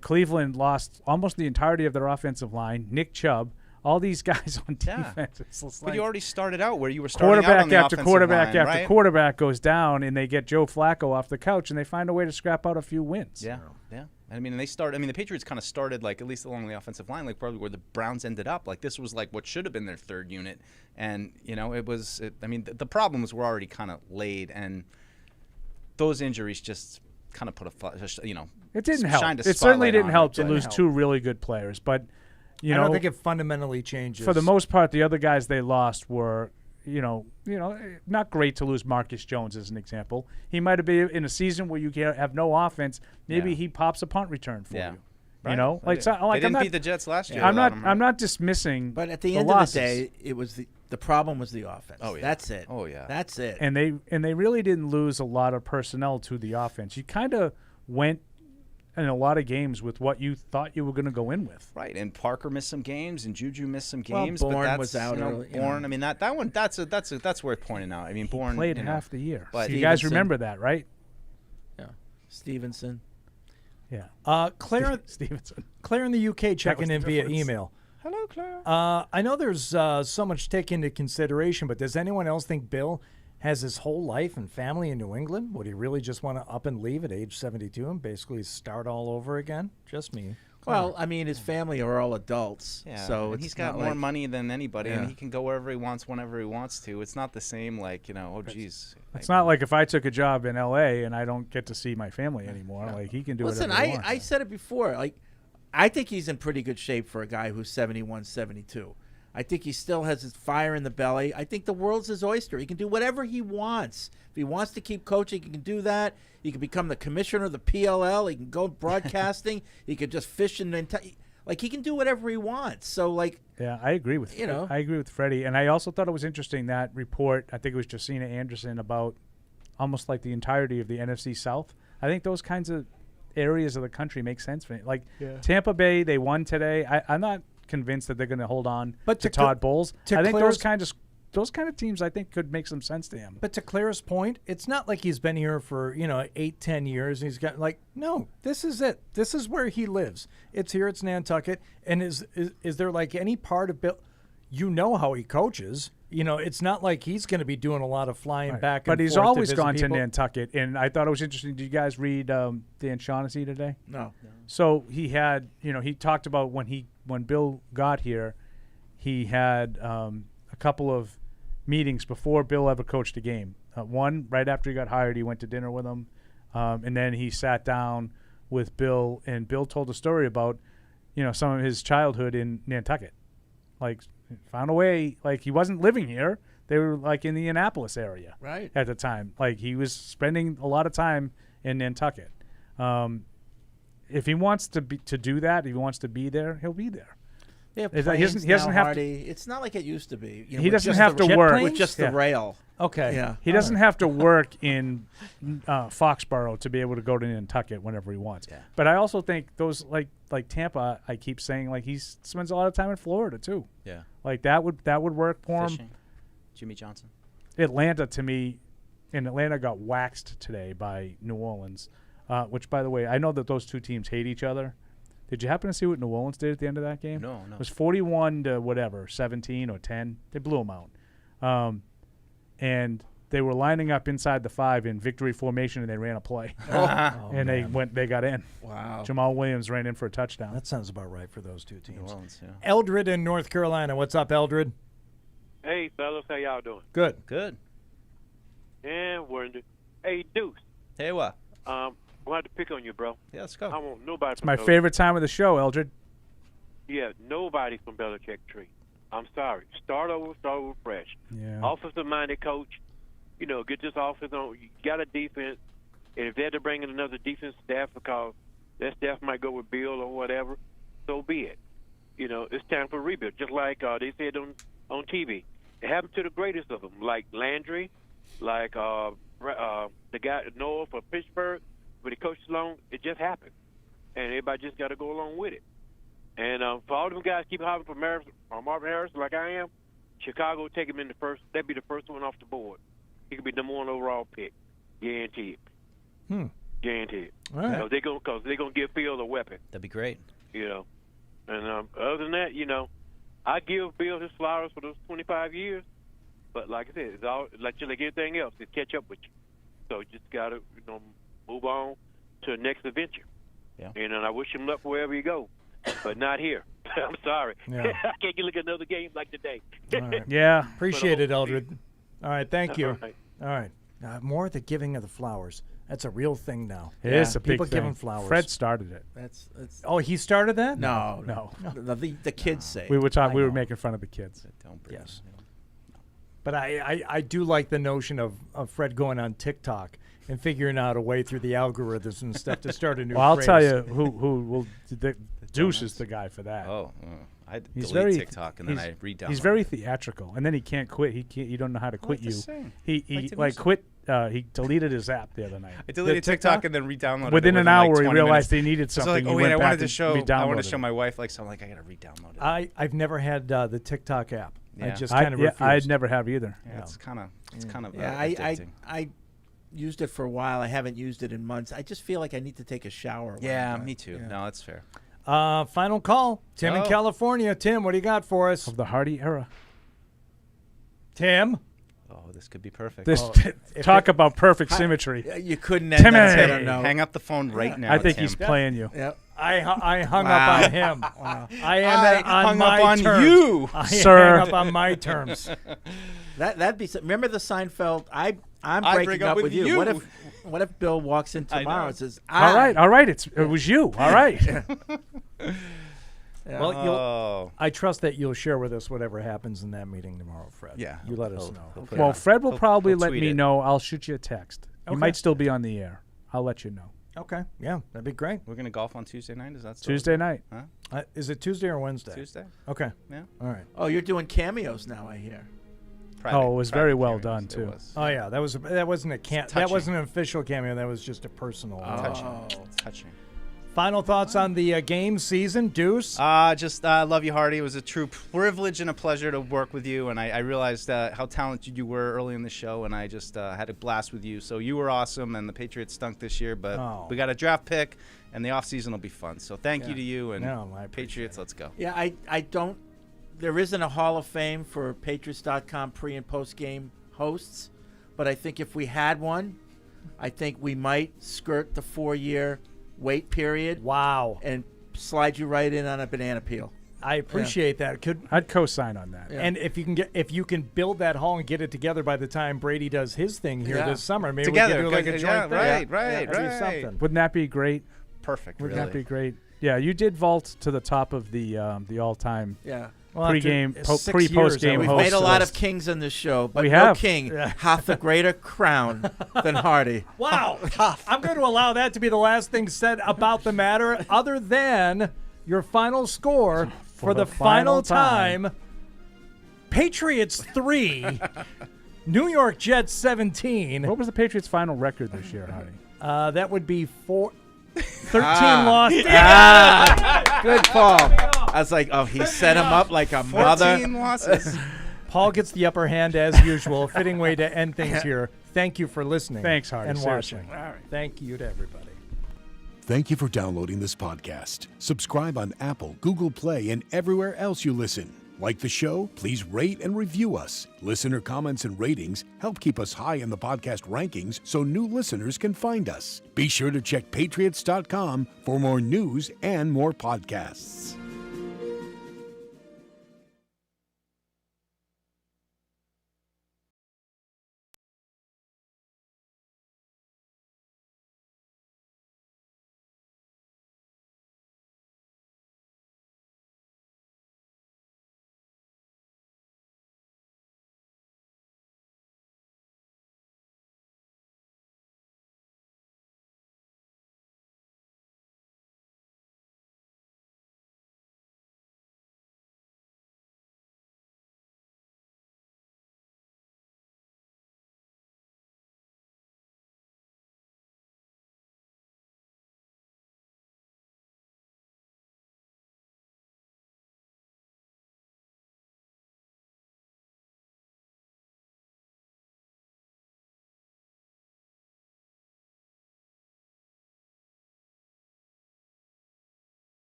Cleveland lost almost the entirety of their offensive line. Nick Chubb. All these guys on defense. But you already started out where you were starting out on the offensive line, right? Quarterback goes down, and they get Joe Flacco off the couch, and they find a way to scrap out a few wins. Yeah. I mean, the Patriots kind of started at least along the offensive line, like probably where the Browns ended up. Like this was like what should have been their third unit, and the problems were already kind of laid, and those injuries just kind of put it didn't help. It certainly didn't help to lose two really good players, but. I don't think it fundamentally changes. For the most part, the other guys they lost were, not great to lose Marcus Jones as an example. He might have been in a season where you have no offense. Maybe he pops a punt return for you. Right. They didn't beat the Jets last year. I'm not dismissing. But at the end of the day, it was the problem was the offense. Oh yeah, that's it. Oh yeah, that's it. And they really didn't lose a lot of personnel to the offense. You kind of went in a lot of games with what you thought you were going to go in with. Right, and Parker missed some games, and Juju missed some games. Bourne but was out early. Bourne, I mean that one that's worth pointing out. I mean, Bourne played half the year. But you guys remember that, right? Yeah, Stevenson. Yeah, Claire Stevenson. Claire in the UK checking in via email. Hello, Claire. I know there's so much to take into consideration, but does anyone else think Bill has his whole life and family in New England? Would he really just want to up and leave at age 72 and basically start all over again? Just me. Well, I mean, his family are all adults. Yeah, so he's got more money than anybody, and he can go wherever he wants, whenever he wants to. It's not the same, geez. It's not like if I took a job in L.A. and I don't get to see my family anymore. No. Like, he can do whatever he wants. I said it before. Like, I think he's in pretty good shape for a guy who's 71, 72. I think he still has his fire in the belly. I think the world's his oyster. He can do whatever he wants. If he wants to keep coaching, he can do that. He can become the commissioner of the PLL. He can go broadcasting. He could just fish in he can do whatever he wants. So, yeah, I agree with I agree with Freddie. And I also thought it was interesting that report. I think it was Josina Anderson about almost like the entirety of the NFC South. I think those kinds of areas of the country make sense for me. Tampa Bay, they won today. I'm not convinced that they're going to hold on to Todd Bowles. I think those kind of teams I think could make some sense to him. But to Claire's point, it's not like he's been here for 8-10 years and he's got no, this is it. This is where he lives. It's here. It's Nantucket. And is there any part of Bill? How he coaches. It's not like he's going to be doing a lot of flying back. But and he's forth always to gone people. to Nantucket, and I thought it was interesting. Did you guys read Dan Shaughnessy today? No. So he had, he talked about when Bill got here, he had a couple of meetings before Bill ever coached a game. One right after he got hired, he went to dinner with him, and then he sat down with Bill, and Bill told a story about, some of his childhood in Nantucket, found a way. He wasn't living here. They were in the Annapolis area at the time. He was spending a lot of time in Nantucket. If he wants to do that, if he wants to be there, he'll be there. Yeah, he doesn't have to. It's not like it used to be. He doesn't have to work with just the rail. Okay. Yeah. He doesn't have to work in Foxborough to be able to go to Nantucket whenever he wants. Yeah. But I also think those like Tampa, I keep saying he spends a lot of time in Florida too. Yeah. That would work for him. Jimmy Johnson. Atlanta to me, and Atlanta got waxed today by New Orleans, which by the way, I know that those two teams hate each other. Did you happen to see what New Orleans did at the end of that game? No. It was 41 to 17 or 10. They blew them out. And they were lining up inside the 5 in victory formation, and they ran a play. And they got in. Wow. Jamal Williams ran in for a touchdown. That sounds about right for those two teams. New Orleans, yeah. Eldred in North Carolina. What's up, Eldred? Hey, fellas, how y'all doing? Good. Good. And wonder. Hey, Deuce. Hey, what? We'll have to pick on you, bro. Yeah, let's go. I want nobody. It's my favorite time of the show, Eldred. Yeah, nobody from Belichick tree. I'm sorry. Start over fresh. Yeah. Offensive-minded coach. You know, get this offense on. You got a defense, and if they had to bring in another defense staff because that staff might go with Bill or whatever, so be it. You know, it's time for a rebuild. Just like they said on TV, it happened to the greatest of them, like Landry, like the guy Noah for Pittsburgh. When he coached along, it just happened, and everybody just got to go along with it. And for all them guys keep hopping for Marvin Harris like I am, Chicago will take him in the first. That'd be the first one off the board. He could be the #1 overall pick, guaranteed. Guaranteed. All right. So they're gonna give Field a weapon. That'd be great. You know, and other than that, you know, I give Bill his flowers for those 25 years. But like I said, it's all like anything else. It catch up with you. So you just gotta move on to the next adventure. Yeah. And I wish him luck wherever you go, but not here. I'm sorry. Yeah. I can't look at another game like today. All right. Yeah. Appreciate it, Eldred. All right, thank you. All right. All right. More of the giving of the flowers. That's a real thing now. It is a big People thing. giving flowers. Fred started it. That's Oh, he started that? no. The kids say. We were I we were know. making fun of the kids. Yes. But I do like the notion of Fred going on TikTok and figuring out a way through the algorithms and stuff to start a new Well, I'll phrase. tell you who will. Deuce is the guy for that. I He's delete very TikTok and then I re-download. He's very theatrical, and then he can't quit. He can't. You don't know how to quit like you. to sing. He Like to like music. quit. He deleted his app the other night. I deleted TikTok and then re-downloaded it Within an hour, like he 20 realized minutes. he needed So something. like, He wait, went I back wanted to and show. I wanted re-downloaded to show it. my wife like something. Like I gotta re-download it. I've never had the TikTok app. I Yeah. just kind of refused. I'd never have either. Yeah, it's kind of I used it for a while. I haven't used it in months. I just feel like I need to take a shower. Yeah, me too. Yeah. No, that's fair. Final call. Tim in California. Tim, what do you got for us? Of the Hardy era. Tim? Oh, this could be perfect. Talk about perfect symmetry. You couldn't end that on a note. Hang up the phone right now. I think Tim. he's playing you. Yep. I hung up on him. Wow. I ended on hung my up on terms. you, I sir. hung up on my terms. That'd be. Remember the Seinfeld? I'm I breaking break up up with with you. you. What if Bill walks in tomorrow and says, All right. It was you. All right. Well, I trust that you'll share with us whatever happens in that meeting tomorrow, Fred. Yeah, you let us know. Well, Fred will He'll probably let tweet me it. know. I'll shoot you a text. You Okay. might still be on the air. I'll let you know. Okay, yeah, that'd be great. We're gonna golf on Tuesday night. Is that still Tuesday night. Huh? Is it Tuesday or Wednesday? Tuesday. Okay. Yeah. All right. Oh, you're doing cameos now, I hear. It was very well done too. Oh yeah, that wasn't a that wasn't an official cameo. That was just a personal. Touching. Final thoughts on the game season, Deuce? Just love you, Hardy. It was a true privilege and a pleasure to work with you, and I realized how talented you were early in the show, and I just had a blast with you. So you were awesome, and the Patriots stunk this year, but we got a draft pick, and the offseason will be fun. So thank you to you, and Patriots, let's go. Yeah, I don't. There isn't a Hall of Fame for Patriots.com pre- and post-game hosts, but I think if we had one, I think we might skirt the 4-year wait period. Wow. And slide you right in on a banana peel. I appreciate that. I'd co-sign on that. Yeah. And if you can build that hall and get it together by the time Brady does his thing here this summer, maybe Together, we can do like a joint thing. Right. Do something. Wouldn't that be great? Perfect. Wouldn't that be great? Yeah, you did vault to the top of the all-time pre-game, pre-post-game We've host made a lot list. of kings in this show, but We no have. king hath a greater crown than Hardy. Wow. I'm going to allow that to be the last thing said about the matter, other than your final score for the final time. Patriots 3, New York Jets 17. What was the Patriots' final record this year, Hardy? That would be 13 lost. Good call. I was like, oh, he set him up like a mother. 14 losses. Paul gets the upper hand as usual. Fitting way to end things here. Thank you for listening. Thanks, Hardy. And Seriously. watching. Thank you to everybody. Thank you for downloading this podcast. Subscribe on Apple, Google Play, and everywhere else you listen. Like the show? Please rate and review us. Listener comments and ratings help keep us high in the podcast rankings so new listeners can find us. Be sure to check Patriots.com for more news and more podcasts.